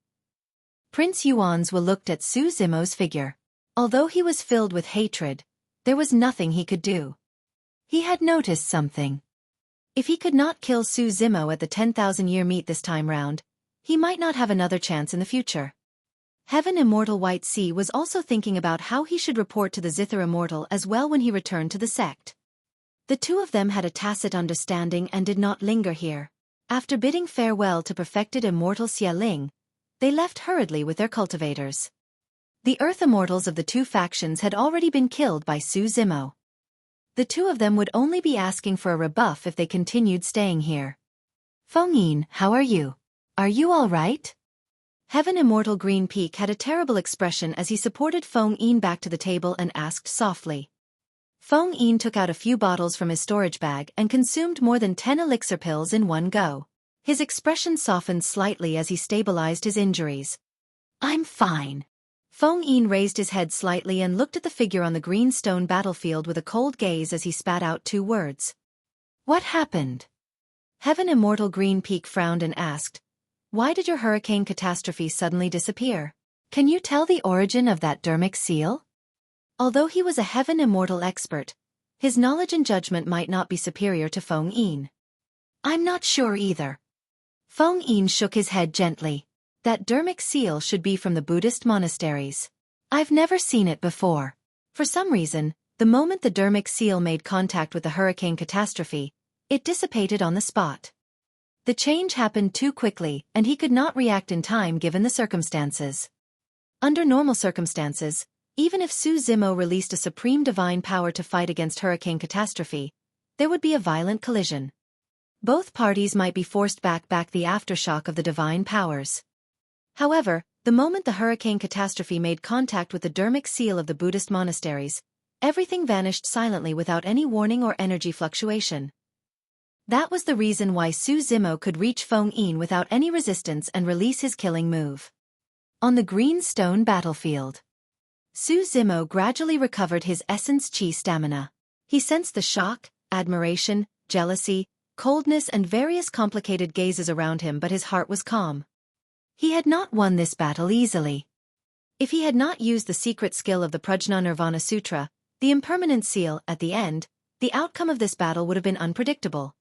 Prince Yuan Zhua looked at Su Zimo's figure. Although he was filled with hatred, there was nothing he could do. He had noticed something. If he could not kill Su Zimo at the 10,000-year meet this time round, he might not have another chance in the future. Heaven Immortal White Sea was also thinking about how he should report to the Zither Immortal as well when he returned to the sect. The two of them had a tacit understanding and did not linger here. After bidding farewell to perfected immortal Xueqi, they left hurriedly with their cultivators. The Earth Immortals of the two factions had already been killed by Su Zimo. The two of them would only be asking for a rebuff if they continued staying here. Feng Yin, how are you? Are you all right? Heaven Immortal Green Peak had a terrible expression as he supported Feng Yin back to the table and asked softly. Feng Yin took out a few bottles from his storage bag and consumed more than 10 elixir pills in one go. His expression softened slightly as he stabilized his injuries. I'm fine. Feng Yin raised his head slightly and looked at the figure on the green stone battlefield with a cold gaze as he spat out 2 words. What happened? Heaven Immortal Green Peak frowned and asked, why did your hurricane catastrophe suddenly disappear? Can you tell the origin of that dermic seal? Although he was a Heaven Immortal expert, his knowledge and judgment might not be superior to Feng Yin. I'm not sure either. Feng Yin shook his head gently. That dermic seal should be from the Buddhist monasteries. I've never seen it before. For some reason, the moment the dermic seal made contact with the hurricane catastrophe, it dissipated on the spot. The change happened too quickly, and he could not react in time given the circumstances. Under normal circumstances, even if Su Zimo released a supreme divine power to fight against hurricane catastrophe, there would be a violent collision. Both parties might be forced back the aftershock of the divine powers. However, the moment the hurricane catastrophe made contact with the dermic seal of the Buddhist monasteries, everything vanished silently without any warning or energy fluctuation. That was the reason why Su Zimo could reach Feng Yin without any resistance and release his killing move. On the green stone battlefield, Su Zimo gradually recovered his essence chi stamina. He sensed the shock, admiration, jealousy, coldness and various complicated gazes around him, but his heart was calm. He had not won this battle easily. If he had not used the secret skill of the Prajna Nirvana Sutra, the Impermanence seal, at the end, the outcome of this battle would have been unpredictable.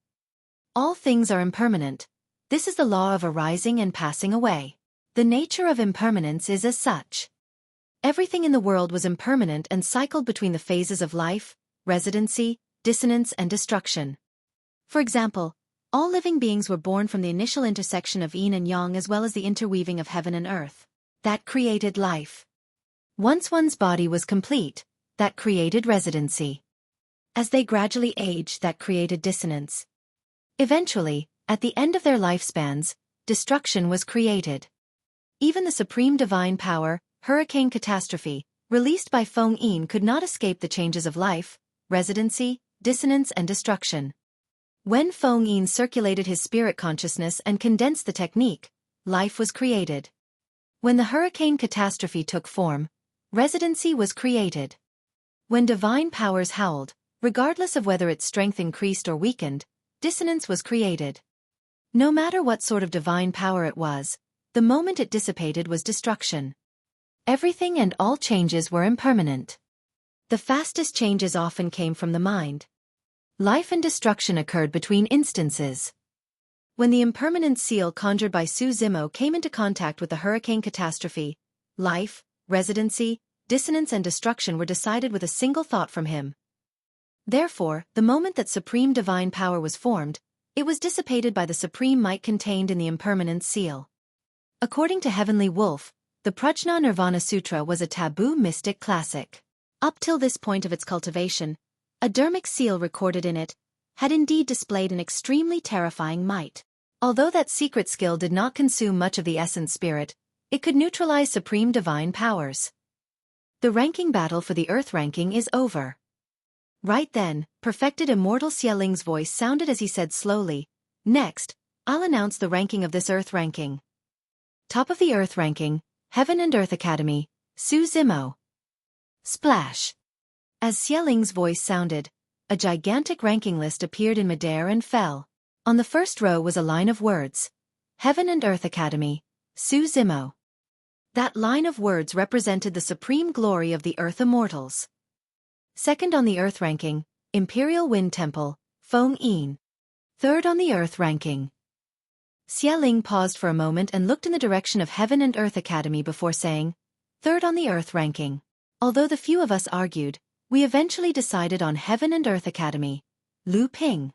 All things are impermanent. This is the law of arising and passing away. The nature of impermanence is as such. Everything in the world was impermanent and cycled between the phases of life, residency, dissonance and destruction. For example, all living beings were born from the initial intersection of yin and yang as well as the interweaving of heaven and earth. That created life. Once one's body was complete, that created residency. As they gradually aged, that created dissonance. Eventually, at the end of their lifespans, destruction was created. Even the supreme divine power, hurricane catastrophe, released by Feng Yin could not escape the changes of life, residency, dissonance and destruction. When Feng Yin circulated his spirit consciousness and condensed the technique, life was created. When the hurricane catastrophe took form, residency was created. When divine powers howled, regardless of whether its strength increased or weakened, dissonance was created. No matter what sort of divine power it was, the moment it dissipated was destruction. Everything and all changes were impermanent. The fastest changes often came from the mind. Life and destruction occurred between instances. When the Impermanence seal conjured by Su Zimo came into contact with the hurricane catastrophe, life, residency, dissonance and destruction were decided with a single thought from him. Therefore, the moment that supreme divine power was formed, it was dissipated by the supreme might contained in the Impermanence seal. According to Heavenly Wolf, the Prajna Nirvana Sutra was a taboo mystic classic. Up till this point of its cultivation, a dermic seal recorded in it had indeed displayed an extremely terrifying might. Although that secret skill did not consume much of the essence spirit, it could neutralize supreme divine powers. The ranking battle for the Earth ranking is over. Right then, perfected Immortal Xieling's voice sounded as he said slowly, "Next, I'll announce the ranking of this Earth ranking. Top of the Earth ranking, Heaven and Earth Academy, Su Zimo." Splash! As Xieling's voice sounded, a gigantic ranking list appeared in midair and fell. On the first row was a line of words, Heaven and Earth Academy, Su Zimo. That line of words represented the supreme glory of the Earth Immortals. Second on the Earth ranking, Imperial Wind Temple, Feng Yin. Third on the Earth ranking. Xialing paused for a moment and looked in the direction of Heaven and Earth Academy before saying, "Third on the Earth ranking." Although the few of us argued, we eventually decided on Heaven and Earth Academy. Lu Ping.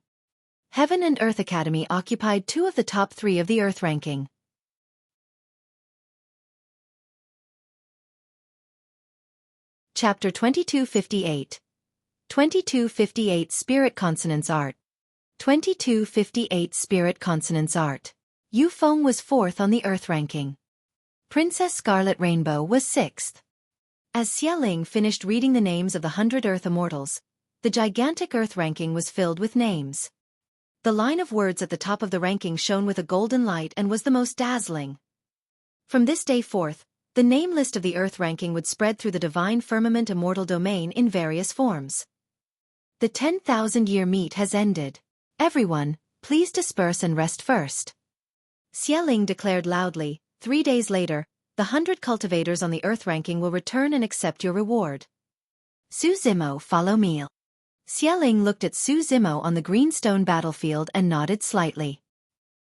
Heaven and Earth Academy occupied 2 of the top 3 of the Earth ranking. Chapter 2258. 2258 Spirit Consonance Art. 2258 Spirit Consonance Art. Yu Feng was 4th on the Earth ranking. Princess Scarlet Rainbow was 6th. As Xie Ling finished reading the names of the 100 Earth Immortals, the gigantic Earth ranking was filled with names. The line of words at the top of the ranking shone with a golden light and was the most dazzling. From this day forth, the name list of the Earth ranking would spread through the divine firmament immortal domain in various forms. The 10,000-year meet has ended. Everyone, please disperse and rest first. Xie Ling declared loudly. 3 days later, the 100 cultivators on the Earth ranking will return and accept your reward. Su Zimo, follow me. Xie Ling looked at Su Zimo on the greenstone battlefield and nodded slightly.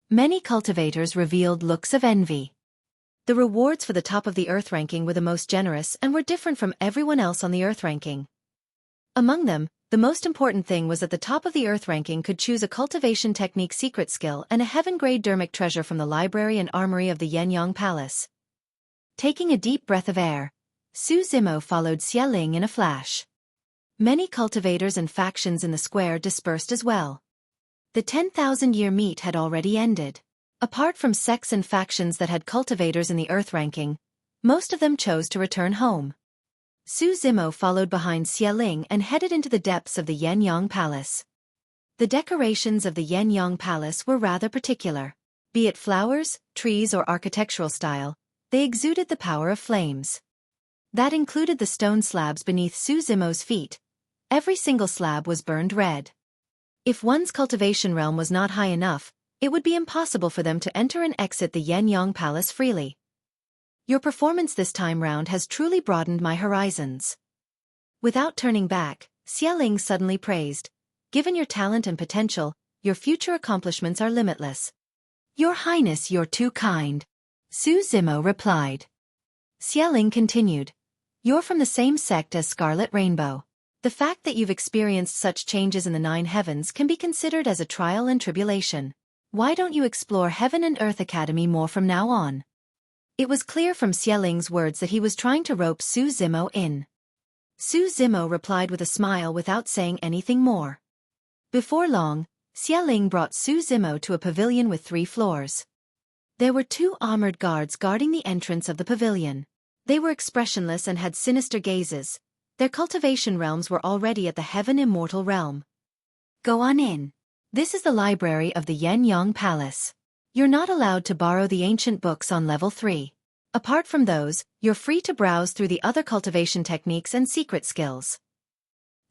Many cultivators revealed looks of envy. The rewards for the top of the Earth ranking were the most generous and were different from everyone else on the Earth ranking. Among them, the most important thing was that the top of the Earth ranking could choose a cultivation technique secret skill and a heaven-grade dermic treasure from the library and armory of the Yenyang Palace. Taking a deep breath of air, Su Zimo followed Xie Ling in a flash. Many cultivators and factions in the square dispersed as well. The 10,000-year meet had already ended. Apart from sects and factions that had cultivators in the Earth ranking, most of them chose to return home. Su Zimo followed behind Xie Ling and headed into the depths of the Yenyang Palace. The decorations of the Yenyang Palace were rather particular. Be it flowers, trees or architectural style, they exuded the power of flames. That included the stone slabs beneath Su Zimo's feet. Every single slab was burned red. If one's cultivation realm was not high enough, it would be impossible for them to enter and exit the Yenyang Palace freely. Your performance this time round has truly broadened my horizons. Without turning back, Xie Ling suddenly praised. Given your talent and potential, your future accomplishments are limitless. Your Highness, you're too kind. Su Zimo replied. Xie Ling continued. You're from the same sect as Scarlet Rainbow. The fact that you've experienced such changes in the 9 heavens can be considered as a trial and tribulation. Why don't you explore Heaven and Earth Academy more from now on? It was clear from Xie Ling's words that he was trying to rope Su Zimo in. Su Zimo replied with a smile without saying anything more. Before long, Xie Ling brought Su Zimo to a pavilion with 3 floors. There were 2 armored guards guarding the entrance of the pavilion. They were expressionless and had sinister gazes. Their cultivation realms were already at the Heaven Immortal realm. Go on in. This is the library of the Yenyang Palace. You're not allowed to borrow the ancient books on level 3. Apart from those, you're free to browse through the other cultivation techniques and secret skills.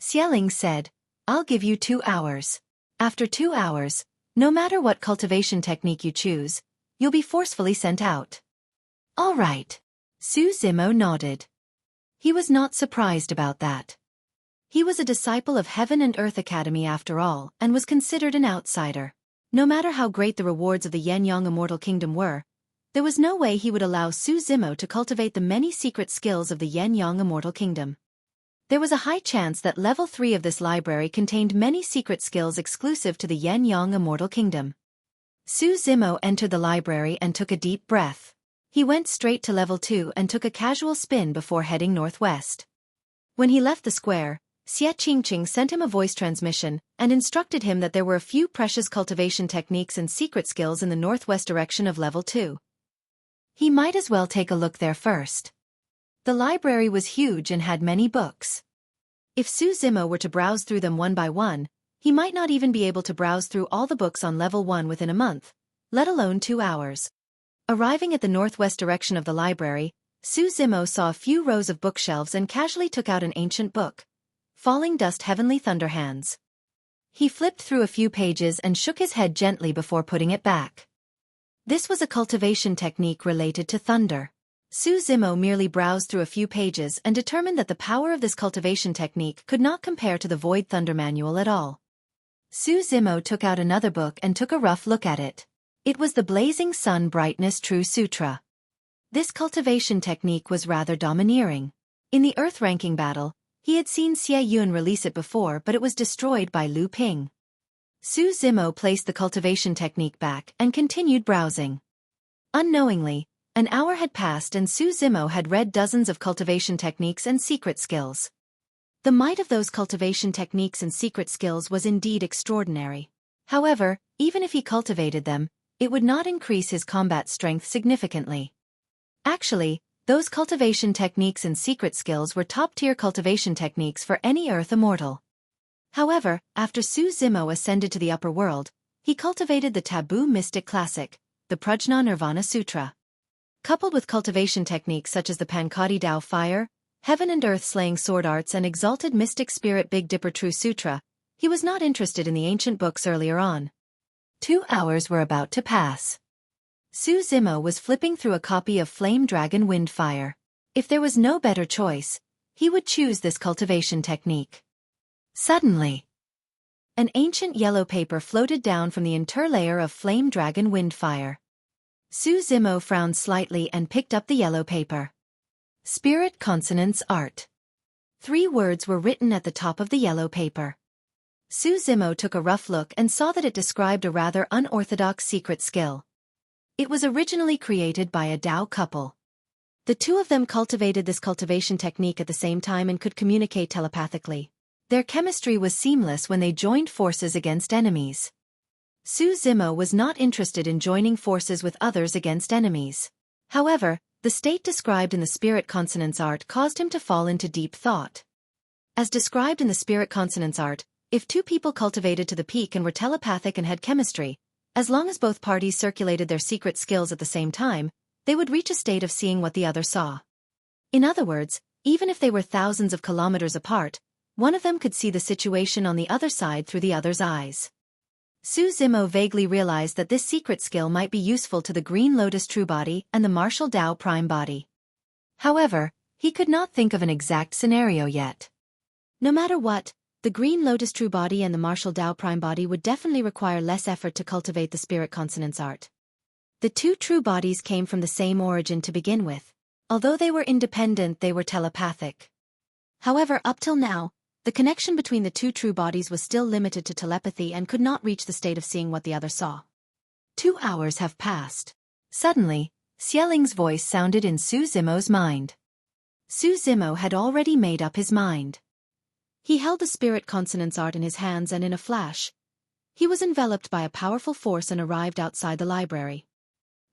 Xie Ling said, I'll give you 2 hours. After 2 hours, no matter what cultivation technique you choose, you'll be forcefully sent out. All right. Su Zimo nodded. He was not surprised about that. He was a disciple of Heaven and Earth Academy after all, and was considered an outsider. No matter how great the rewards of the Yenyang Immortal Kingdom were, there was no way he would allow Su Zimo to cultivate the many secret skills of the Yenyang Immortal Kingdom. There was a high chance that level 3 of this library contained many secret skills exclusive to the Yenyang Immortal Kingdom. Su Zimo entered the library and took a deep breath. He went straight to level 2 and took a casual spin before heading northwest. When he left the square, Xie Qingqing sent him a voice transmission and instructed him that there were a few precious cultivation techniques and secret skills in the northwest direction of level 2. He might as well take a look there first. The library was huge and had many books. If Su Zimo were to browse through them one by one, he might not even be able to browse through all the books on level 1 within a month, let alone 2 hours. Arriving at the northwest direction of the library, Su Zimo saw a few rows of bookshelves and casually took out an ancient book. Falling Dust Heavenly Thunderhands. He flipped through a few pages and shook his head gently before putting it back. This was a cultivation technique related to thunder. Su Zimo merely browsed through a few pages and determined that the power of this cultivation technique could not compare to the Void Thunder Manual at all. Su Zimo took out another book and took a rough look at it. It was the Blazing Sun Brightness True Sutra. This cultivation technique was rather domineering. In the Earth ranking battle, he had seen Xie Yun release it before, but it was destroyed by Lu Ping. Su Zimo placed the cultivation technique back and continued browsing. Unknowingly, an hour had passed and Su Zimo had read dozens of cultivation techniques and secret skills. The might of those cultivation techniques and secret skills was indeed extraordinary. However, even if he cultivated them, it would not increase his combat strength significantly. Actually, those cultivation techniques and secret skills were top-tier cultivation techniques for any Earth immortal. However, after Su Zimo ascended to the upper world, he cultivated the taboo mystic classic, the Prajna Nirvana Sutra. Coupled with cultivation techniques such as the Pankati Dao Fire, Heaven and Earth Slaying Sword Arts and Exalted Mystic Spirit Big Dipper True Sutra, he was not interested in the ancient books earlier on. 2 hours were about to pass. Su Zimo was flipping through a copy of Flame Dragon Windfire. If there was no better choice, he would choose this cultivation technique. Suddenly, an ancient yellow paper floated down from the interlayer of Flame Dragon Windfire. Su Zimo frowned slightly and picked up the yellow paper. Spirit Consonance Art. 3 words were written at the top of the yellow paper. Su Zimo took a rough look and saw that it described a rather unorthodox secret skill. It was originally created by a Dao couple. The two of them cultivated this cultivation technique at the same time and could communicate telepathically. Their chemistry was seamless when they joined forces against enemies. Su Zimo was not interested in joining forces with others against enemies. However, the state described in the Spirit Consonance Art caused him to fall into deep thought. As described in the Spirit Consonance Art, if 2 people cultivated to the peak and were telepathic and had chemistry, as long as both parties circulated their secret skills at the same time, they would reach a state of seeing what the other saw. In other words, even if they were thousands of kilometers apart, one of them could see the situation on the other side through the other's eyes. Su Zimo vaguely realized that this secret skill might be useful to the Green Lotus True Body and the Martial Dao Prime Body. However, he could not think of an exact scenario yet. No matter what, the Green Lotus True Body and the Martial Dao Prime Body would definitely require less effort to cultivate the Spirit Consonance Art. The 2 true bodies came from the same origin to begin with. Although they were independent, they were telepathic. However, up till now, the connection between the 2 true bodies was still limited to telepathy and could not reach the state of seeing what the other saw. 2 hours have passed. Suddenly, Xieling's voice sounded in Su Zimo's mind. Su Zimo had already made up his mind. He held the Spirit Consonance Art in his hands and in a flash, he was enveloped by a powerful force and arrived outside the library.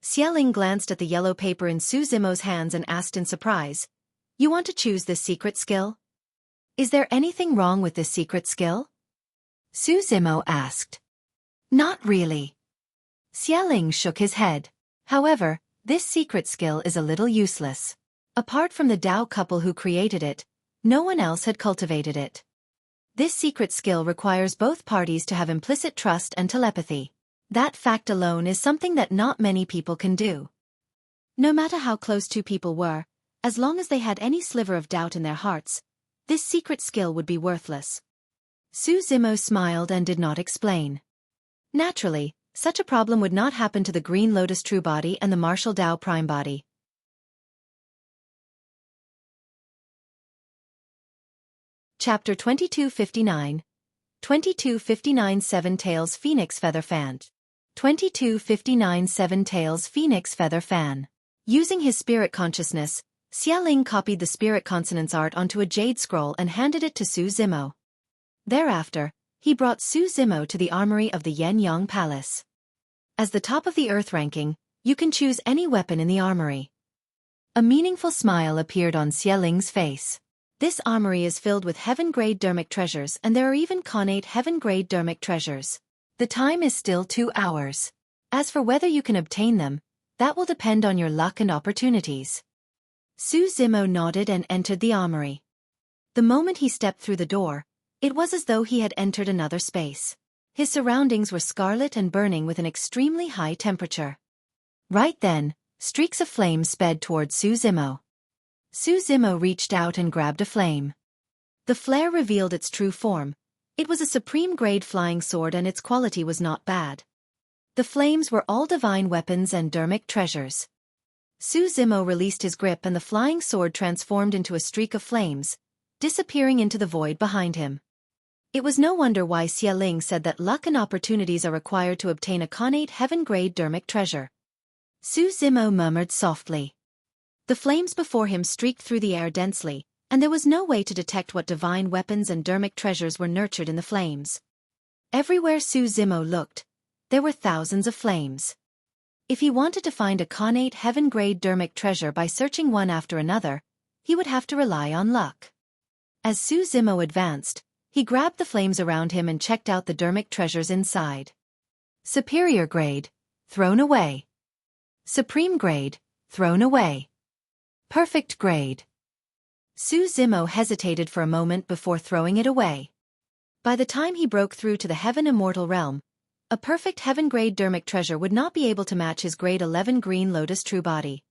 Xialing glanced at the yellow paper in Su Zimo's hands and asked in surprise, "You want to choose this secret skill? Is there anything wrong with this secret skill?" Su Zimo asked. "Not really." Xialing shook his head. "However, this secret skill is a little useless. Apart from the Dao couple who created it, no one else had cultivated it. This secret skill requires both parties to have implicit trust and telepathy. That fact alone is something that not many people can do. No matter how close 2 people were, as long as they had any sliver of doubt in their hearts, this secret skill would be worthless." Su Zimo smiled and did not explain. Naturally, such a problem would not happen to the Green Lotus True Body and the Martial Dao Prime Body. Chapter 2259. 2259 Seven Tails Phoenix Feather Fan. 2259 Seven Tails Phoenix Feather Fan. Using his spirit consciousness, Xialing copied the Spirit Consonance Art onto a jade scroll and handed it to Su Zimo. Thereafter, he brought Su Zimo to the armory of the Yen-Yang Palace. As the top of the Earth ranking, you can choose any weapon in the armory. A meaningful smile appeared on Xialing's face. This armory is filled with heaven-grade dermic treasures and there are even connate heaven-grade dermic treasures. The time is still 2 hours. As for whether you can obtain them, that will depend on your luck and opportunities. Su Zimo nodded and entered the armory. The moment he stepped through the door, it was as though he had entered another space. His surroundings were scarlet and burning with an extremely high temperature. Right then, streaks of flame sped toward Su Zimo. Su Zimo reached out and grabbed a flame. The flare revealed its true form. It was a supreme-grade flying sword and its quality was not bad. The flames were all divine weapons and dermic treasures. Su Zimo released his grip and the flying sword transformed into a streak of flames, disappearing into the void behind him. It was no wonder why Xie Ling said that luck and opportunities are required to obtain a connate heaven-grade dermic treasure. Su Zimo murmured softly. The flames before him streaked through the air densely, and there was no way to detect what divine weapons and dermic treasures were nurtured in the flames. Everywhere Su Zimo looked, there were thousands of flames. If he wanted to find a connate heaven-grade dermic treasure by searching one after another, he would have to rely on luck. As Su Zimo advanced, he grabbed the flames around him and checked out the dermic treasures inside. Superior grade, thrown away. Supreme grade, thrown away. Perfect grade. Su Zimo hesitated for a moment before throwing it away. By the time he broke through to the heaven immortal realm, a perfect heaven-grade dermic treasure would not be able to match his grade 11 green lotus true body.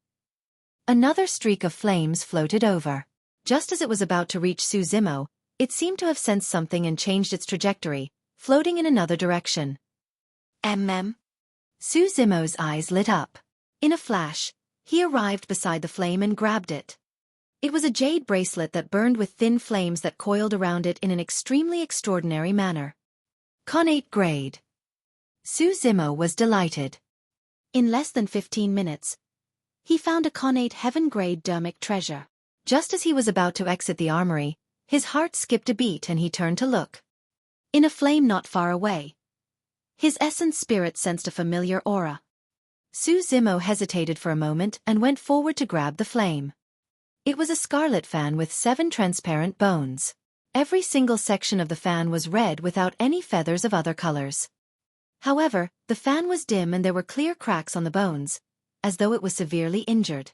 Another streak of flames floated over. Just as it was about to reach Su Zimo, it seemed to have sensed something and changed its trajectory, floating in another direction. Su Zimo's eyes lit up. In a flash, he arrived beside the flame and grabbed it. It was a jade bracelet that burned with thin flames that coiled around it in an extremely extraordinary manner. Connate grade. Su Zimo was delighted. In less than 15 minutes, he found a connate heaven-grade dermic treasure. Just as he was about to exit the armory, his heart skipped a beat and he turned to look. In a flame not far away, his essence spirit sensed a familiar aura. Su Zimo hesitated for a moment and went forward to grab the flame. It was a scarlet fan with 7 transparent bones. Every single section of the fan was red without any feathers of other colors. However, the fan was dim and there were clear cracks on the bones, as though it was severely injured.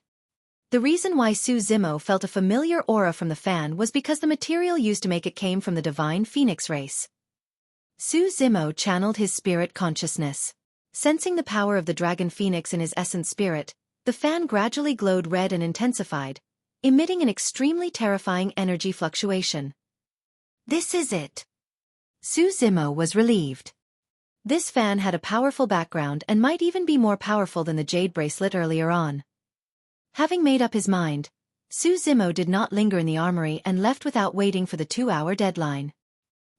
The reason why Su Zimo felt a familiar aura from the fan was because the material used to make it came from the divine phoenix race. Su Zimo channeled his spirit consciousness. Sensing the power of the dragon phoenix in his essence spirit, the fan gradually glowed red and intensified, emitting an extremely terrifying energy fluctuation. This is it. Su Zimo was relieved. This fan had a powerful background and might even be more powerful than the jade bracelet earlier on. Having made up his mind, Su Zimo did not linger in the armory and left without waiting for the 2-hour deadline.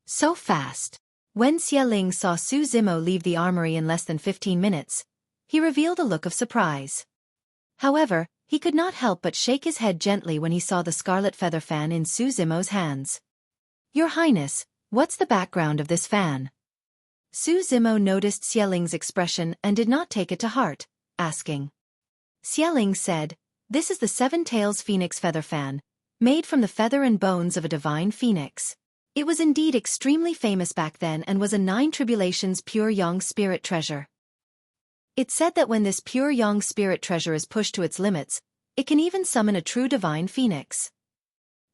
So fast. When Xie Ling saw Su Zimo leave the armory in less than 15 minutes, he revealed a look of surprise. However, he could not help but shake his head gently when he saw the scarlet feather fan in Su Zimo's hands. Your Highness, what's the background of this fan? Su Zimo noticed Xie Ling's expression and did not take it to heart, asking. Xie Ling said, "This is the 7 Tails Phoenix Feather Fan, made from the feather and bones of a divine phoenix. It was indeed extremely famous back then and was a 9 Tribulations pure yang spirit treasure. It's said that when this pure yang spirit treasure is pushed to its limits, it can even summon a true divine phoenix."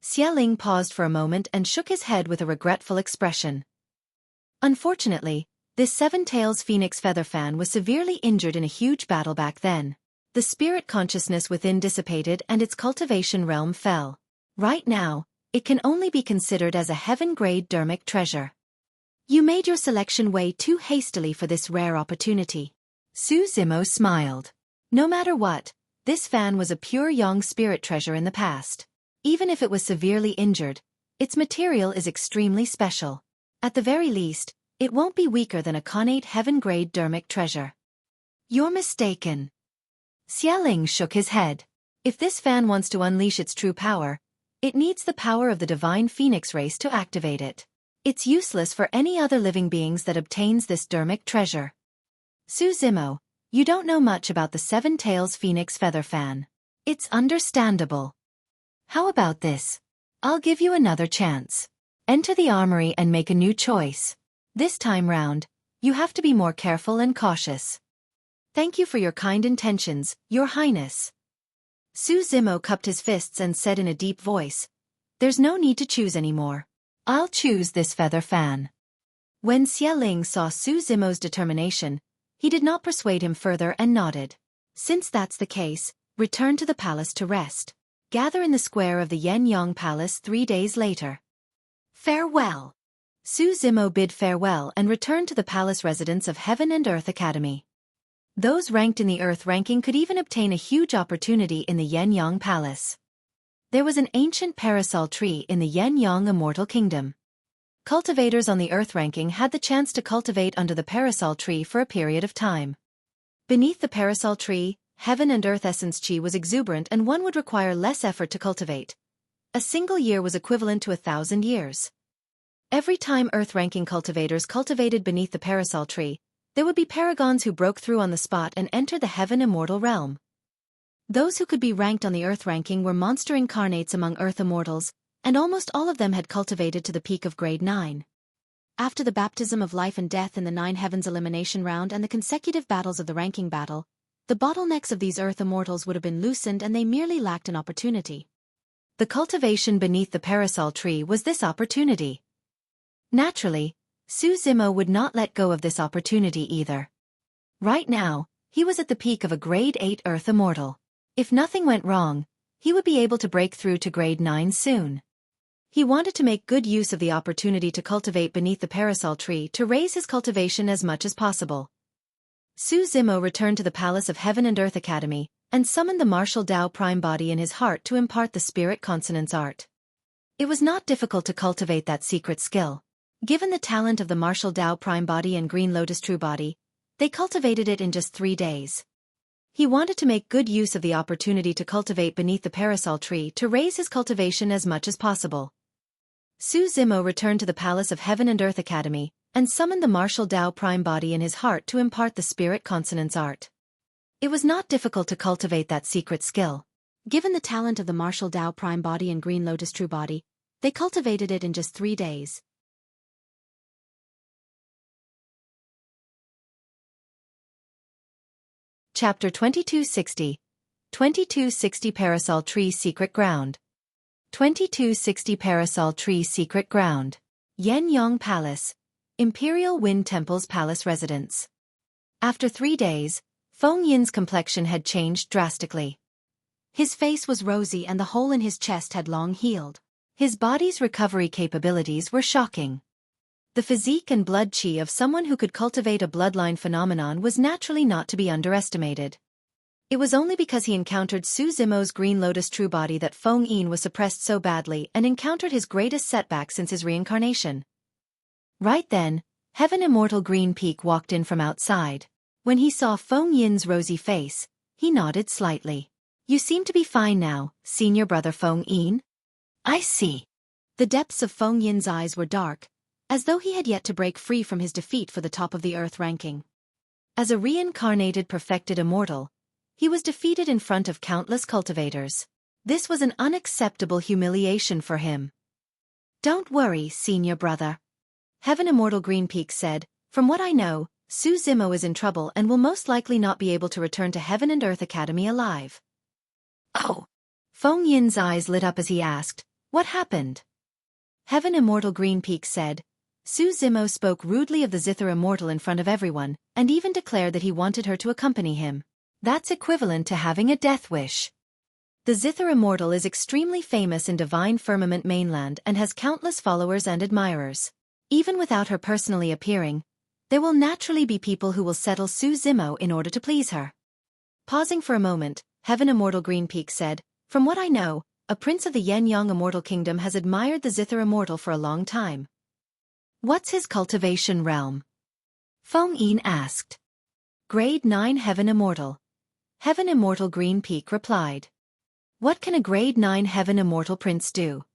Xie Ling paused for a moment and shook his head with a regretful expression. Unfortunately, this 7 Tails Phoenix Feather Fan was severely injured in a huge battle back then. The spirit consciousness within dissipated and its cultivation realm fell. Right now, it can only be considered as a heaven-grade dermic treasure. You made your selection way too hastily for this rare opportunity. Su Zimo smiled. No matter what, this fan was a pure yang spirit treasure in the past. Even if it was severely injured, its material is extremely special. At the very least, it won't be weaker than a connate heaven-grade dermic treasure. You're mistaken. Xie Ling shook his head. If this fan wants to unleash its true power, it needs the power of the divine phoenix race to activate it. It's useless for any other living beings that obtains this dermic treasure. Su Zimo, you don't know much about the 7 Tails Phoenix Feather Fan. It's understandable. How about this? I'll give you another chance. Enter the armory and make a new choice. This time round, you have to be more careful and cautious. Thank you for your kind intentions, Your Highness. Su Zimo cupped his fists and said in a deep voice, "There's no need to choose anymore. I'll choose this feather fan." When Xie Ling saw Su Zimo's determination, he did not persuade him further and nodded. Since that's the case, return to the palace to rest. Gather in the square of the Yen-Yang Palace 3 days later. Farewell. Su Zimo bid farewell and returned to the palace residence of Heaven and Earth Academy. Those ranked in the Earth ranking could even obtain a huge opportunity in the Yen-Yang Palace. There was an ancient parasol tree in the Yen-Yang Immortal Kingdom. cultivators on the Earth ranking had the chance to cultivate under the Parasol tree for a period of time. Beneath the Parasol tree, heaven and earth essence chi was exuberant and one would require less effort to cultivate. A single year was equivalent to 1,000 years. Every time Earth-ranking cultivators cultivated beneath the Parasol tree, there would be paragons who broke through on the spot and entered the heaven immortal realm. Those who could be ranked on the Earth ranking were monster incarnates among Earth immortals, and almost all of them had cultivated to the peak of grade 9. After the baptism of life and death in the 9 heavens elimination round and the consecutive battles of the ranking battle, the bottlenecks of these Earth immortals would have been loosened and they merely lacked an opportunity. The cultivation beneath the Parasol tree was this opportunity. Naturally, Su Zimo would not let go of this opportunity either. Right now, he was at the peak of a grade 8 Earth immortal. If nothing went wrong, he would be able to break through to grade 9 soon. He wanted to make good use of the opportunity to cultivate beneath the Parasol tree to raise his cultivation as much as possible. Su Zimo returned to the Palace of Heaven and Earth Academy, and summoned the martial Tao prime body in his heart to impart the spirit consonance art. It was not difficult to cultivate that secret skill. Given the talent of the martial Tao prime body and green lotus true body, they cultivated it in just 3 days. He wanted to make good use of the opportunity to cultivate beneath the Parasol tree to raise his cultivation as much as possible. Su Zimo returned to the Palace of Heaven and Earth Academy, and summoned the martial Tao prime body in his heart to impart the spirit consonance art. It was not difficult to cultivate that secret skill. Given the talent of the martial Tao prime body and green lotus true body, they cultivated it in just 3 days. Chapter 2260. 2260 Parasol Tree Secret Ground. 2260 Parasol Tree Secret Ground. Yenyang Palace. Imperial Wind Temple's palace residence. After 3 days, Feng Yin's complexion had changed drastically. His face was rosy and the hole in his chest had long healed. His body's recovery capabilities were shocking. The physique and blood chi of someone who could cultivate a bloodline phenomenon was naturally not to be underestimated. It was only because he encountered Su Zimo's green lotus true body that Feng Yin was suppressed so badly and encountered his greatest setback since his reincarnation. Right then, Heaven Immortal Green Peak walked in from outside. When he saw Feng Yin's rosy face, he nodded slightly. "You seem to be fine now, senior brother Feng Yin." "I see." The depths of Feng Yin's eyes were dark, as though he had yet to break free from his defeat for the top of the Earth ranking. As a reincarnated perfected immortal, he was defeated in front of countless cultivators. This was an unacceptable humiliation for him. "Don't worry, senior brother," Heaven Immortal Green Peak said. "From what I know, Su Zimo is in trouble and will most likely not be able to return to Heaven and Earth Academy alive." "Oh." Feng Yin's eyes lit up as he asked, "What happened?" Heaven Immortal Green Peak said. Su Zimo spoke rudely of the Zither Immortal in front of everyone, and even declared that he wanted her to accompany him. That's equivalent to having a death wish. The Zither Immortal is extremely famous in Divine Firmament mainland and has countless followers and admirers. Even without her personally appearing, there will naturally be people who will settle Su Zimo in order to please her. Pausing for a moment, Heaven Immortal Green Peak said, "From what I know, a prince of the Yenyang Immortal Kingdom has admired the Zither Immortal for a long time." "What's his cultivation realm?" Feng Yin asked. "Grade 9 Heaven Immortal." Heaven Immortal Green Peak replied. "What can a grade 9 Heaven Immortal prince do?"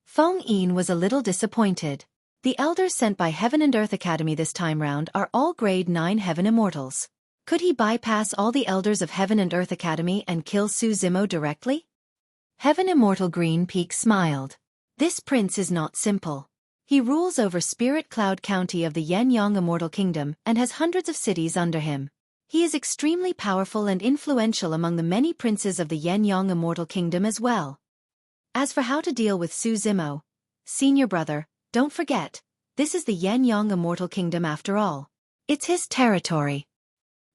Feng Yin was a little disappointed. The elders sent by Heaven and Earth Academy this time round are all grade 9 Heaven Immortals. Could he bypass all the elders of Heaven and Earth Academy and kill Su Zimo directly? Heaven Immortal Green Peak smiled. "This prince is not simple. He rules over Spirit Cloud County of the Yenyang Immortal Kingdom and has hundreds of cities under him. He is extremely powerful and influential among the many princes of the Yenyang Immortal Kingdom as well. As for how to deal with Su Zimo, senior brother, don't forget, this is the Yenyang Immortal Kingdom after all. It's his territory."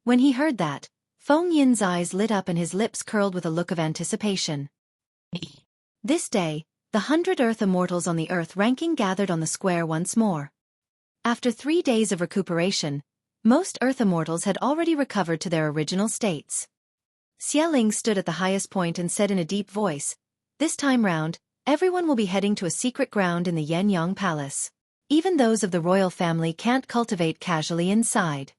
When he heard that, Feng Yin's eyes lit up and his lips curled with a look of anticipation. This day, the 100 Earth Immortals on the Earth ranking gathered on the square once more. After 3 days of recuperation, most Earth Immortals had already recovered to their original states. Xieling stood at the highest point and said in a deep voice, "This time round, everyone will be heading to a secret ground in the Yenyang Palace. Even those of the royal family can't cultivate casually inside.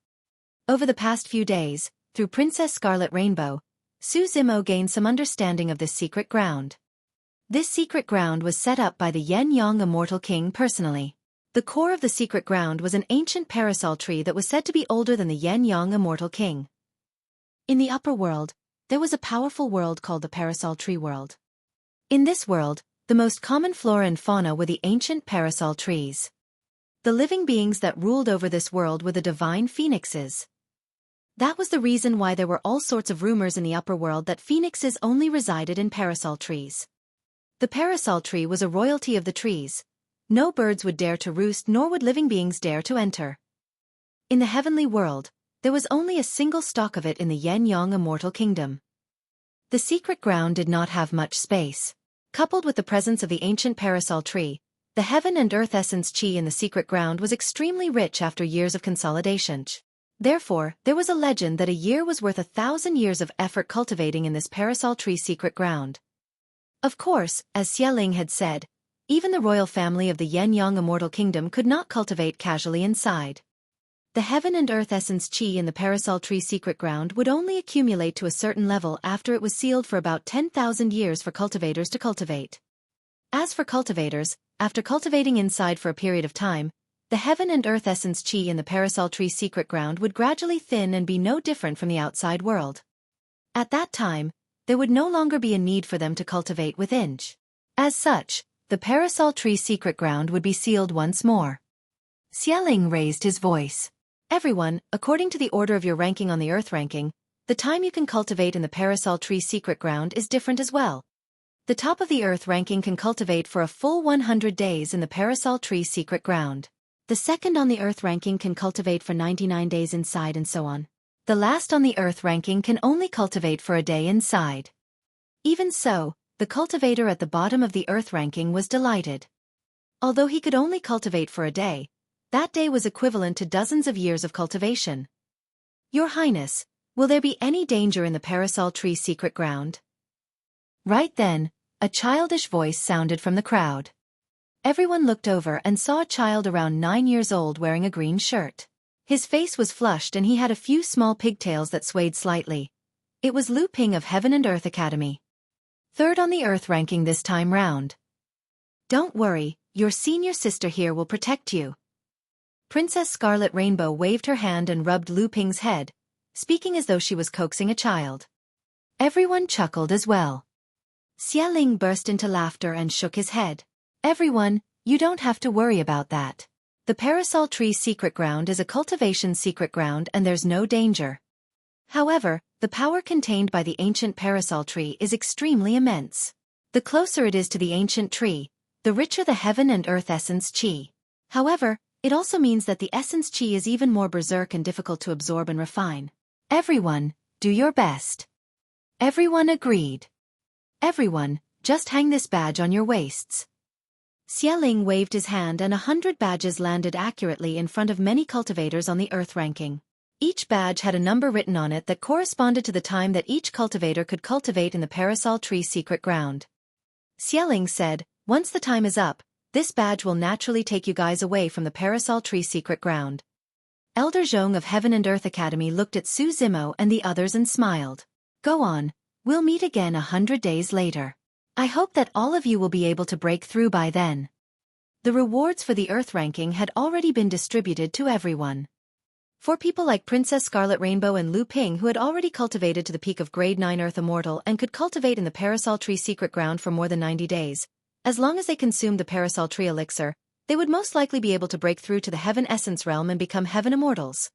Over the past few days, through Princess Scarlet Rainbow, Su Zimo gained some understanding of this secret ground. This secret ground was set up by the Yen Yang Immortal King personally. The core of the secret ground was an ancient parasol tree that was said to be older than the Yen Yang Immortal King. In the upper world, there was a powerful world called the Parasol Tree World. In this world, the most common flora and fauna were the ancient parasol trees. The living beings that ruled over this world were the divine phoenixes. That was the reason why there were all sorts of rumors in the upper world that phoenixes only resided in parasol trees. The parasol tree was a royalty of the trees. No birds would dare to roost, nor would living beings dare to enter. In the heavenly world, there was only a single stalk of it in the Yen Yang Immortal Kingdom. The secret ground did not have much space. Coupled with the presence of the ancient parasol tree, the heaven and earth essence chi in the secret ground was extremely rich after years of consolidation. Therefore, there was a legend that a year was worth 1,000 years of effort cultivating in this parasol tree secret ground. Of course, as Xialing had said, even the royal family of the Yen Yang Immortal Kingdom could not cultivate casually inside. The heaven and earth essence chi in the parasol tree secret ground would only accumulate to a certain level after it was sealed for about 10,000 years for cultivators to cultivate. As for cultivators, after cultivating inside for a period of time, the heaven and earth essence chi in the parasol tree secret ground would gradually thin and be no different from the outside world. At that time, there would no longer be a need for them to cultivate within. As such, the parasol tree secret ground would be sealed once more. Xialing raised his voice. Everyone, according to the order of your ranking on the earth ranking, the time you can cultivate in the parasol tree secret ground is different as well. The top of the earth ranking can cultivate for a full 100 days in the parasol tree secret ground. The second on the earth ranking can cultivate for 99 days inside and so on. The last on the earth ranking can only cultivate for a day inside. Even so, the cultivator at the bottom of the earth ranking was delighted. Although he could only cultivate for a day, that day was equivalent to dozens of years of cultivation. Your Highness, will there be any danger in the parasol tree secret ground? Right then, a childish voice sounded from the crowd. Everyone looked over and saw a child around 9 years old wearing a green shirt. His face was flushed and he had a few small pigtails that swayed slightly. It was Lu Ping of Heaven and Earth Academy. Third on the earth ranking this time round. Don't worry, your senior sister here will protect you. Princess Scarlet Rainbow waved her hand and rubbed Lu Ping's head, speaking as though she was coaxing a child. Everyone chuckled as well. Xialing burst into laughter and shook his head. Everyone, you don't have to worry about that. The Parasol Tree Secret Ground is a cultivation secret ground and there's no danger. However, the power contained by the ancient parasol tree is extremely immense. The closer it is to the ancient tree, the richer the heaven and earth essence chi. However, it also means that the essence chi is even more berserk and difficult to absorb and refine. Everyone, do your best. Everyone agreed. Everyone, just hang this badge on your waists. Xialing waved his hand and 100 badges landed accurately in front of many cultivators on the earth ranking. Each badge had a number written on it that corresponded to the time that each cultivator could cultivate in the Parasol Tree Secret Ground. Xialing said, once the time is up, this badge will naturally take you guys away from the Parasol Tree Secret Ground. Elder Zhong of Heaven and Earth Academy looked at Su Zimo and the others and smiled. Go on, we'll meet again 100 days later. I hope that all of you will be able to break through by then. The rewards for the Earth ranking had already been distributed to everyone. For people like Princess Scarlet Rainbow and Lu Ping who had already cultivated to the peak of Grade 9 Earth Immortal and could cultivate in the Parasol Tree Secret Ground for more than 90 days, as long as they consumed the Parasol Tree Elixir, they would most likely be able to break through to the Heaven Essence Realm and become Heaven Immortals.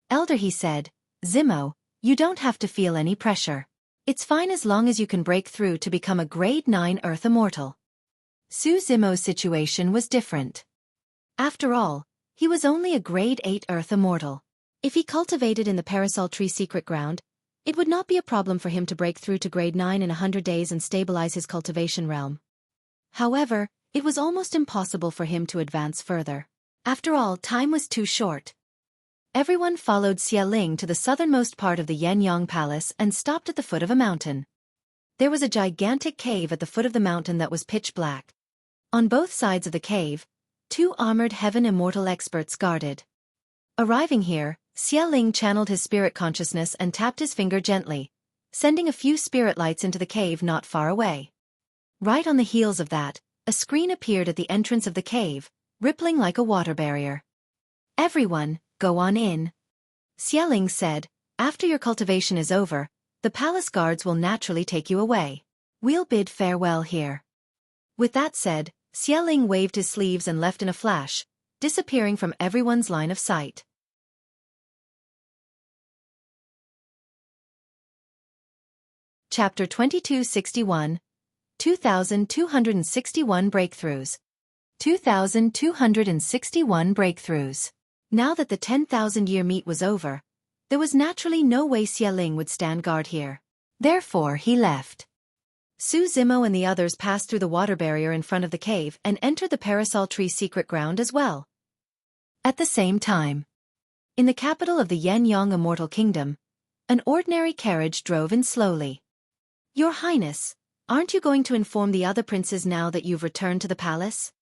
Elder, he said, Zimo, you don't have to feel any pressure. It's fine as long as you can break through to become a Grade 9 Earth Immortal. Su Zimo's situation was different. After all, he was only a Grade 8 Earth Immortal. If he cultivated in the Parasol Tree Secret Ground, it would not be a problem for him to break through to Grade 9 in 100 days and stabilize his cultivation realm. However, it was almost impossible for him to advance further. After all, time was too short. Everyone followed Xialing to the southernmost part of the Yenyang Palace and stopped at the foot of a mountain. There was a gigantic cave at the foot of the mountain that was pitch black. On both sides of the cave, 2 armored heaven immortal experts guarded. Arriving here, Xialing channeled his spirit consciousness and tapped his finger gently, sending a few spirit lights into the cave not far away. Right on the heels of that, a screen appeared at the entrance of the cave, rippling like a water barrier. "Everyone, go on in," Xialing said. "After your cultivation is over, the palace guards will naturally take you away. We'll bid farewell here." With that said, Xialing waved his sleeves and left in a flash, disappearing from everyone's line of sight. Chapter 2261, 2261 Breakthroughs. 2261 Breakthroughs. Now that the 10,000-year meet was over, there was naturally no way Xialing would stand guard here. Therefore he left. Su Zimo and the others passed through the water barrier in front of the cave and entered the Parasol Tree secret ground as well. At the same time, in the capital of the Yan-Yang Immortal Kingdom, an ordinary carriage drove in slowly. "Your Highness, aren't you going to inform the other princes now that you've returned to the palace?"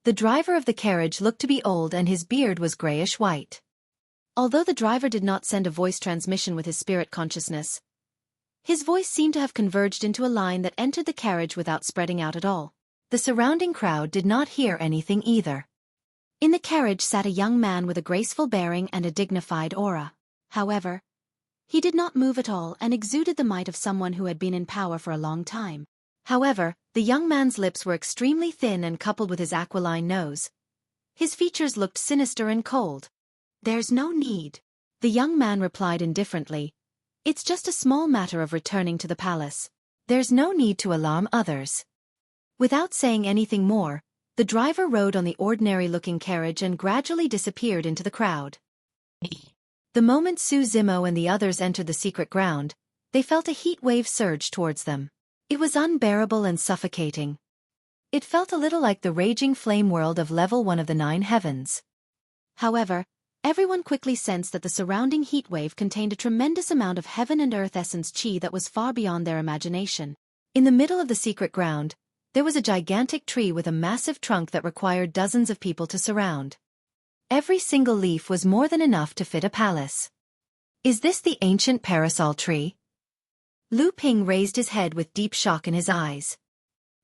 The driver of the carriage looked to be old and his beard was grayish-white. Although the driver did not send a voice transmission with his spirit consciousness, his voice seemed to have converged into a line that entered the carriage without spreading out at all. The surrounding crowd did not hear anything either. In the carriage sat a young man with a graceful bearing and a dignified aura. However, he did not move at all and exuded the might of someone who had been in power for a long time. However, the young man's lips were extremely thin and coupled with his aquiline nose, his features looked sinister and cold. "There's no need," the young man replied indifferently. "It's just a small matter of returning to the palace. There's no need to alarm others." Without saying anything more, the driver rode on the ordinary-looking carriage and gradually disappeared into the crowd. The moment Su Zimo and the others entered the secret ground, they felt a heat wave surge towards them. It was unbearable and suffocating. It felt a little like the raging flame world of level 1 of the 9 heavens. However, everyone quickly sensed that the surrounding heat wave contained a tremendous amount of heaven and earth essence chi that was far beyond their imagination. In the middle of the secret ground, there was a gigantic tree with a massive trunk that required dozens of people to surround. Every single leaf was more than enough to fit a palace. "Is this the ancient Parasol tree?" Lu Ping raised his head with deep shock in his eyes.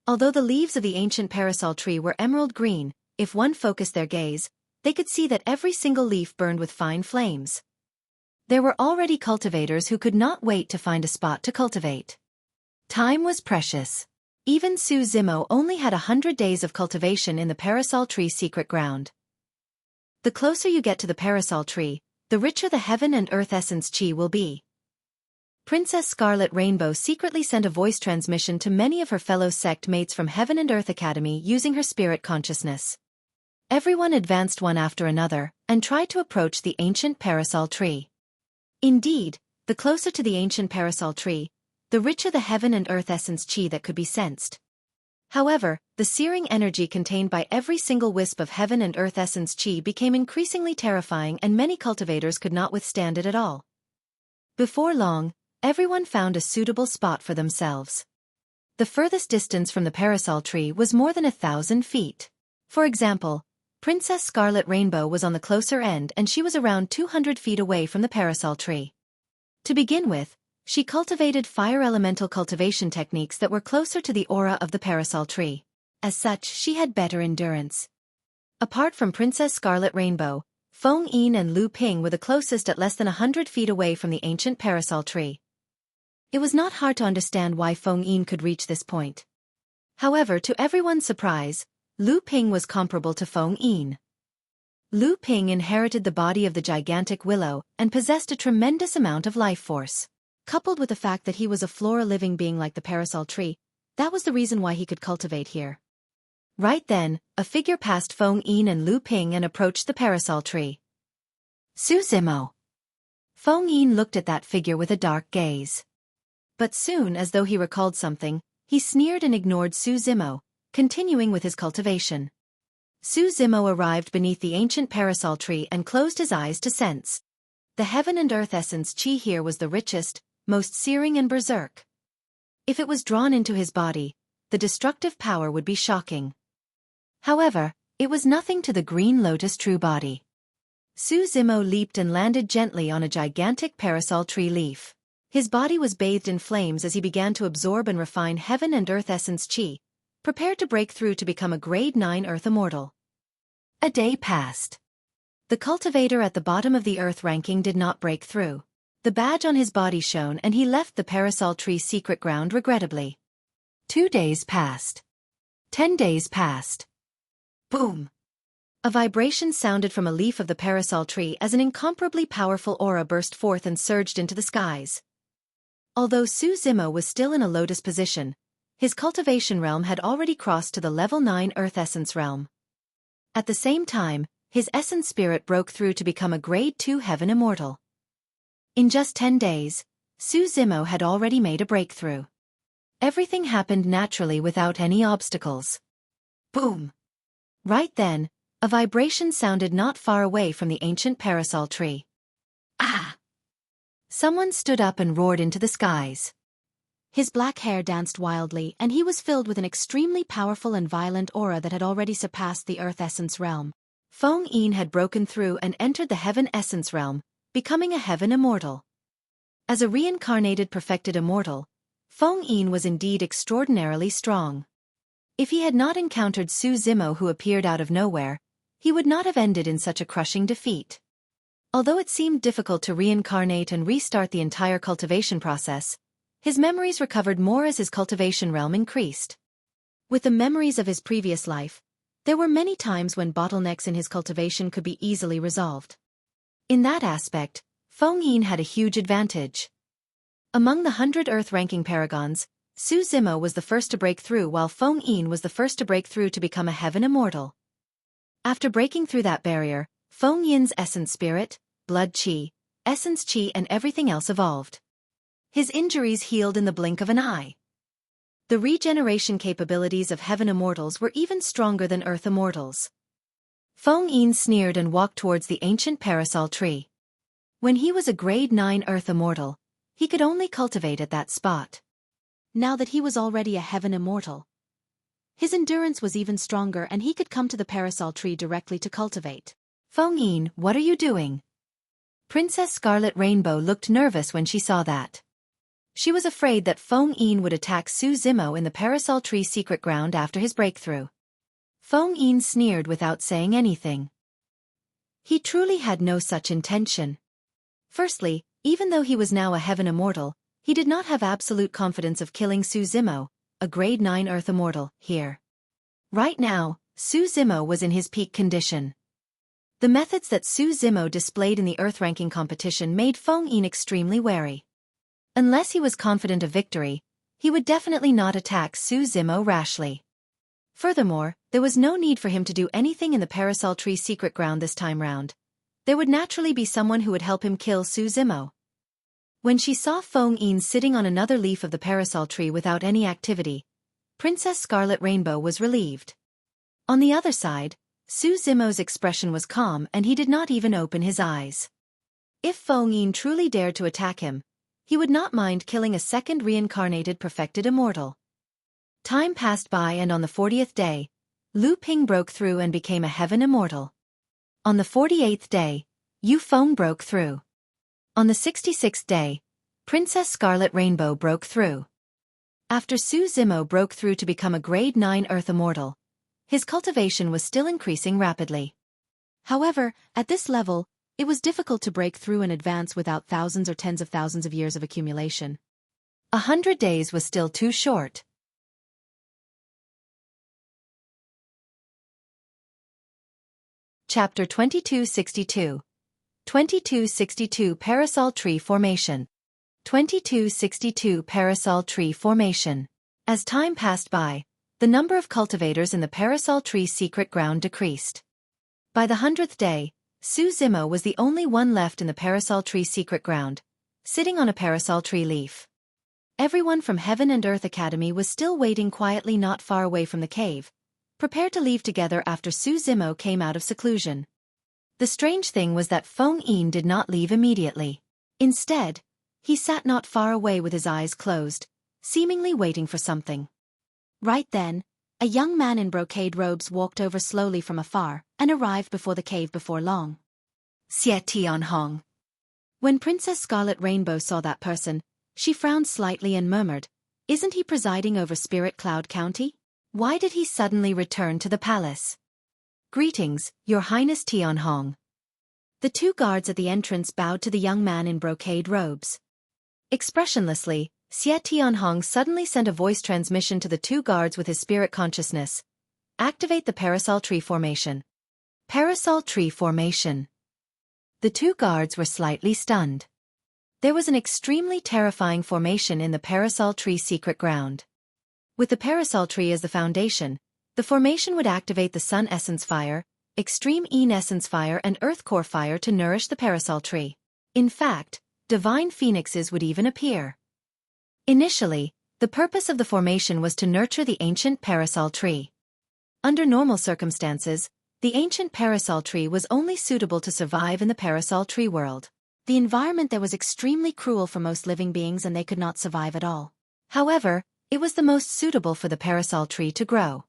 Although the leaves of the ancient Parasol tree were emerald green, if one focused their gaze, they could see that every single leaf burned with fine flames. There were already cultivators who could not wait to find a spot to cultivate. Time was precious. Even Su Zimo only had 100 days of cultivation in the Parasol tree secret ground. The closer you get to the Parasol tree, the richer the heaven and earth essence chi will be. Princess Scarlet Rainbow secretly sent a voice transmission to many of her fellow sect mates from Heaven and Earth Academy using her spirit consciousness. Everyone advanced one after another, and tried to approach the ancient Parasol tree. Indeed, the closer to the ancient Parasol tree, the richer the heaven and earth essence chi that could be sensed. However, the searing energy contained by every single wisp of heaven and earth essence chi became increasingly terrifying and many cultivators could not withstand it at all. Before long, everyone found a suitable spot for themselves. The furthest distance from the Parasol tree was more than 1,000 feet. For example, Princess Scarlet Rainbow was on the closer end and she was around 200 feet away from the Parasol tree. To begin with, she cultivated fire elemental cultivation techniques that were closer to the aura of the Parasol tree. As such, she had better endurance. Apart from Princess Scarlet Rainbow, Feng Yin and Lu Ping were the closest at less than 100 feet away from the ancient Parasol tree. It was not hard to understand why Feng Yin could reach this point. However, to everyone's surprise, Lu Ping was comparable to Feng Yin. Lu Ping inherited the body of the gigantic willow and possessed a tremendous amount of life force. Coupled with the fact that he was a flora-living being like the Parasol tree, that was the reason why he could cultivate here. Right then, a figure passed Feng Yin and Lu Ping and approached the Parasol tree. Su Zimo. Feng Yin looked at that figure with a dark gaze. But soon, as though he recalled something, he sneered and ignored Su Zimo, continuing with his cultivation. Su Zimo arrived beneath the ancient Parasol tree and closed his eyes to sense. The heaven and earth essence chi here was the richest, most searing and berserk. If it was drawn into his body, the destructive power would be shocking. However, It was nothing to the green lotus true body. Su Zimo leaped and landed gently on a gigantic parasol tree leaf. His body was bathed in flames as he began to absorb and refine heaven and earth essence chi, prepared to break through to become a grade 9 earth immortal. A day passed. The cultivator at the bottom of the earth ranking did not break through. The badge on his body shone and he left the parasol tree secret ground regrettably. 2 days passed. 10 days passed. Boom! A vibration sounded from a leaf of the parasol tree as an incomparably powerful aura burst forth and surged into the skies. Although Su Zimo was still in a lotus position, his cultivation realm had already crossed to the level 9 earth essence realm. At the same time, his essence spirit broke through to become a grade 2 heaven immortal. In just 10 days, Su Zimo had already made a breakthrough. Everything happened naturally without any obstacles. Boom! Right then, a vibration sounded not far away from the ancient parasol tree. Ah! Someone stood up and roared into the skies. His black hair danced wildly and he was filled with an extremely powerful and violent aura that had already surpassed the earth essence realm. Feng Yin had broken through and entered the heaven essence realm, becoming a heaven immortal. As a reincarnated perfected immortal, Feng Yin was indeed extraordinarily strong. If he had not encountered Su Zimo who appeared out of nowhere, he would not have ended in such a crushing defeat. Although it seemed difficult to reincarnate and restart the entire cultivation process, his memories recovered more as his cultivation realm increased. With the memories of his previous life, there were many times when bottlenecks in his cultivation could be easily resolved. In that aspect, Feng Yin had a huge advantage. Among the 100 Earth-ranking paragons, Su Zimo was the first to break through while Feng Yin was the first to break through to become a heaven immortal. After breaking through that barrier, Feng Yin's essence spirit, blood chi, essence chi and everything else evolved. His injuries healed in the blink of an eye. The regeneration capabilities of heaven immortals were even stronger than earth immortals. Feng Yin sneered and walked towards the ancient parasol tree. When he was a grade 9 earth immortal, he could only cultivate at that spot. Now that he was already a heaven immortal, his endurance was even stronger and he could come to the parasol tree directly to cultivate. Feng Yin, what are you doing? Princess Scarlet Rainbow looked nervous when she saw that. She was afraid that Feng Yin would attack Su Zimo in the parasol tree secret ground after his breakthrough. Feng Yin sneered without saying anything. He truly had no such intention. Firstly, even though he was now a heaven immortal, he did not have absolute confidence of killing Su Zimo, a grade 9 earth immortal, here. Right now, Su Zimo was in his peak condition. The methods that Su Zimo displayed in the earth ranking competition made Feng Yin extremely wary. Unless he was confident of victory, he would definitely not attack Su Zimo rashly. Furthermore, there was no need for him to do anything in the parasol tree secret ground this time round. There would naturally be someone who would help him kill Su Zimo. When she saw Feng Yin sitting on another leaf of the parasol tree without any activity, Princess Scarlet Rainbow was relieved. On the other side, Su Zimo's expression was calm and he did not even open his eyes. If Feng Yin truly dared to attack him, he would not mind killing a second reincarnated perfected immortal. Time passed by and on the 40th day, Lu Ping broke through and became a heaven immortal. On the 48th day, Yu Feng broke through. On the 66th day, Princess Scarlet Rainbow broke through. After Su Zimo broke through to become a grade 9 earth immortal, his cultivation was still increasing rapidly. However, at this level, it was difficult to break through and advance without thousands or tens of thousands of years of accumulation. 100 days was still too short. Chapter 2262. 2262 Parasol Tree Formation. 2262 Parasol Tree Formation. As time passed by, the number of cultivators in the parasol tree secret ground decreased. By the 100th day, Su Zimo was the only one left in the parasol tree secret ground, sitting on a parasol tree leaf. Everyone from Heaven and Earth Academy was still waiting quietly not far away from the cave, prepared to leave together after Su Zimo came out of seclusion. The strange thing was that Feng Yin did not leave immediately. Instead, he sat not far away with his eyes closed, seemingly waiting for something. Right then, A young man in brocade robes walked over slowly from afar and arrived before the cave before long. Xie Tianhong. When Princess Scarlet Rainbow saw that person, she frowned slightly and murmured, "Isn't he presiding over Spirit Cloud County? Why did he suddenly return to the palace?" "Greetings, Your Highness Tianhong." The two guards at the entrance bowed to the young man in brocade robes. Expressionlessly, Xie Tianhong suddenly sent a voice transmission to the two guards with his spirit consciousness. "Activate the Parasol Tree Formation." Parasol Tree Formation. The two guards were slightly stunned. There was an extremely terrifying formation in the Parasol Tree secret ground. With the Parasol Tree as the foundation, the formation would activate the Sun Essence Fire, Extreme Een Essence Fire and Earth Core Fire to nourish the Parasol Tree. In fact, divine phoenixes would even appear. Initially, the purpose of the formation was to nurture the ancient Parasol Tree. Under normal circumstances, the ancient Parasol Tree was only suitable to survive in the Parasol Tree world. The environment there was extremely cruel for most living beings and they could not survive at all. However, it was the most suitable for the Parasol Tree to grow.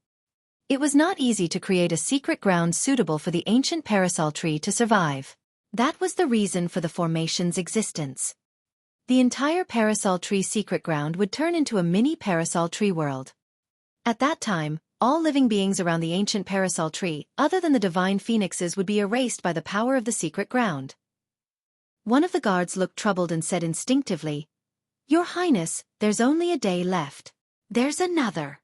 It was not easy to create a secret ground suitable for the ancient Parasol Tree to survive. That was the reason for the formation's existence. The entire Parasol Tree secret ground would turn into a mini Parasol Tree world. At that time, all living beings around the ancient Parasol Tree, other than the divine phoenixes, would be erased by the power of the secret ground. One of the guards looked troubled and said instinctively, "Your Highness, there's only a day left." "There's another."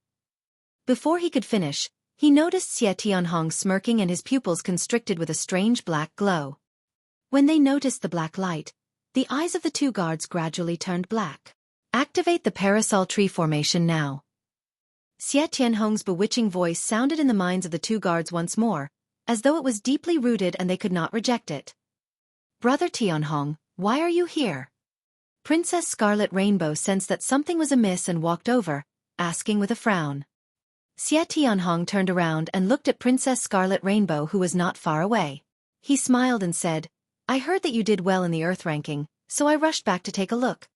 Before he could finish, he noticed Xie Tianhong smirking and his pupils constricted with a strange black glow. When they noticed the black light, the eyes of the two guards gradually turned black. "Activate the Parasol Tree Formation now." Xie Tianhong's bewitching voice sounded in the minds of the two guards once more, as though it was deeply rooted and they could not reject it. "Brother Tianhong, why are you here?" Princess Scarlet Rainbow sensed that something was amiss and walked over, asking with a frown. Xie Tianhong turned around and looked at Princess Scarlet Rainbow, who was not far away. He smiled and said, "I heard that you did well in the Earth ranking, so I rushed back to take a look."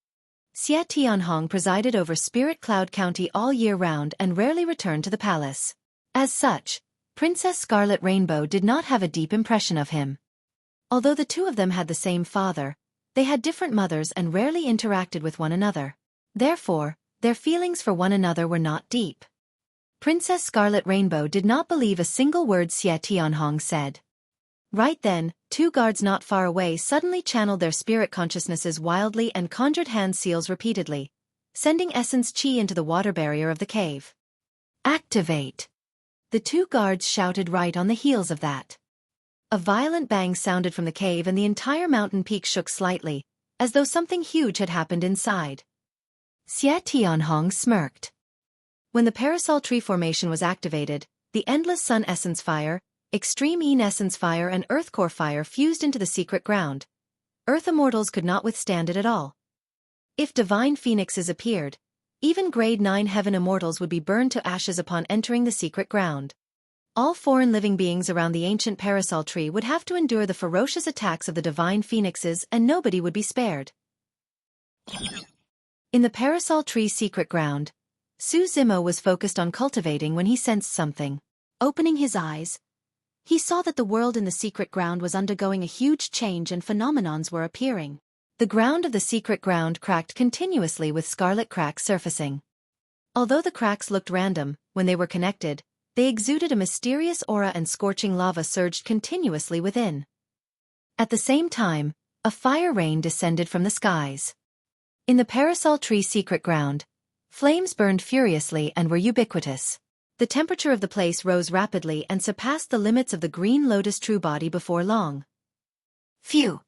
Xie Tianhong presided over Spirit Cloud County all year round and rarely returned to the palace. As such, Princess Scarlet Rainbow did not have a deep impression of him. Although the two of them had the same father, they had different mothers and rarely interacted with one another. Therefore, their feelings for one another were not deep. Princess Scarlet Rainbow did not believe a single word Xie Tianhong said. Right then, two guards not far away suddenly channeled their spirit consciousnesses wildly and conjured hand seals repeatedly, sending essence chi into the water barrier of the cave. "Activate!" The two guards shouted right on the heels of that. A violent bang sounded from the cave and the entire mountain peak shook slightly, as though something huge had happened inside. Xie Tianhong smirked. When the Parasol Tree Formation was activated, the endless Sun Essence Fire, Extreme Een Essence Fire and Earth Core Fire fused into the secret ground. Earth Immortals could not withstand it at all. If divine phoenixes appeared, even Grade 9 Heaven Immortals would be burned to ashes upon entering the secret ground. All foreign living beings around the ancient Parasol Tree would have to endure the ferocious attacks of the divine phoenixes and nobody would be spared. In the Parasol Tree secret ground, Su Zimo was focused on cultivating when he sensed something. Opening his eyes, he saw that the world in the secret ground was undergoing a huge change and phenomenons were appearing. The ground of the secret ground cracked continuously with scarlet cracks surfacing. Although the cracks looked random, when they were connected, they exuded a mysterious aura and scorching lava surged continuously within. At the same time, a fire rain descended from the skies. In the Parasol Tree secret ground, flames burned furiously and were ubiquitous. The temperature of the place rose rapidly and surpassed the limits of the green lotus true body before long. Phew!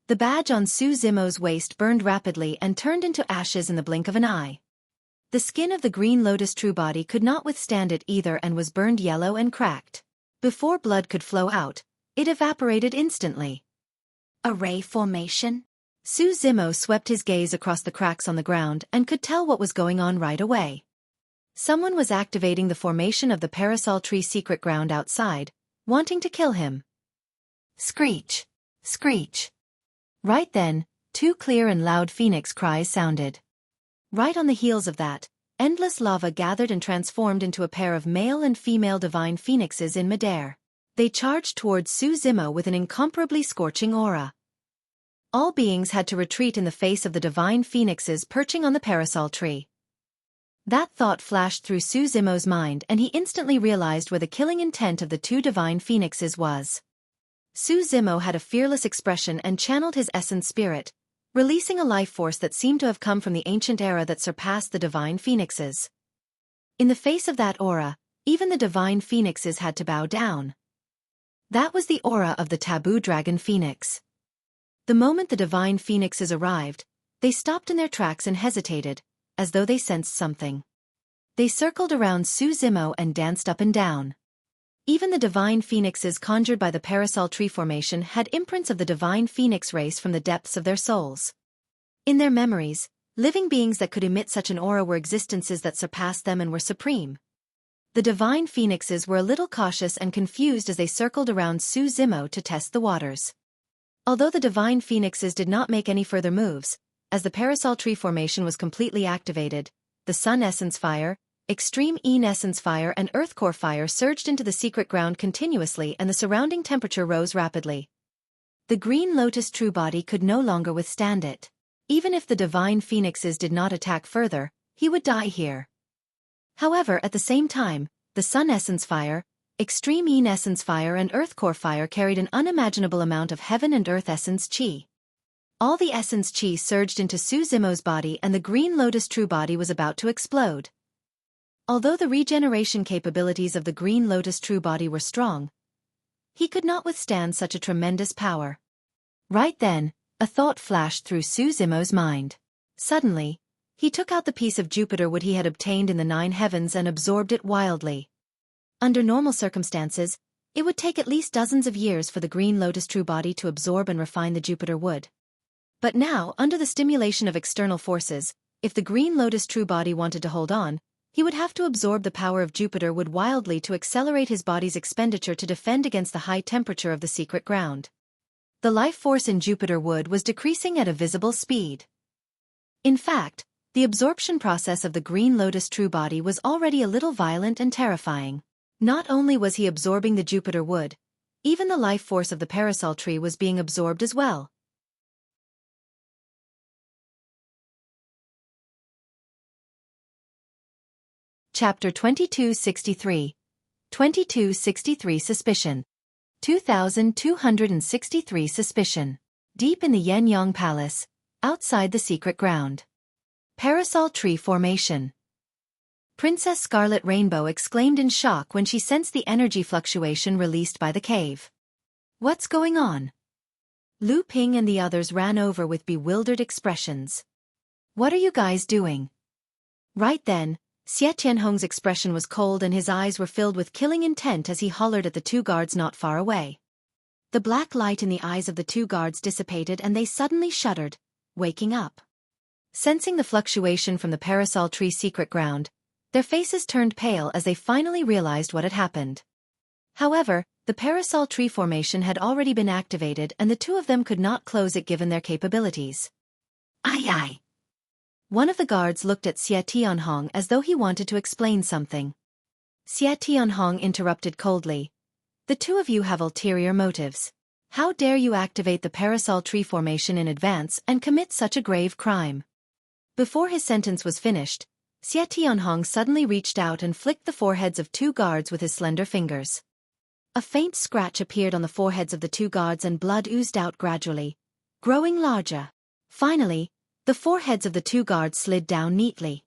The badge on Su Zimo's waist burned rapidly and turned into ashes in the blink of an eye. The skin of the green lotus true body could not withstand it either and was burned yellow and cracked. Before blood could flow out, it evaporated instantly. Array formation? Su Zimo swept his gaze across the cracks on the ground and could tell what was going on right away. Someone was activating the formation of the Parasol Tree secret ground outside, wanting to kill him. Screech! Screech! Right then, two clear and loud phoenix cries sounded. Right on the heels of that, Endless lava gathered and transformed into a pair of male and female divine phoenixes in midair. They charged towards Su Zimo with an incomparably scorching aura. All beings had to retreat in the face of the divine phoenixes perching on the parasol tree. That thought flashed through Su Zimo's mind, and he instantly realized where the killing intent of the two divine phoenixes was. Su Zimo had a fearless expression and channeled his essence spirit, releasing a life force that seemed to have come from the ancient era that surpassed the divine phoenixes. In the face of that aura, even the divine phoenixes had to bow down. That was the aura of the taboo dragon phoenix. The moment the divine phoenixes arrived, they stopped in their tracks and hesitated, as though they sensed something. They circled around Su Zimo and danced up and down. Even the divine phoenixes conjured by the parasol tree formation had imprints of the divine phoenix race from the depths of their souls. In their memories, living beings that could emit such an aura were existences that surpassed them and were supreme. The divine phoenixes were a little cautious and confused as they circled around Su Zimo to test the waters. Although the divine phoenixes did not make any further moves, as the parasol tree formation was completely activated, the sun essence fire, extreme Een essence fire and earth core fire surged into the secret ground continuously, and the surrounding temperature rose rapidly. The green lotus true body could no longer withstand it. Even if the divine phoenixes did not attack further, he would die here. However, at the same time, the sun essence fire, extreme Een essence fire and earth core fire carried an unimaginable amount of heaven and earth essence chi. All the essence chi surged into Su Zimo's body, and the green lotus true body was about to explode. Although the regeneration capabilities of the green lotus true body were strong, he could not withstand such a tremendous power. Right then, a thought flashed through Su Zimo's mind. Suddenly, he took out the piece of Jupiter wood he had obtained in the 9 heavens and absorbed it wildly. Under normal circumstances, it would take at least dozens of years for the green lotus true body to absorb and refine the Jupiter wood. But now, under the stimulation of external forces, if the green lotus true body wanted to hold on, he would have to absorb the power of Jupiter wood wildly to accelerate his body's expenditure to defend against the high temperature of the secret ground. The life force in Jupiter wood was decreasing at a visible speed. In fact, the absorption process of the green lotus true body was already a little violent and terrifying. Not only was he absorbing the Jupiter wood, even the life force of the parasol tree was being absorbed as well. Chapter 2263. 2263 Suspicion. 2263 Suspicion. Deep in the Yen-Yang Palace, outside the secret ground. Parasol tree formation. Princess Scarlet Rainbow exclaimed in shock when she sensed the energy fluctuation released by the cave. What's going on? Lu Ping and the others ran over with bewildered expressions. What are you guys doing? Right then, Xie Tianhong's expression was cold and his eyes were filled with killing intent as he hollered at the 2 guards not far away. The black light in the eyes of the 2 guards dissipated and they suddenly shuddered, waking up. Sensing the fluctuation from the parasol tree secret ground, their faces turned pale as they finally realized what had happened. However, the parasol tree formation had already been activated and the 2 of them could not close it given their capabilities. Aye aye. One of the guards looked at Xie Tianhong as though he wanted to explain something. Xie Tianhong interrupted coldly. The 2 of you have ulterior motives. How dare you activate the parasol tree formation in advance and commit such a grave crime? Before his sentence was finished, Xie Tianhong suddenly reached out and flicked the foreheads of 2 guards with his slender fingers. A faint scratch appeared on the foreheads of the 2 guards and blood oozed out gradually, growing larger. Finally, the foreheads of the 2 guards slid down neatly.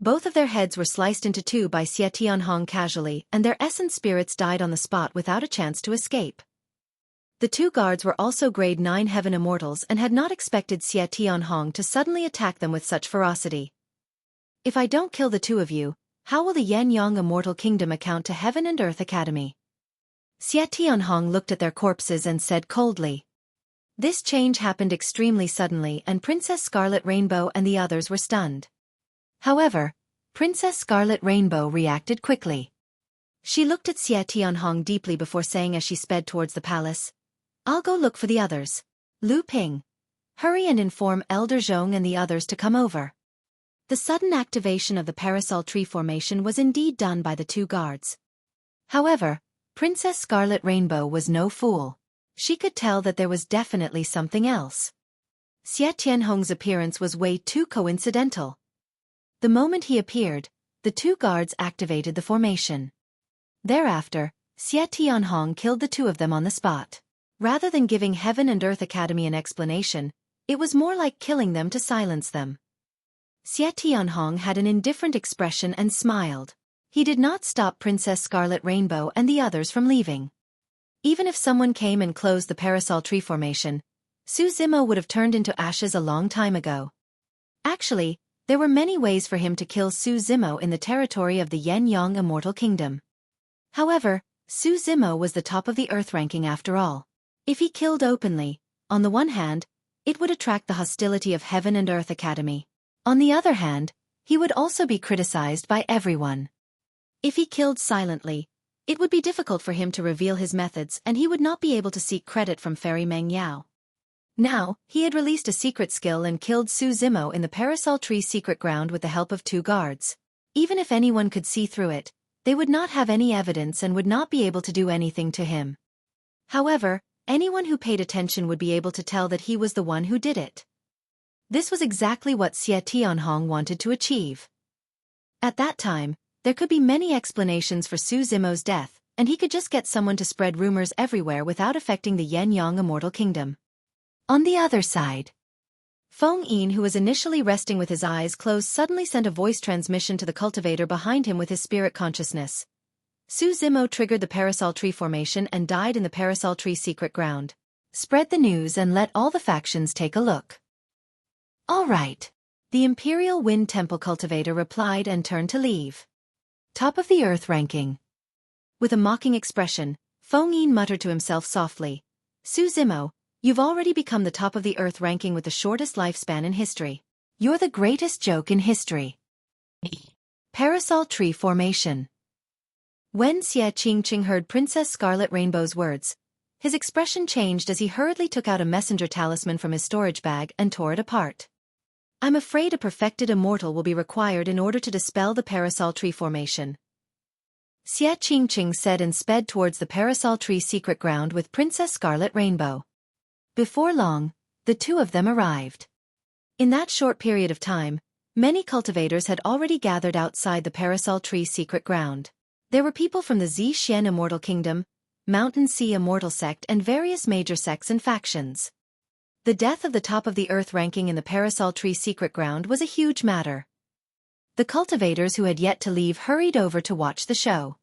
Both of their heads were sliced into 2 by Xie Tianhong casually, and their essence spirits died on the spot without a chance to escape. The 2 guards were also grade 9 heaven immortals and had not expected Xie Tianhong to suddenly attack them with such ferocity. If I don't kill the 2 of you, how will the Yen-Yang Immortal Kingdom account to Heaven and Earth Academy? Xie Tianhong looked at their corpses and said coldly. This change happened extremely suddenly and Princess Scarlet Rainbow and the others were stunned. However, Princess Scarlet Rainbow reacted quickly. She looked at Xie Tianhong deeply before saying as she sped towards the palace, I'll go look for the others. Lu Ping, hurry and inform Elder Zhong and the others to come over. The sudden activation of the Parasol tree formation was indeed done by the two guards. However, Princess Scarlet Rainbow was no fool. She could tell that there was definitely something else. Xie Tianhong's appearance was way too coincidental. The moment he appeared, the two guards activated the formation. Thereafter, Xie Tianhong killed the two of them on the spot. Rather than giving Heaven and Earth Academy an explanation, it was more like killing them to silence them. Xie Tianhong had an indifferent expression and smiled. He did not stop Princess Scarlet Rainbow and the others from leaving. Even if someone came and closed the Parasol tree formation, Su Zimo would have turned into ashes a long time ago. Actually, there were many ways for him to kill Su Zimo in the territory of the Yen-Yang Immortal Kingdom. However, Su Zimo was the top of the Earth ranking after all. If he killed openly, on the one hand, it would attract the hostility of Heaven and Earth Academy. On the other hand, he would also be criticized by everyone. If he killed silently, it would be difficult for him to reveal his methods and he would not be able to seek credit from Fairy Meng Yao. Now, he had released a secret skill and killed Su Zimo in the Parasol Tree's secret ground with the help of two guards. Even if anyone could see through it, they would not have any evidence and would not be able to do anything to him. However, anyone who paid attention would be able to tell that he was the one who did it. This was exactly what Xie Tianhong wanted to achieve. At that time, there could be many explanations for Su Zimo's death, and he could just get someone to spread rumors everywhere without affecting the Yen-Yang Immortal Kingdom. On the other side, Feng Yin, who was initially resting with his eyes closed, suddenly sent a voice transmission to the cultivator behind him with his spirit consciousness. Su Zimo triggered the Parasol Tree formation and died in the Parasol Tree secret ground. Spread the news and let all the factions take a look. All right. The Imperial Wind Temple cultivator replied and turned to leave. Top of the Earth ranking. With a mocking expression, Feng Yin muttered to himself softly, Su Zimo, you've already become the top of the Earth ranking with the shortest lifespan in history. You're the greatest joke in history. Parasol Tree formation. When Xie Qingqing heard Princess Scarlet Rainbow's words, his expression changed as he hurriedly took out a messenger talisman from his storage bag and tore it apart. I'm afraid a perfected immortal will be required in order to dispel the Parasol Tree formation. Xie Qingqing said and sped towards the Parasol Tree secret ground with Princess Scarlet Rainbow. Before long, the two of them arrived. In that short period of time, many cultivators had already gathered outside the Parasol Tree secret ground. There were people from the Zixuan Immortal Kingdom, Mountain Sea Immortal Sect and various major sects and factions. The death of the top of the Earth ranking in the Parasol Tree secret ground was a huge matter. The cultivators who had yet to leave hurried over to watch the show.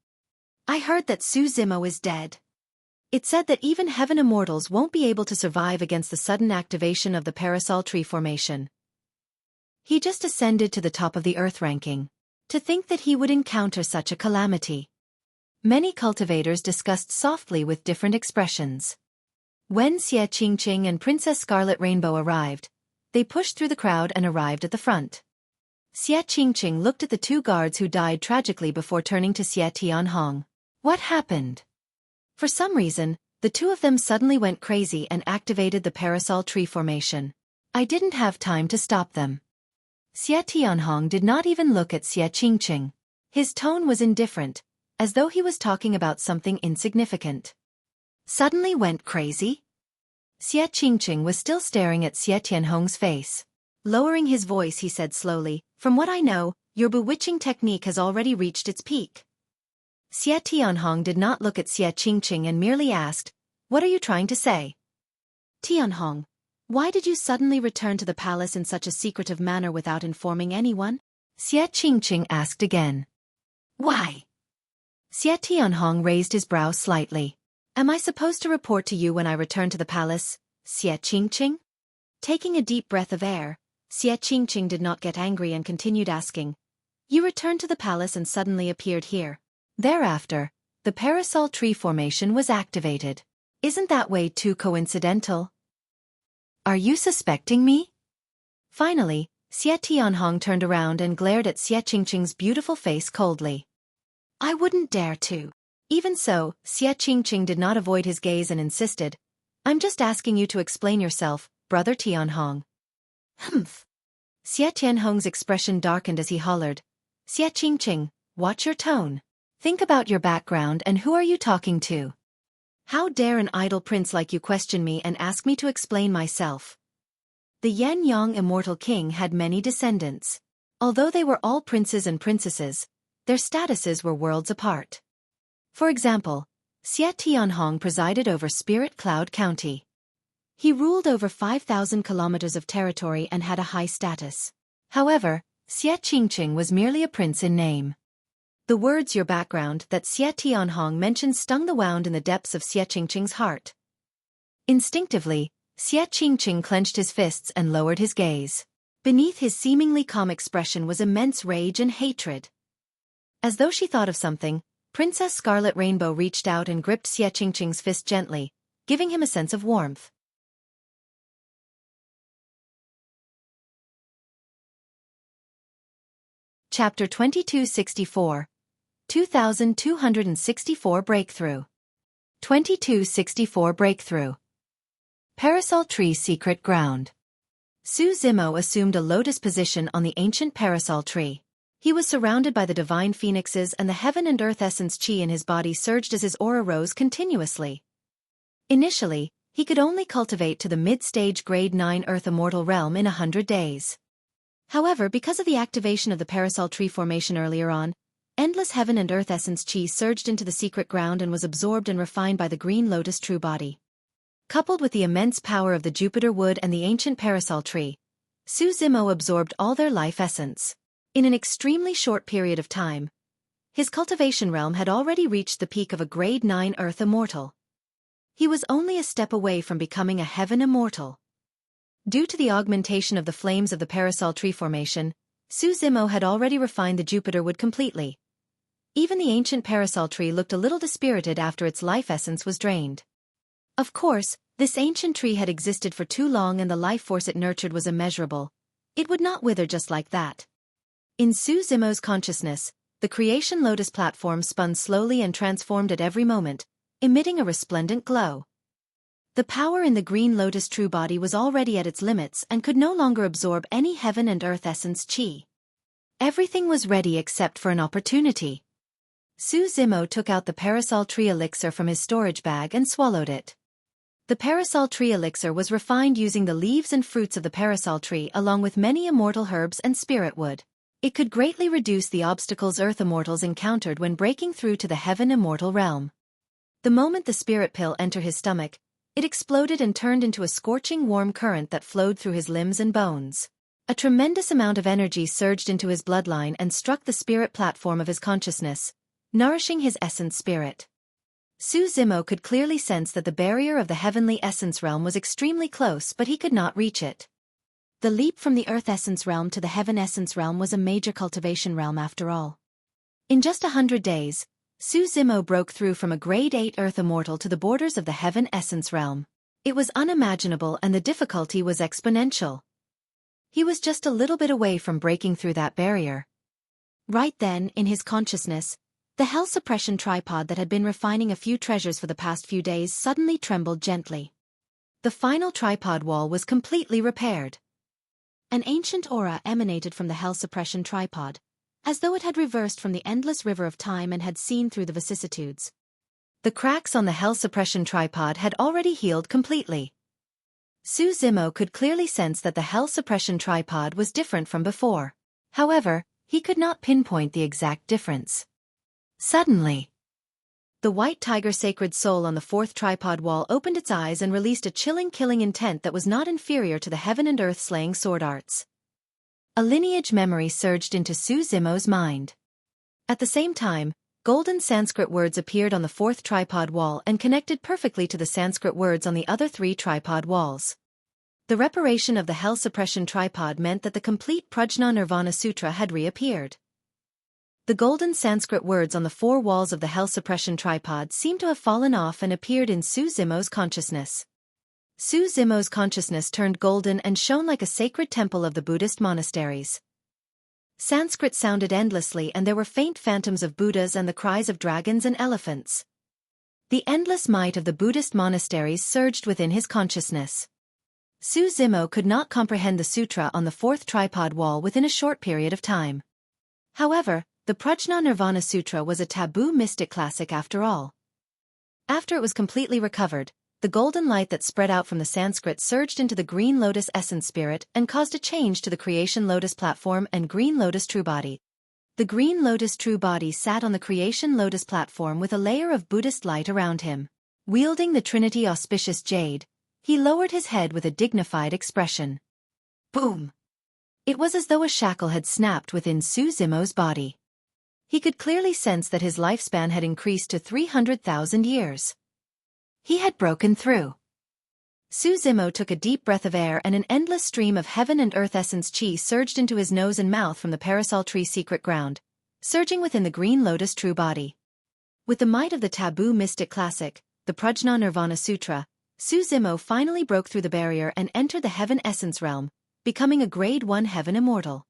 I heard that Su Zimo is dead. It said that even Heaven Immortals won't be able to survive against the sudden activation of the Parasol Tree formation. He just ascended to the top of the Earth ranking. To think that he would encounter such a calamity. Many cultivators discussed softly with different expressions. When Xie Qingqing and Princess Scarlet Rainbow arrived, they pushed through the crowd and arrived at the front. Xie Qingqing looked at the two guards who died tragically before turning to Xie Tianhong. What happened? For some reason, the two of them suddenly went crazy and activated the Parasol Tree formation. I didn't have time to stop them. Xie Tianhong did not even look at Xie Qingqing. His tone was indifferent, as though he was talking about something insignificant. Suddenly went crazy? Xie Qingqing was still staring at Xie Tianhong's face. Lowering his voice, he said slowly, From what I know, your bewitching technique has already reached its peak. Xie Tianhong did not look at Xie Qingqing and merely asked, What are you trying to say? Tianhong, why did you suddenly return to the palace in such a secretive manner without informing anyone? Xie Qingqing asked again. Why? Xie Tianhong raised his brow slightly. Am I supposed to report to you when I return to the palace, Xie Qingqing? Taking a deep breath of air, Xie Qingqing did not get angry and continued asking. You returned to the palace and suddenly appeared here. Thereafter, the Parasol Tree formation was activated. Isn't that way too coincidental? Are you suspecting me? Finally, Xie Tianhong turned around and glared at Xie Qingqing's beautiful face coldly. I wouldn't dare to. Even so, Xie Qingqing did not avoid his gaze and insisted, I'm just asking you to explain yourself, Brother Tianhong. Humph. Xie Tianhong's expression darkened as he hollered, "Xie Qingqing, watch your tone. Think about your background and who are you talking to? How dare an idle prince like you question me and ask me to explain myself?" The Yan Yang immortal king had many descendants. Although they were all princes and princesses, their statuses were worlds apart. For example, Xie Tianhong presided over Spirit Cloud County. He ruled over 5,000 kilometers of territory and had a high status. However, Xie Qingqing was merely a prince in name. The words "your background" that Xie Tianhong mentioned stung the wound in the depths of Xie Qingqing's heart. Instinctively, Xie Qingqing clenched his fists and lowered his gaze. Beneath his seemingly calm expression was immense rage and hatred. As though she thought of something, Princess Scarlet Rainbow reached out and gripped Xie Qingqing's fist gently, giving him a sense of warmth. Chapter 2264. 2264 Breakthrough. 2264 Breakthrough. Parasol Tree Secret Ground. Su Zimo assumed a lotus position on the ancient parasol tree. He was surrounded by the divine phoenixes and the heaven and earth essence chi in his body surged as his aura rose continuously. Initially, he could only cultivate to the mid-stage grade 9 earth immortal realm in 100 days. However, because of the activation of the parasol tree formation earlier on, endless heaven and earth essence chi surged into the secret ground and was absorbed and refined by the green lotus true body. Coupled with the immense power of the Jupiter wood and the ancient parasol tree, Su Zimo absorbed all their life essence. In an extremely short period of time, his cultivation realm had already reached the peak of a grade 9 earth immortal. He was only a step away from becoming a heaven immortal. Due to the augmentation of the flames of the parasol tree formation, Su Zimo had already refined the Jupiter wood completely. Even the ancient parasol tree looked a little dispirited after its life essence was drained. Of course, this ancient tree had existed for too long and the life force it nurtured was immeasurable. It would not wither just like that. In Su Zimo's consciousness, the creation lotus platform spun slowly and transformed at every moment, emitting a resplendent glow. The power in the green lotus true body was already at its limits and could no longer absorb any heaven and earth essence chi. Everything was ready except for an opportunity. Su Zimo took out the parasol tree elixir from his storage bag and swallowed it. The parasol tree elixir was refined using the leaves and fruits of the parasol tree along with many immortal herbs and spirit wood. It could greatly reduce the obstacles earth immortals encountered when breaking through to the heaven immortal realm. The moment the spirit pill entered his stomach, it exploded and turned into a scorching warm current that flowed through his limbs and bones. A tremendous amount of energy surged into his bloodline and struck the spirit platform of his consciousness, nourishing his essence spirit. Su Zimo could clearly sense that the barrier of the heavenly essence realm was extremely close, but he could not reach it. The leap from the earth essence realm to the heaven essence realm was a major cultivation realm after all. In just 100 days, Su Zimo broke through from a grade 8 earth immortal to the borders of the heaven essence realm. It was unimaginable and the difficulty was exponential. He was just a little bit away from breaking through that barrier. Right then, in his consciousness, the hell suppression tripod that had been refining a few treasures for the past few days suddenly trembled gently. The final tripod wall was completely repaired. An ancient aura emanated from the hell suppression tripod, as though it had reversed from the endless river of time and had seen through the vicissitudes. The cracks on the hell suppression tripod had already healed completely. Su Zimo could clearly sense that the hell suppression tripod was different from before. However, he could not pinpoint the exact difference. Suddenly, the white tiger sacred soul on the fourth tripod wall opened its eyes and released a chilling killing intent that was not inferior to the heaven and earth slaying sword arts. A lineage memory surged into Su Zimo's mind. At the same time, golden Sanskrit words appeared on the fourth tripod wall and connected perfectly to the Sanskrit words on the other 3 tripod walls. The reparation of the hell suppression tripod meant that the complete Prajna Nirvana Sutra had reappeared. The golden Sanskrit words on the 4 walls of the hell suppression tripod seemed to have fallen off and appeared in Su Zimo's consciousness. Su Zimo's consciousness turned golden and shone like a sacred temple of the Buddhist monasteries. Sanskrit sounded endlessly and there were faint phantoms of Buddhas and the cries of dragons and elephants. The endless might of the Buddhist monasteries surged within his consciousness. Su Zimo could not comprehend the sutra on the fourth tripod wall within a short period of time. However, the Prajna Nirvana Sutra was a taboo mystic classic after all. After it was completely recovered, the golden light that spread out from the Sanskrit surged into the green lotus essence spirit and caused a change to the creation lotus platform and green lotus true body. The green lotus true body sat on the creation lotus platform with a layer of Buddhist light around him. Wielding the Trinity Auspicious Jade, he lowered his head with a dignified expression. Boom! It was as though a shackle had snapped within Su Zimo's body. He could clearly sense that his lifespan had increased to 300,000 years. He had broken through. Su Zimo took a deep breath of air and an endless stream of heaven and earth essence chi surged into his nose and mouth from the Parasol tree secret ground, surging within the green lotus true body. With the might of the taboo mystic classic, the Prajna Nirvana Sutra, Su Zimo finally broke through the barrier and entered the heaven essence realm, becoming a grade 1 heaven immortal.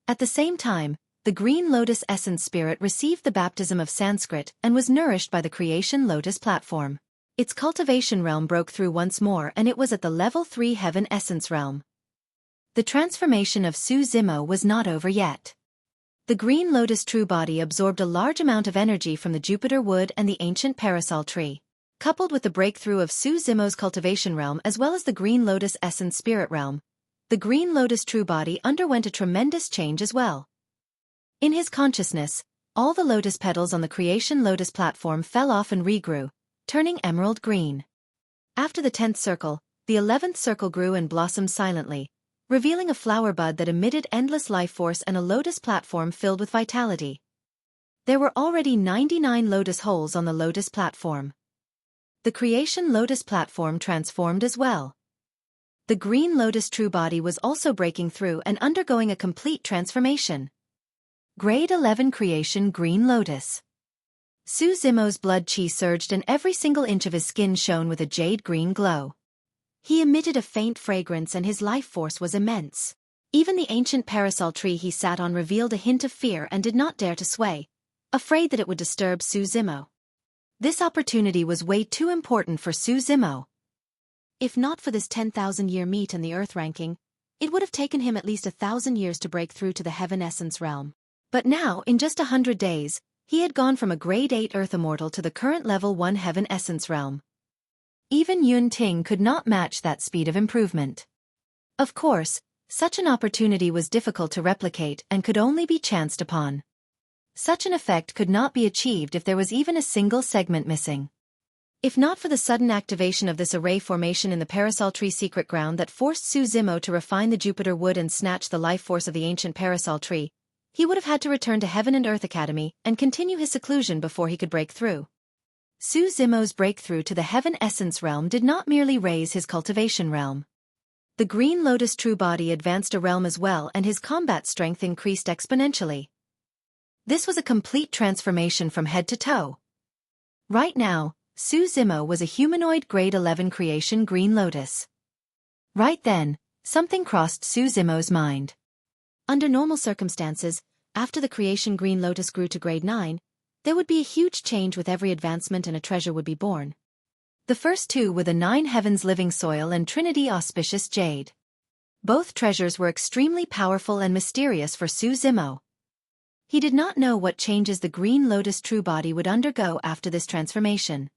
At the same time, the green lotus essence spirit received the baptism of Sanskrit and was nourished by the creation lotus platform. Its cultivation realm broke through once more and it was at the level 3 heaven essence realm. The transformation of Su Zimo was not over yet. The green lotus true body absorbed a large amount of energy from the Jupiter wood and the ancient parasol tree. Coupled with the breakthrough of Su Zimo's cultivation realm as well as the green lotus essence spirit realm, the green lotus true body underwent a tremendous change as well. In his consciousness, all the lotus petals on the creation lotus platform fell off and regrew, turning emerald green. After the 10th circle, the 11th circle grew and blossomed silently, revealing a flower bud that emitted endless life force and a lotus platform filled with vitality. There were already 99 lotus holes on the lotus platform. The creation lotus platform transformed as well. The green lotus true body was also breaking through and undergoing a complete transformation. Grade 11 creation green lotus. Su Zimo's blood chi surged and every single inch of his skin shone with a jade green glow. He emitted a faint fragrance and his life force was immense. Even the ancient parasol tree he sat on revealed a hint of fear and did not dare to sway, afraid that it would disturb Su Zimo. This opportunity was way too important for Su Zimo. If not for this 10,000-year meet in the Earth ranking, it would have taken him at least 1,000 years to break through to the Heaven Essence realm. But now, in just 100 days, he had gone from a Grade 8 Earth Immortal to the current Level 1 Heaven Essence realm. Even Yun Ting could not match that speed of improvement. Of course, such an opportunity was difficult to replicate and could only be chanced upon. Such an effect could not be achieved if there was even a single segment missing. If not for the sudden activation of this array formation in the Parasol Tree secret ground that forced Su Zimo to refine the Jupiter wood and snatch the life force of the ancient Parasol Tree, he would have had to return to Heaven and Earth Academy and continue his seclusion before he could break through. Su Zimo's breakthrough to the Heaven Essence realm did not merely raise his cultivation realm. The Green Lotus True Body advanced a realm as well and his combat strength increased exponentially. This was a complete transformation from head to toe. Right now, Su Zimo was a humanoid grade 11 creation Green Lotus. Right then, something crossed Su Zimo's mind. Under normal circumstances, after the creation Green Lotus grew to grade 9, there would be a huge change with every advancement and a treasure would be born. The first two were the 9 Heavens Living Soil and Trinity Auspicious Jade. Both treasures were extremely powerful and mysterious for Su Zimo. He did not know what changes the Green Lotus True Body would undergo after this transformation.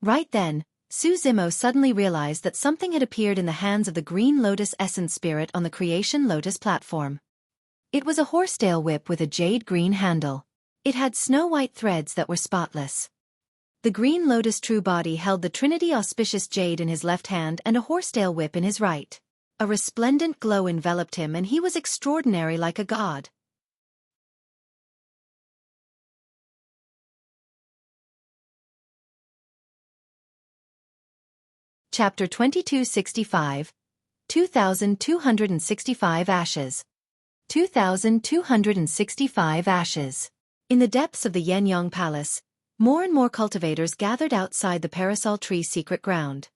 Right then, Su Zimo suddenly realized that something had appeared in the hands of the Green Lotus Essence Spirit on the Creation Lotus platform. It was a horsetail whip with a jade green handle. It had snow-white threads that were spotless. The Green Lotus True Body held the Trinity Auspicious Jade in his left hand and a horsetail whip in his right. A resplendent glow enveloped him and he was extraordinary like a god. Chapter 2265, 2265 Ashes. 2265 Ashes. In the depths of the Yenyang Palace, more and more cultivators gathered outside the Parasol Tree secret ground.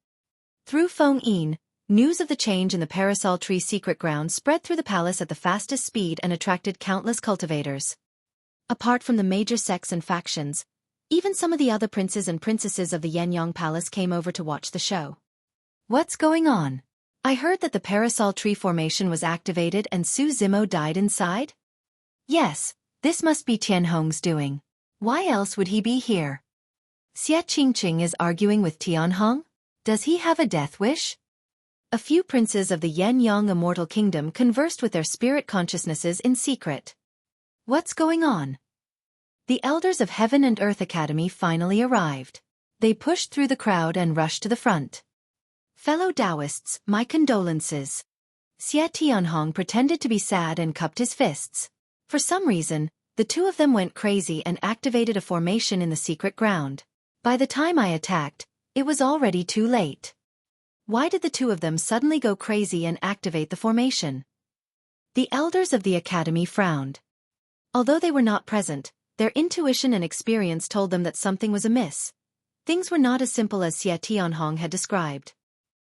Through Feng Yin, news of the change in the Parasol Tree secret ground spread through the palace at the fastest speed and attracted countless cultivators. Apart from the major sects and factions, even some of the other princes and princesses of the Yenyang Palace came over to watch the show. What's going on? I heard that the Parasol tree formation was activated and Su Zimo died inside? Yes, this must be Tianhong's doing. Why else would he be here? Xie Qingqing is arguing with Tianhong? Does he have a death wish? A few princes of the Yen-Yang Immortal Kingdom conversed with their spirit consciousnesses in secret. What's going on? The elders of Heaven and Earth Academy finally arrived. They pushed through the crowd and rushed to the front. Fellow Taoists, my condolences. Xie Tianhong pretended to be sad and cupped his fists. For some reason, the two of them went crazy and activated a formation in the secret ground. By the time I attacked, it was already too late. Why did the two of them suddenly go crazy and activate the formation? The elders of the academy frowned. Although they were not present, their intuition and experience told them that something was amiss. Things were not as simple as Xie Tianhong had described.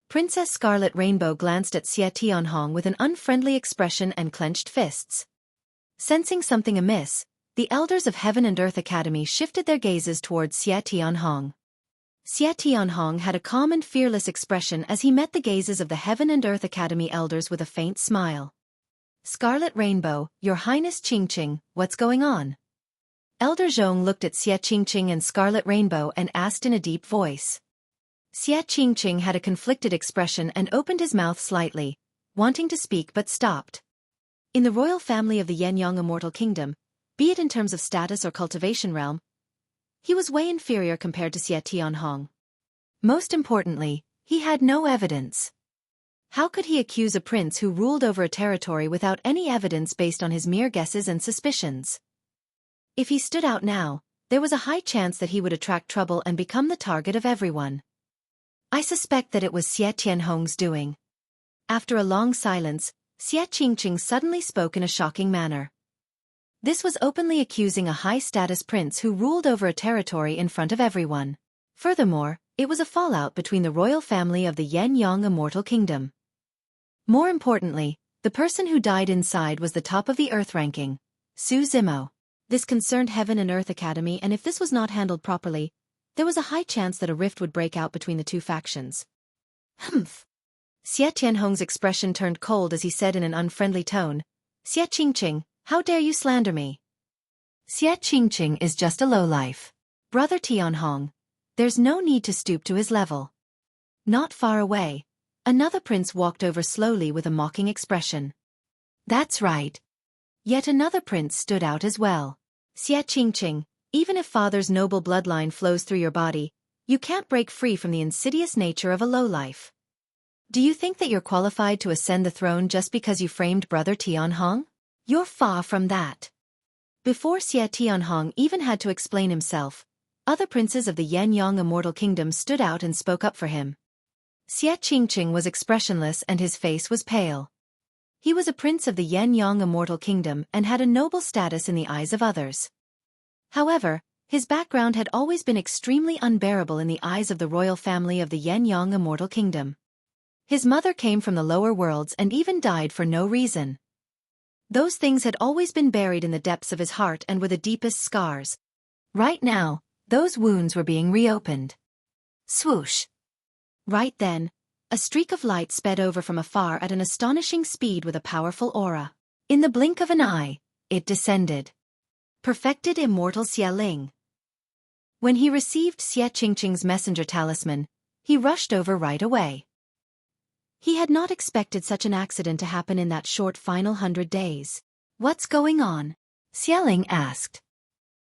Princess Scarlet Rainbow glanced at Xie Tianhong with an unfriendly expression and clenched fists. Sensing something amiss, the elders of Heaven and Earth Academy shifted their gazes towards Xie Tianhong. Xie Tianhong had a calm and fearless expression as he met the gazes of the Heaven and Earth Academy elders with a faint smile. Scarlet Rainbow, Your Highness Qingqing, what's going on? Elder Zhong looked at Xie Qingqing and Scarlet Rainbow and asked in a deep voice. Xie Qingqing had a conflicted expression and opened his mouth slightly, wanting to speak but stopped. In the royal family of the Yen-Yang Immortal Kingdom, be it in terms of status or cultivation realm, he was way inferior compared to Xie Tianhong. Most importantly, he had no evidence. How could he accuse a prince who ruled over a territory without any evidence based on his mere guesses and suspicions? If he stood out now, there was a high chance that he would attract trouble and become the target of everyone. I suspect that it was Xie Tianhong's doing. After a long silence, Xie Qingqing suddenly spoke in a shocking manner. This was openly accusing a high-status prince who ruled over a territory in front of everyone. Furthermore, it was a fallout between the royal family of the Yen-Yang Immortal Kingdom. More importantly, the person who died inside was the top of the Earth ranking, Su Zimo. This concerned Heaven and Earth Academy, and if this was not handled properly, there was a high chance that a rift would break out between the two factions. Humph. Xie Tianhong's expression turned cold as he said in an unfriendly tone, Xie Qingqing, how dare you slander me? Xie Qingqing is just a lowlife. Brother Tianhong, there's no need to stoop to his level. Not far away, another prince walked over slowly with a mocking expression. That's right. Yet another prince stood out as well. Xie Qingqing, even if father's noble bloodline flows through your body, you can't break free from the insidious nature of a lowlife. Do you think that you're qualified to ascend the throne just because you framed Brother Tianhong? You're far from that. Before Xie Tianhong even had to explain himself, other princes of the Yen-Yang Immortal Kingdom stood out and spoke up for him. Xie Qingqing was expressionless and his face was pale. He was a prince of the Yen-Yang Immortal Kingdom and had a noble status in the eyes of others. However, his background had always been extremely unbearable in the eyes of the royal family of the Yen-Yang Immortal Kingdom. His mother came from the lower worlds and even died for no reason. Those things had always been buried in the depths of his heart and were the deepest scars. Right now, those wounds were being reopened. Swoosh! Right then, a streak of light sped over from afar at an astonishing speed with a powerful aura. In the blink of an eye, it descended. Perfected Immortal Xieling. When he received Xie Qingqing's messenger talisman, he rushed over right away. He had not expected such an accident to happen in that short final 100 days. What's going on? Xieling asked.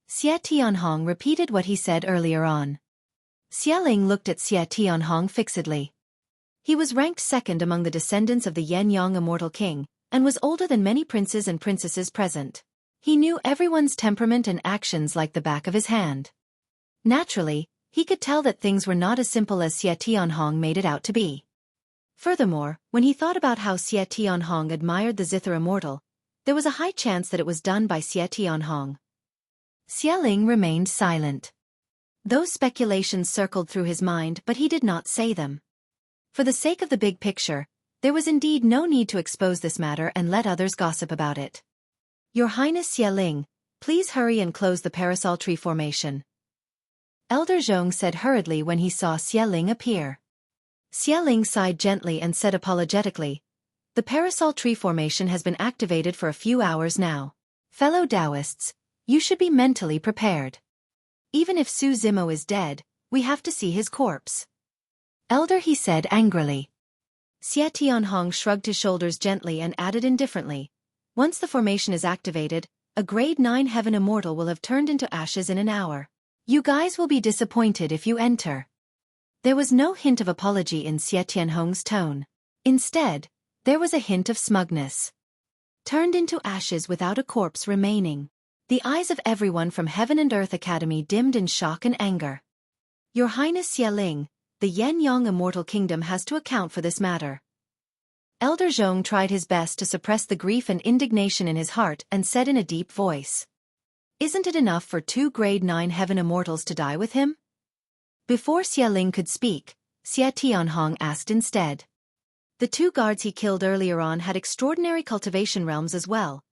Xie Tianhong repeated what he said earlier on. Xieling looked at Xie Tianhong fixedly. He was ranked second among the descendants of the Yen-Yang Immortal King, and was older than many princes and princesses present. He knew everyone's temperament and actions like the back of his hand. Naturally, he could tell that things were not as simple as Xie Tianhong made it out to be. Furthermore, when he thought about how Xie Tianhong admired the Zither Immortal, there was a high chance that it was done by Xie Tianhong. Xieling remained silent. Those speculations circled through his mind, but he did not say them. For the sake of the big picture, there was indeed no need to expose this matter and let others gossip about it. Your Highness Xieling, please hurry and close the Parasol tree formation. Elder Zhong said hurriedly when he saw Xieling appear. Xia Ling sighed gently and said apologetically, "The Parasol tree formation has been activated for a few hours now. Fellow Taoists, you should be mentally prepared. Even if Su Zimo is dead, we have to see his corpse." "Elder," he said angrily. Xie Tianhong shrugged his shoulders gently and added indifferently, "Once the formation is activated, a grade 9 heaven immortal will have turned into ashes in an hour. You guys will be disappointed if you enter." There was no hint of apology in Xie Tianhong's tone. Instead, there was a hint of smugness. Turned into ashes without a corpse remaining. The eyes of everyone from Heaven and Earth Academy dimmed in shock and anger. "Your Highness Xie Ling, the Yan-Yang Immortal Kingdom has to account for this matter." Elder Zhong tried his best to suppress the grief and indignation in his heart and said in a deep voice, "Isn't it enough for 2 grade 9 heaven immortals to die with him?" Before Xie Ling could speak, Xie Tianhong asked instead. "The 2 guards he killed earlier on had extraordinary cultivation realms as well.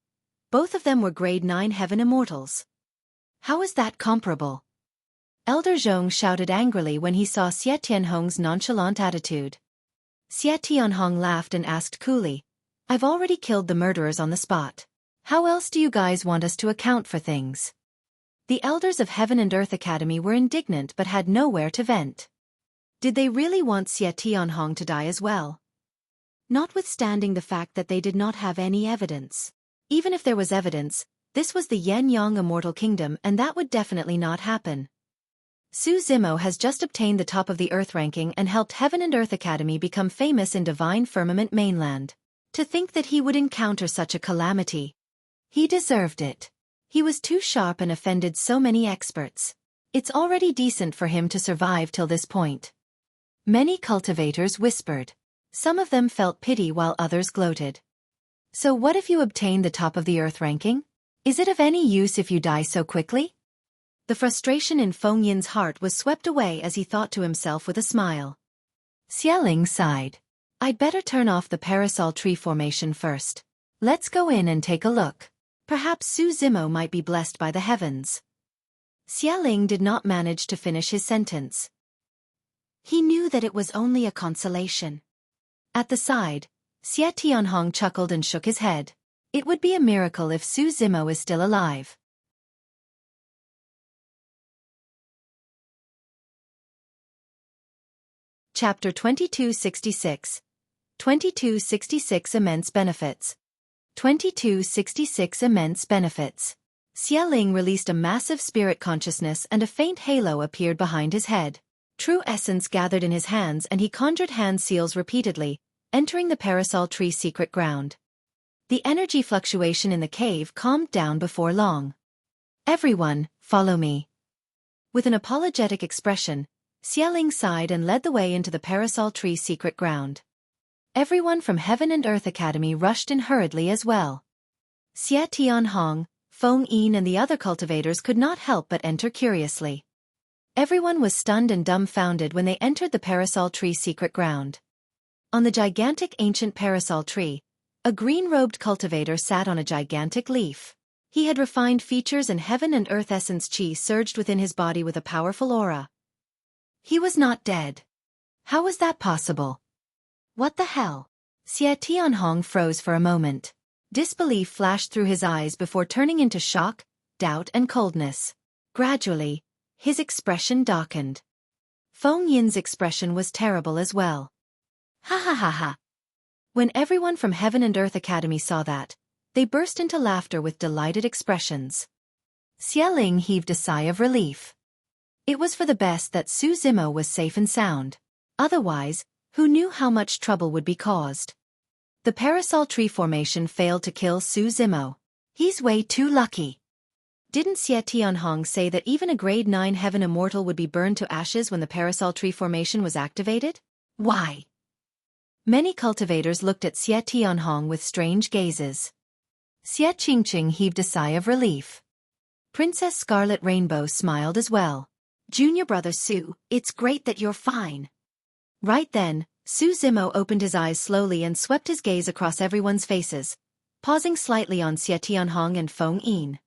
Both of them were grade 9 heaven immortals. How is that comparable?" Elder Zhong shouted angrily when he saw Xie Tianhong's nonchalant attitude. Xie Tianhong laughed and asked coolly, "I've already killed the murderers on the spot. How else do you guys want us to account for things?" The elders of Heaven and Earth Academy were indignant but had nowhere to vent. Did they really want Xie Tianhong to die as well? Notwithstanding the fact that they did not have any evidence. Even if there was evidence, this was the Yan-Yang Immortal Kingdom and that would definitely not happen. Su Zimo has just obtained the top of the Earth ranking and helped Heaven and Earth Academy become famous in Divine Firmament Mainland. To think that he would encounter such a calamity. He deserved it. He was too sharp and offended so many experts. It's already decent for him to survive till this point. Many cultivators whispered. Some of them felt pity while others gloated. So what if you obtain the top of the Earth ranking? Is it of any use if you die so quickly? The frustration in Feng Yin's heart was swept away as he thought to himself with a smile. Xie Ling sighed. "I'd better turn off the Parasol tree formation first. Let's go in and take a look. Perhaps Su Zimo might be blessed by the heavens." Xie Ling did not manage to finish his sentence. He knew that it was only a consolation. At the side, Xie Tianhong chuckled and shook his head. It would be a miracle if Su Zimo is still alive. Chapter 2266. 2266 Immense Benefits. 2266 Immense Benefits. Xie Ling released a massive spirit consciousness and a faint halo appeared behind his head. True essence gathered in his hands and he conjured hand seals repeatedly, entering the Parasol tree secret ground. The energy fluctuation in the cave calmed down before long. "Everyone, follow me." With an apologetic expression, Xie Ling sighed and led the way into the Parasol tree secret ground. Everyone from Heaven and Earth Academy rushed in hurriedly as well. Xie Tianhong, Feng Yin and the other cultivators could not help but enter curiously. Everyone was stunned and dumbfounded when they entered the Parasol tree secret ground. On the gigantic ancient Parasol tree, a green-robed cultivator sat on a gigantic leaf. He had refined features and Heaven and Earth essence chi surged within his body with a powerful aura. He was not dead. How was that possible? What the hell? Xie Tianhong froze for a moment. Disbelief flashed through his eyes before turning into shock, doubt and coldness. Gradually, his expression darkened. Feng Yin's expression was terrible as well. Ha ha ha ha. When everyone from Heaven and Earth Academy saw that, they burst into laughter with delighted expressions. Xie Ling heaved a sigh of relief. It was for the best that Su Zimo was safe and sound. Otherwise, who knew how much trouble would be caused? The Parasol tree formation failed to kill Su Zimo. He's way too lucky. Didn't Xie Tianhong say that even a grade 9 heaven immortal would be burned to ashes when the Parasol tree formation was activated? Why? Many cultivators looked at Xie Tianhong with strange gazes. Xie Qingqing heaved a sigh of relief. Princess Scarlet Rainbow smiled as well. Junior brother Su, it's great that you're fine. Right then, Su Zimo opened his eyes slowly and swept his gaze across everyone's faces, pausing slightly on Xie Tianhong and Feng Yin.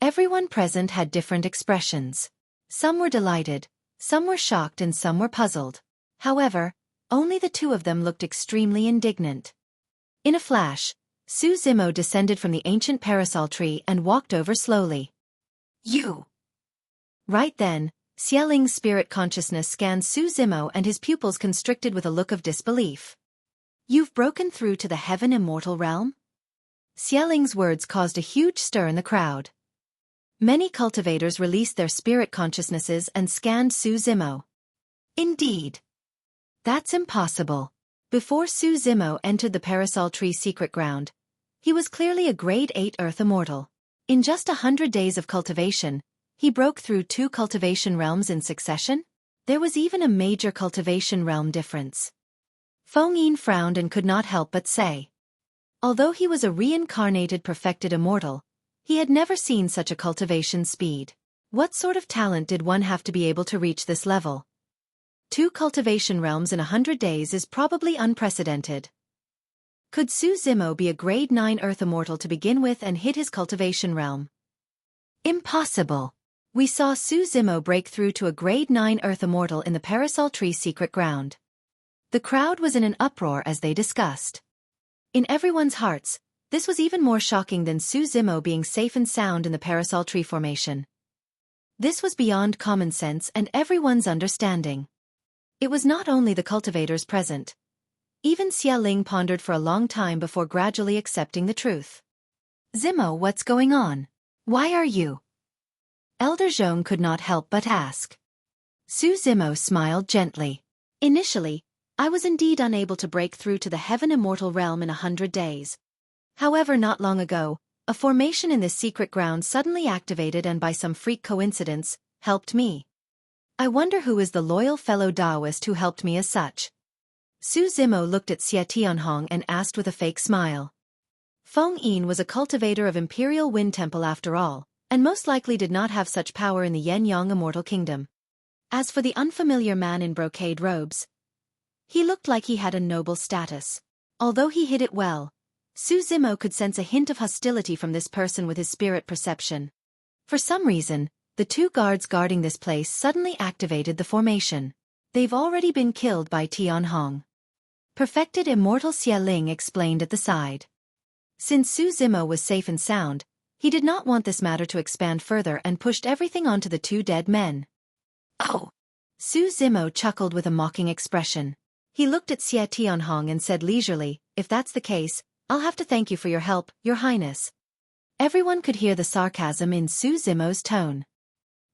Everyone present had different expressions. Some were delighted, some were shocked and some were puzzled. However, Only the two of them looked extremely indignant. In a flash, Su Zimo descended from the ancient parasol tree and walked over slowly. You! Right then, Xialing's spirit consciousness scanned Su Zimo and his pupils constricted with a look of disbelief. You've broken through to the heaven immortal realm? Xialing's words caused a huge stir in the crowd. Many cultivators released their spirit consciousnesses and scanned Su Zimo. Indeed. That's impossible. Before Su Zimo entered the Parasol Tree secret ground, he was clearly a grade 8 Earth immortal. In just 100 days of cultivation, he broke through 2 cultivation realms in succession? There was even a major cultivation realm difference. Feng Yin frowned and could not help but say. Although he was a reincarnated perfected immortal, he had never seen such a cultivation speed. What sort of talent did one have to be able to reach this level? 2 cultivation realms in 100 days is probably unprecedented. Could Su Zimo be a grade 9 Earth immortal to begin with and hit his cultivation realm? Impossible. We saw Su Zimo break through to a grade 9 Earth immortal in the Parasol Tree secret ground. The crowd was in an uproar as they discussed. In everyone's hearts, this was even more shocking than Su Zimo being safe and sound in the Parasol Tree formation. This was beyond common sense and everyone's understanding. It was not only the cultivators present. Even Xialing pondered for a long time before gradually accepting the truth. Zimo, what's going on? Why are you? Elder Zhong could not help but ask. Su Zimo smiled gently. Initially, I was indeed unable to break through to the heaven immortal realm in 100 days. However, not long ago, a formation in this secret ground suddenly activated and by some freak coincidence, helped me. I wonder who is the loyal fellow Taoist who helped me as such. Su Zimo looked at Xie Tianhong and asked with a fake smile. Feng Yin was a cultivator of Imperial Wind Temple after all, and most likely did not have such power in the Yen-Yang Immortal Kingdom. As for the unfamiliar man in brocade robes, he looked like he had a noble status. Although he hid it well, Su Zimo could sense a hint of hostility from this person with his spirit perception. For some reason, the 2 guards guarding this place suddenly activated the formation. They've already been killed by Tianhong. Perfected Immortal Xialing explained at the side. Since Su Zimo was safe and sound, he did not want this matter to expand further and pushed everything onto the 2 dead men. Oh! Su Zimo chuckled with a mocking expression. He looked at Xie Tianhong and said leisurely, if that's the case, I'll have to thank you for your help, Your Highness. Everyone could hear the sarcasm in Su Zimo's tone.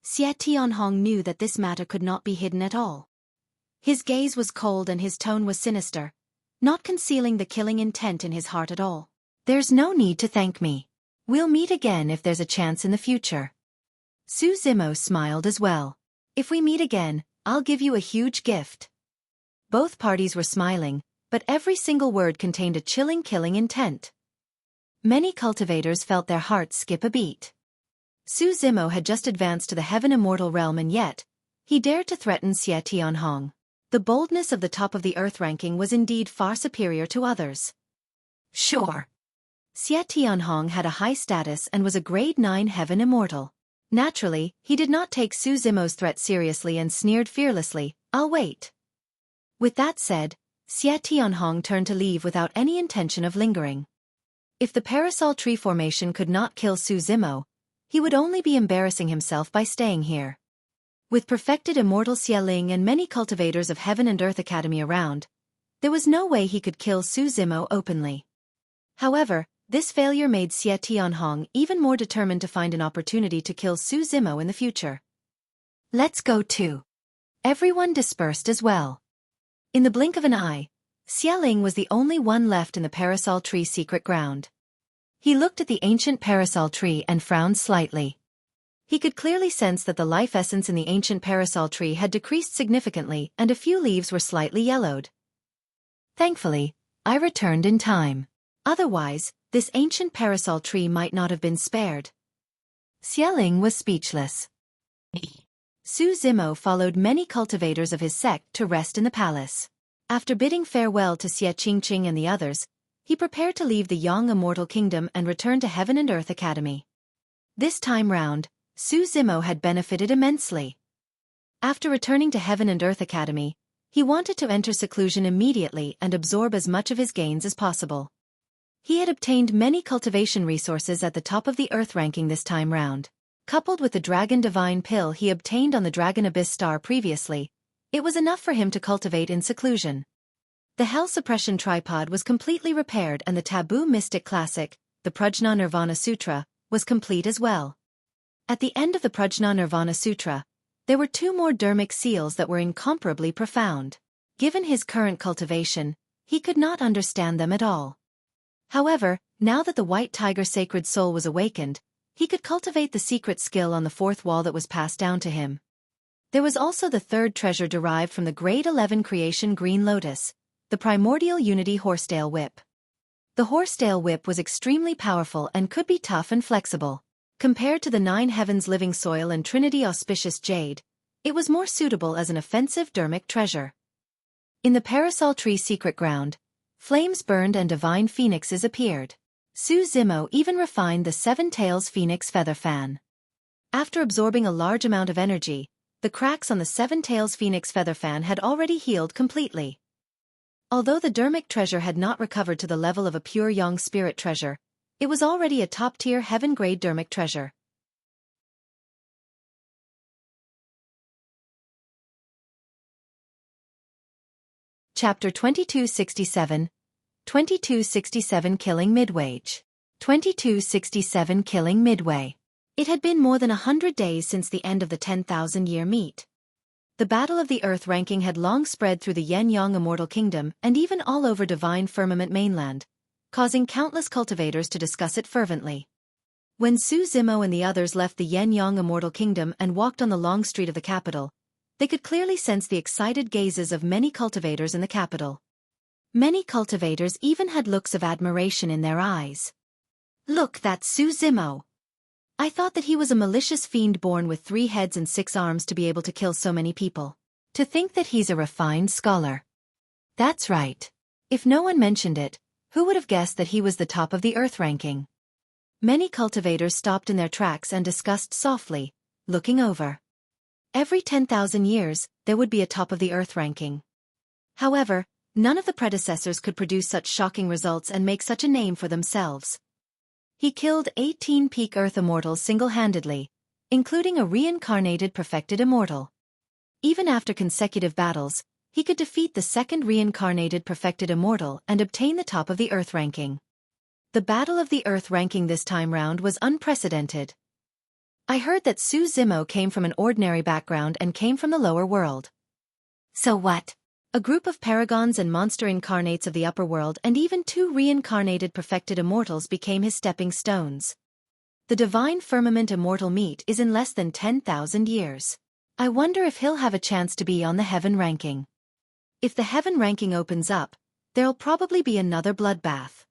Xie Tianhong knew that this matter could not be hidden at all. His gaze was cold and his tone was sinister, not concealing the killing intent in his heart at all. There's no need to thank me. We'll meet again if there's a chance in the future. Su Zimo smiled as well. If we meet again, I'll give you a huge gift. Both parties were smiling, but every single word contained a chilling killing intent. Many cultivators felt their hearts skip a beat. Su Zimo had just advanced to the heaven immortal realm and yet, he dared to threaten Xie Tianhong. The boldness of the top of the earth ranking was indeed far superior to others. Sure. Xie Tianhong had a high status and was a grade 9 heaven immortal. Naturally, he did not take Su Zimo's threat seriously and sneered fearlessly, I'll wait. With that said, Xie Tianhong turned to leave without any intention of lingering. If the Parasol Tree formation could not kill Su Zimo, he would only be embarrassing himself by staying here. With perfected immortal Xialing and many cultivators of Heaven and Earth Academy around, there was no way he could kill Su Zimo openly. However, this failure made Xie Tianhong even more determined to find an opportunity to kill Su Zimo in the future. Let's go too. Everyone dispersed as well. In the blink of an eye, Xialing was the only one left in the Parasol Tree secret ground. He looked at the ancient Parasol Tree and frowned slightly. He could clearly sense that the life essence in the ancient Parasol Tree had decreased significantly and a few leaves were slightly yellowed. Thankfully, I returned in time. Otherwise, this ancient Parasol Tree might not have been spared. Xialing was speechless. Su Zimo followed many cultivators of his sect to rest in the palace. After bidding farewell to Xie Qingqing and the others, he prepared to leave the Yang Immortal Kingdom and return to Heaven and Earth Academy. This time round, Su Zimo had benefited immensely. After returning to Heaven and Earth Academy, He wanted to enter seclusion immediately and absorb as much of his gains as possible. He had obtained many cultivation resources at the top of the Earth ranking this time round. Coupled with the Dragon Divine Pill he obtained on the Dragon Abyss Star previously, it was enough for him to cultivate in seclusion. The Hell Suppression Tripod was completely repaired and the Taboo Mystic Classic, the Prajna Nirvana Sutra, was complete as well. At the end of the Prajna Nirvana Sutra, there were 2 more dermic seals that were incomparably profound. Given his current cultivation, he could not understand them at all. However, now that the White Tiger Sacred Soul was awakened, he could cultivate the secret skill on the 4th wall that was passed down to him. There was also the 3rd treasure derived from the Grade 11 creation Green Lotus, the Primordial Unity Horsetail Whip. The Horsetail Whip was extremely powerful and could be tough and flexible. Compared to the 9 Heavens Living Soil and Trinity Auspicious Jade, it was more suitable as an offensive dermic treasure. In the Parasol Tree Secret Ground, flames burned and divine phoenixes appeared. Su Zimo even refined the 7 Tails Phoenix Feather Fan. After absorbing a large amount of energy, the cracks on the 7 Tails Phoenix Feather Fan had already healed completely. Although the dermic treasure had not recovered to the level of a pure Yang spirit treasure, it was already a top-tier heaven-grade dermic treasure. Chapter 2267 2267 Killing Midway. 2267 Killing Midway. It had been more than 100 days since the end of the 10,000-year meet. The Battle of the Earth ranking had long spread through the Yen-Yang Immortal Kingdom and even all over Divine Firmament mainland, causing countless cultivators to discuss it fervently. When Su Zimo and the others left the Yen-Yang Immortal Kingdom and walked on the long street of the capital, they could clearly sense the excited gazes of many cultivators in the capital. Many cultivators even had looks of admiration in their eyes. "Look, that's Su Zimo. I thought that he was a malicious fiend born with 3 heads and 6 arms to be able to kill so many people. To think that he's a refined scholar. That's right. If no one mentioned it, who would have guessed that he was the top of the Earth ranking?" Many cultivators stopped in their tracks and discussed softly, looking over. Every 10,000 years, there would be a top of the Earth ranking. However, none of the predecessors could produce such shocking results and make such a name for themselves. He killed 18 peak Earth immortals single-handedly, including a reincarnated perfected immortal. Even after consecutive battles, he could defeat the 2nd reincarnated perfected immortal and obtain the top of the Earth ranking. The Battle of the Earth ranking this time round was unprecedented. I heard that Su Zimo came from an ordinary background and came from the lower world. So what? A group of paragons and monster incarnates of the upper world and even 2 reincarnated perfected immortals became his stepping stones. The Divine Firmament Immortal meet is in less than 10,000 years. I wonder if he'll have a chance to be on the heaven ranking. If the heaven ranking opens up, there'll probably be another bloodbath.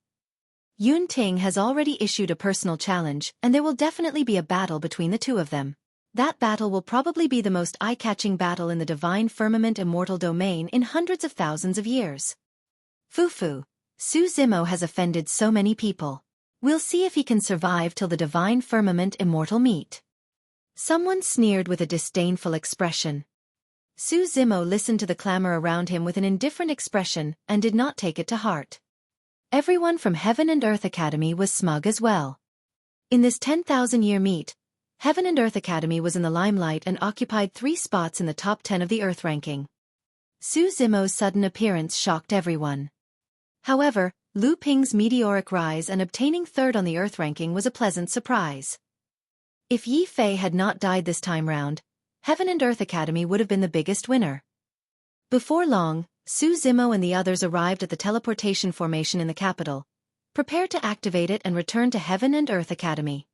Yun Ting has already issued a personal challenge and there will definitely be a battle between the 2 of them. That battle will probably be the most eye-catching battle in the Divine Firmament Immortal domain in hundreds of thousands of years. Fufu, Su Zimo has offended so many people. We'll see if he can survive till the Divine Firmament Immortal meet. Someone sneered with a disdainful expression. Su Zimo listened to the clamor around him with an indifferent expression and did not take it to heart. Everyone from Heaven and Earth Academy was smug as well. In this 10,000-year meet, Heaven and Earth Academy was in the limelight and occupied 3 spots in the top 10 of the Earth ranking. Su Zimo's sudden appearance shocked everyone. However, Lu Ping's meteoric rise and obtaining 3rd on the Earth ranking was a pleasant surprise. If Yi Fei had not died this time round, Heaven and Earth Academy would have been the biggest winner. Before long, Su Zimo and the others arrived at the teleportation formation in the capital, prepared to activate it and return to Heaven and Earth Academy.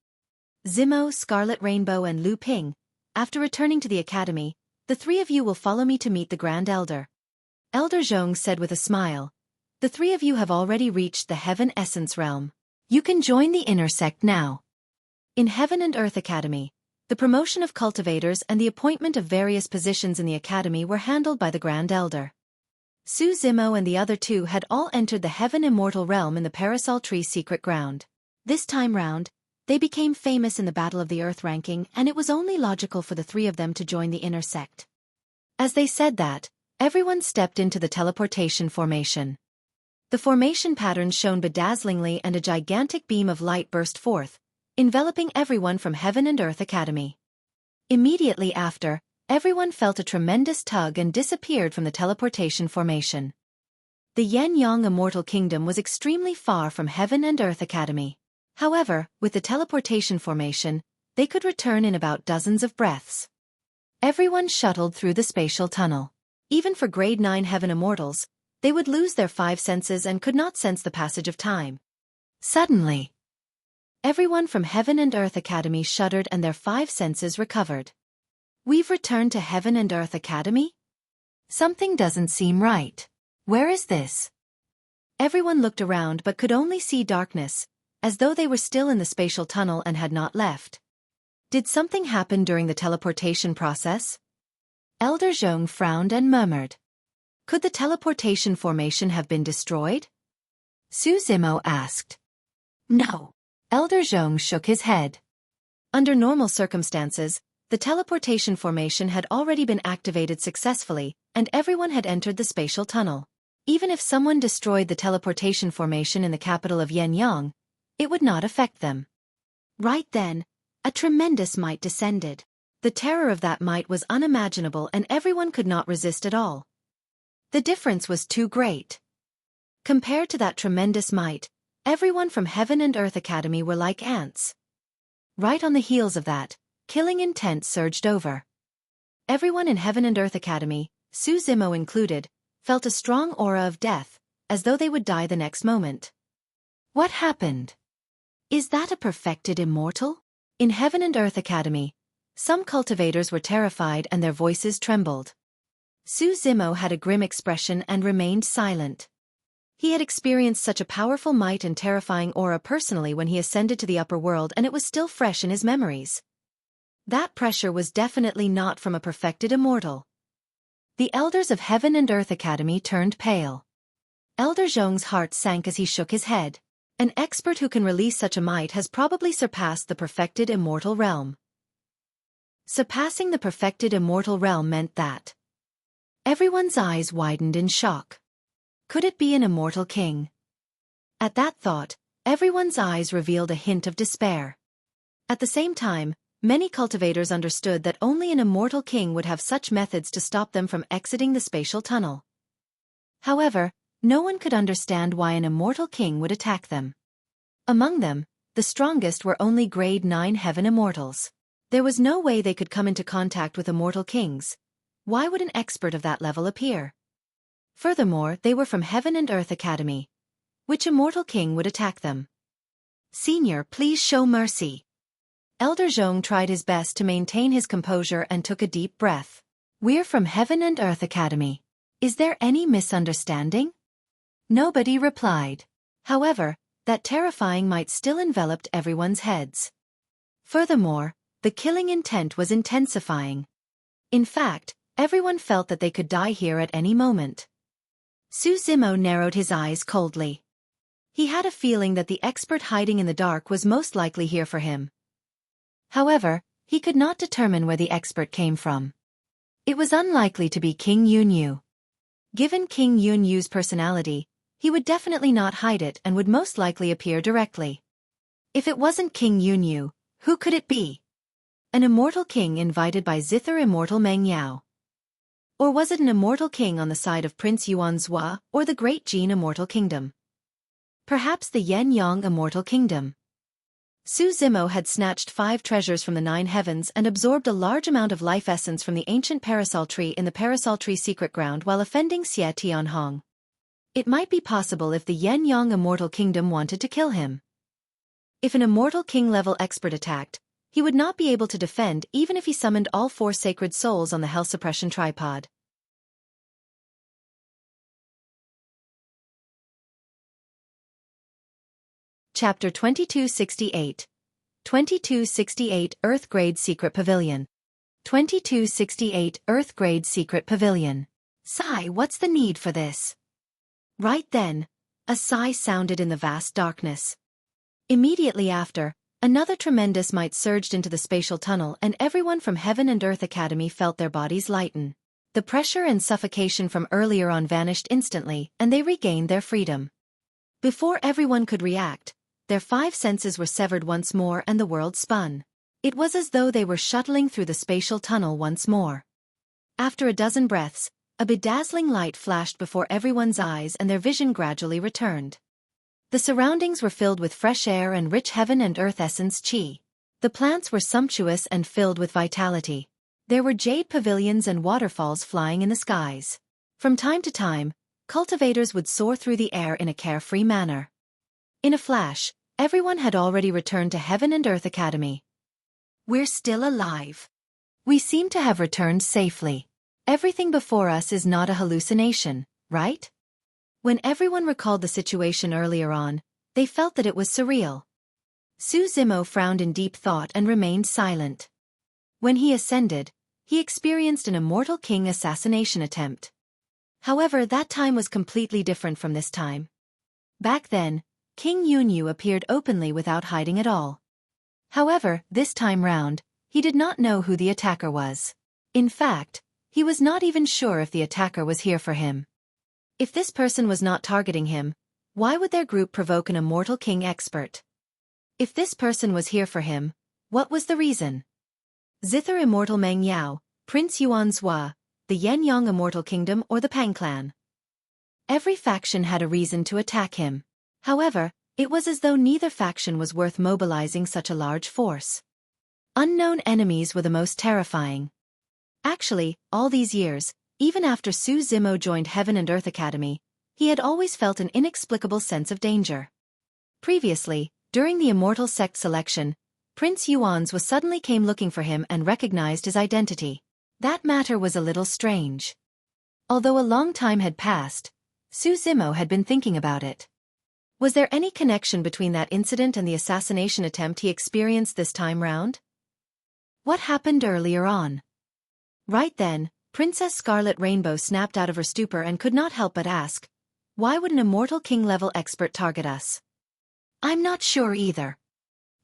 Zimo, Scarlet Rainbow and Lu Ping, after returning to the academy, the 3 of you will follow me to meet the Grand Elder. Elder Zhong said with a smile, the 3 of you have already reached the Heaven Essence Realm. You can join the inner sect now. In Heaven and Earth Academy, the promotion of cultivators and the appointment of various positions in the academy were handled by the Grand Elder. Su Zimo and the other 2 had all entered the Heaven Immortal Realm in the Parasol Tree Secret Ground. This time round, they became famous in the Battle of the Earth ranking and it was only logical for the 3 of them to join the inner sect. As they said that, everyone stepped into the teleportation formation. The formation pattern shone bedazzlingly and a gigantic beam of light burst forth, enveloping everyone from Heaven and Earth Academy. Immediately after, everyone felt a tremendous tug and disappeared from the teleportation formation. The Yen-Yang Immortal Kingdom was extremely far from Heaven and Earth Academy. However, with the teleportation formation, they could return in about dozens of breaths. Everyone shuttled through the spatial tunnel. Even for Grade 9 Heaven Immortals, they would lose their 5 senses and could not sense the passage of time. Suddenly, everyone from Heaven and Earth Academy shuddered and their 5 senses recovered. We've returned to Heaven and Earth Academy? Something doesn't seem right. Where is this? Everyone looked around but could only see darkness, as though they were still in the spatial tunnel and had not left. Did something happen during the teleportation process? Elder Zhong frowned and murmured. Could the teleportation formation have been destroyed? Su Zimo asked. No. Elder Zhong shook his head. Under normal circumstances, the teleportation formation had already been activated successfully, and everyone had entered the spatial tunnel. Even if someone destroyed the teleportation formation in the capital of Yen-Yang, it would not affect them. Right then, a tremendous might descended. The terror of that might was unimaginable and everyone could not resist at all. The difference was too great. Compared to that tremendous might, everyone from Heaven and Earth Academy were like ants. Right on the heels of that, killing intent surged over. Everyone in Heaven and Earth Academy, Su Zimo included, felt a strong aura of death, as though they would die the next moment. What happened? Is that a perfected immortal? In Heaven and Earth Academy, some cultivators were terrified and their voices trembled. Su Zimo had a grim expression and remained silent. He had experienced such a powerful might and terrifying aura personally when he ascended to the upper world, and it was still fresh in his memories. That pressure was definitely not from a perfected immortal. The elders of Heaven and Earth Academy turned pale. Elder Zhong's heart sank as he shook his head. An expert who can release such a might has probably surpassed the perfected immortal realm. Surpassing the perfected immortal realm meant that everyone's eyes widened in shock. Could it be an immortal king? At that thought, everyone's eyes revealed a hint of despair. At the same time, many cultivators understood that only an immortal king would have such methods to stop them from exiting the spatial tunnel. However, no one could understand why an immortal king would attack them. Among them, the strongest were only Grade 9 Heaven Immortals. There was no way they could come into contact with immortal kings. Why would an expert of that level appear? Furthermore, they were from Heaven and Earth Academy. Which immortal king would attack them? Senior, please show mercy. Elder Zhong tried his best to maintain his composure and took a deep breath. We're from Heaven and Earth Academy. Is there any misunderstanding? Nobody replied. However, that terrifying might still enveloped everyone's heads. Furthermore, the killing intent was intensifying. In fact, everyone felt that they could die here at any moment. Su Zimo narrowed his eyes coldly. He had a feeling that the expert hiding in the dark was most likely here for him. However, he could not determine where the expert came from. It was unlikely to be King Yunyu. Given King Yunyu's personality, he would definitely not hide it and would most likely appear directly. If it wasn't King Yunyu, who could it be? An immortal king invited by Zither Immortal Meng Yao. Or was it an immortal king on the side of Prince Yuan Zhua or the Great Jin Immortal Kingdom? Perhaps the Yen-Yang Immortal Kingdom. Su Zimo had snatched 5 treasures from the 9 heavens and absorbed a large amount of life essence from the ancient Parasol tree in the Parasol tree secret ground while offending Xie Tianhong. It might be possible if the Yen-Yang Immortal Kingdom wanted to kill him. If an immortal king-level expert attacked, he would not be able to defend even if he summoned all 4 sacred souls on the Hell Suppression tripod. Chapter 2268. 2268 Earth Grade Secret Pavilion. 2268 Earth Grade Secret Pavilion. Sigh, what's the need for this? Right then, a sigh sounded in the vast darkness. Immediately after, another tremendous might surged into the spatial tunnel and everyone from Heaven and Earth Academy felt their bodies lighten. The pressure and suffocation from earlier on vanished instantly, and they regained their freedom. Before everyone could react, their 5 senses were severed once more and the world spun. It was as though they were shuttling through the spatial tunnel once more. After a dozen breaths, a bedazzling light flashed before everyone's eyes and their vision gradually returned. The surroundings were filled with fresh air and rich heaven and earth essence chi. The plants were sumptuous and filled with vitality. There were jade pavilions and waterfalls flying in the skies. From time to time, cultivators would soar through the air in a carefree manner. In a flash, everyone had already returned to Heaven and Earth Academy. We're still alive. We seem to have returned safely. Everything before us is not a hallucination, right? When everyone recalled the situation earlier on, they felt that it was surreal. Zimo frowned in deep thought and remained silent. When he ascended, he experienced an immortal king assassination attempt. However, that time was completely different from this time. Back then, King Yunyu appeared openly without hiding at all. However, this time round, he did not know who the attacker was. In fact, he was not even sure if the attacker was here for him. If this person was not targeting him, why would their group provoke an immortal king expert? If this person was here for him, what was the reason? Zither Immortal Meng Yao, Prince Yuan Zhua, the Yan-Yang Immortal Kingdom or the Pang Clan. Every faction had a reason to attack him. However, it was as though neither faction was worth mobilizing such a large force. Unknown enemies were the most terrifying. Actually, all these years, even after Zimo joined Heaven and Earth Academy, he had always felt an inexplicable sense of danger. Previously, during the Immortal Sect selection, Prince Yuan's was suddenly came looking for him and recognized his identity. That matter was a little strange. Although a long time had passed, Zimo had been thinking about it. Was there any connection between that incident and the assassination attempt he experienced this time round? What happened earlier on? Right then, Princess Scarlet Rainbow snapped out of her stupor and could not help but ask, why would an immortal king-level expert target us? I'm not sure either.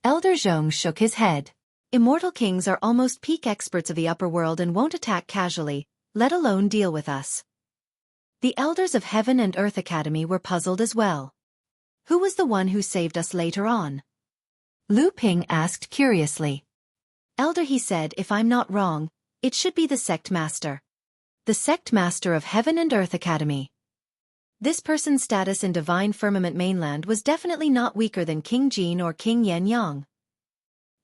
Elder Zhong shook his head. Immortal kings are almost peak experts of the upper world and won't attack casually, let alone deal with us. The elders of Heaven and Earth Academy were puzzled as well. Who was the one who saved us later on? Lu Ping asked curiously. Elder, he said, if I'm not wrong, it should be the Sect Master. The Sect Master of Heaven and Earth Academy. This person's status in Divine Firmament Mainland was definitely not weaker than King Jin or King Yan Yang.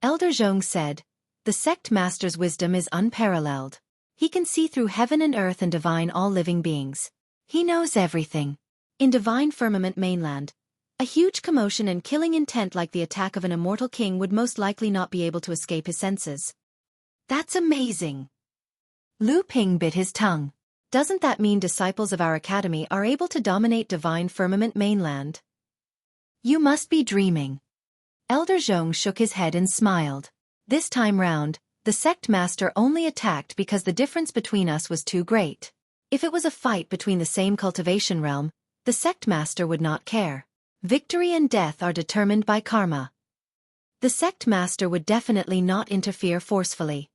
Elder Zhong said, the Sect Master's wisdom is unparalleled. He can see through heaven and earth and divine all living beings. He knows everything. In Divine Firmament Mainland, a huge commotion and killing intent like the attack of an immortal king would most likely not be able to escape his senses. That's amazing. Lu Ping bit his tongue. Doesn't that mean disciples of our academy are able to dominate Divine Firmament Mainland? You must be dreaming. Elder Zhong shook his head and smiled. This time round, the Sect Master only attacked because the difference between us was too great. If it was a fight between the same cultivation realm, the Sect Master would not care. Victory and death are determined by karma. The Sect Master would definitely not interfere forcefully.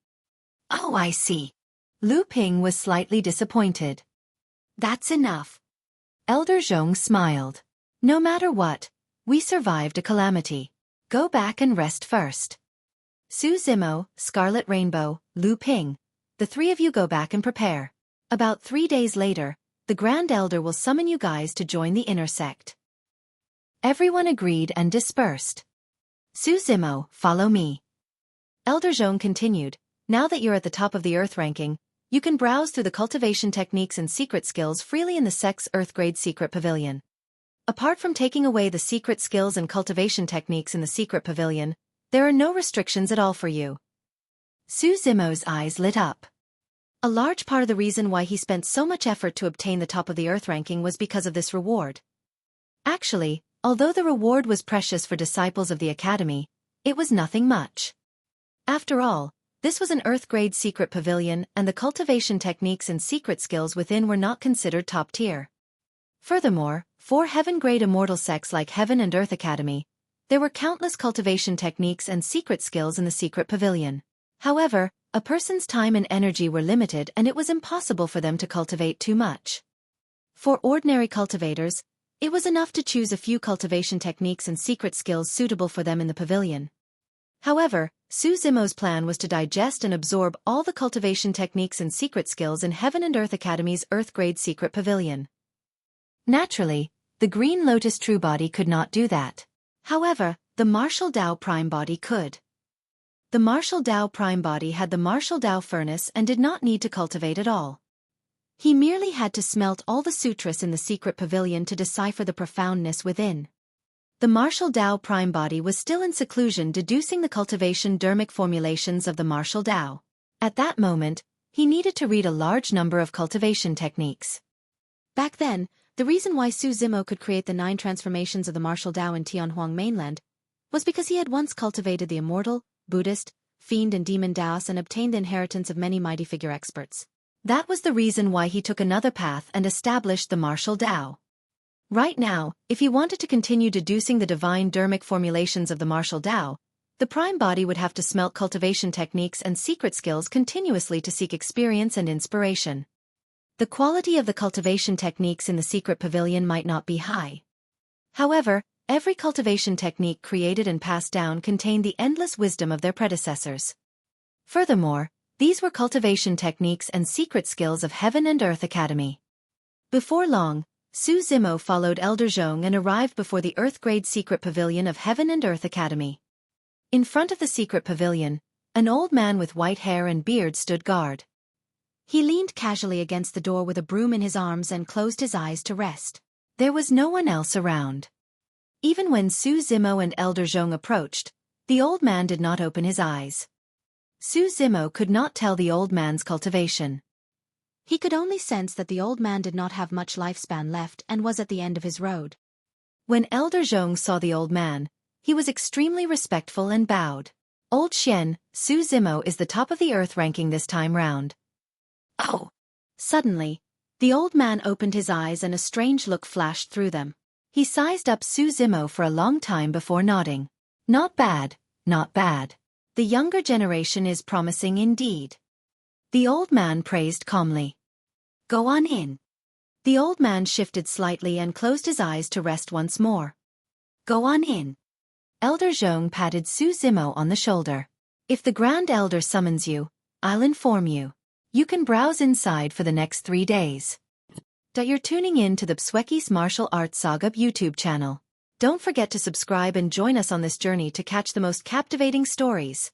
Oh, I see. Lu Ping was slightly disappointed. That's enough. Elder Zhong smiled. No matter what, we survived a calamity. Go back and rest first. Zimo, Scarlet Rainbow, Lu Ping, the 3 of you go back and prepare. About 3 days later, the Grand Elder will summon you guys to join the inner sect. Everyone agreed and dispersed. Zimo, follow me. Elder Zhong continued, now that you're at the top of the Earth ranking, you can browse through the cultivation techniques and secret skills freely in the sect's Earth-grade secret pavilion. Apart from taking away the secret skills and cultivation techniques in the secret pavilion, there are no restrictions at all for you. Zimo's eyes lit up. A large part of the reason why he spent so much effort to obtain the top of the Earth ranking was because of this reward. Actually, although the reward was precious for disciples of the Academy, it was nothing much. After all, this was an Earth-grade secret pavilion and the cultivation techniques and secret skills within were not considered top tier. Furthermore, for heaven-grade immortal sects like Heaven and Earth Academy, there were countless cultivation techniques and secret skills in the secret pavilion. However, A person's time and energy were limited and it was impossible for them to cultivate too much. For ordinary cultivators, it was enough to choose a few cultivation techniques and secret skills suitable for them in the pavilion. However, Su Zimo's plan was to digest and absorb all the cultivation techniques and secret skills in Heaven and Earth Academy's Earth-grade secret pavilion. Naturally, the Green Lotus True Body could not do that. However, the Martial Dao Prime Body could. The Martial Dao Prime Body had the Martial Dao Furnace and did not need to cultivate at all. He merely had to smelt all the sutras in the secret pavilion to decipher the profoundness within. The Martial Dao Prime Body was still in seclusion deducing the cultivation dermic formulations of the Martial Dao. At that moment, he needed to read a large number of cultivation techniques. Back then, the reason why Su Zimo could create the 9 transformations of the Martial Dao in Tianhuang mainland was because he had once cultivated the immortal, Buddhist, fiend and demon Daos and obtained the inheritance of many mighty figure experts. That was the reason why he took another path and established the Martial Dao. Right now, if he wanted to continue deducing the divine dermic formulations of the Martial Dao, the Prime Body would have to smelt cultivation techniques and secret skills continuously to seek experience and inspiration. The quality of the cultivation techniques in the secret pavilion might not be high. However, every cultivation technique created and passed down contained the endless wisdom of their predecessors. Furthermore, these were cultivation techniques and secret skills of Heaven and Earth Academy. Before long, Su Zimo followed Elder Zhong and arrived before the Earth-grade secret pavilion of Heaven and Earth Academy. In front of the secret pavilion, an old man with white hair and beard stood guard. He leaned casually against the door with a broom in his arms and closed his eyes to rest. There was no one else around. Even when Su Zimo and Elder Zhong approached, the old man did not open his eyes. Su Zimo could not tell the old man's cultivation. He could only sense that the old man did not have much lifespan left and was at the end of his road. When Elder Zhong saw the old man, he was extremely respectful and bowed. Old Xian, Su Zimo is the top of the earth ranking this time round. Oh! Suddenly, the old man opened his eyes and a strange look flashed through them. He sized up Su Zimo for a long time before nodding. Not bad, not bad. The younger generation is promising indeed. The old man praised calmly. Go on in. The old man shifted slightly and closed his eyes to rest once more. Go on in. Elder Zhong patted Su Zimo on the shoulder. If the Grand Elder summons you, I'll inform you. You can browse inside for the next 3 days. You're tuning in to the Xueqi's Martial Arts Saga YouTube channel. Don't forget to subscribe and join us on this journey to catch the most captivating stories.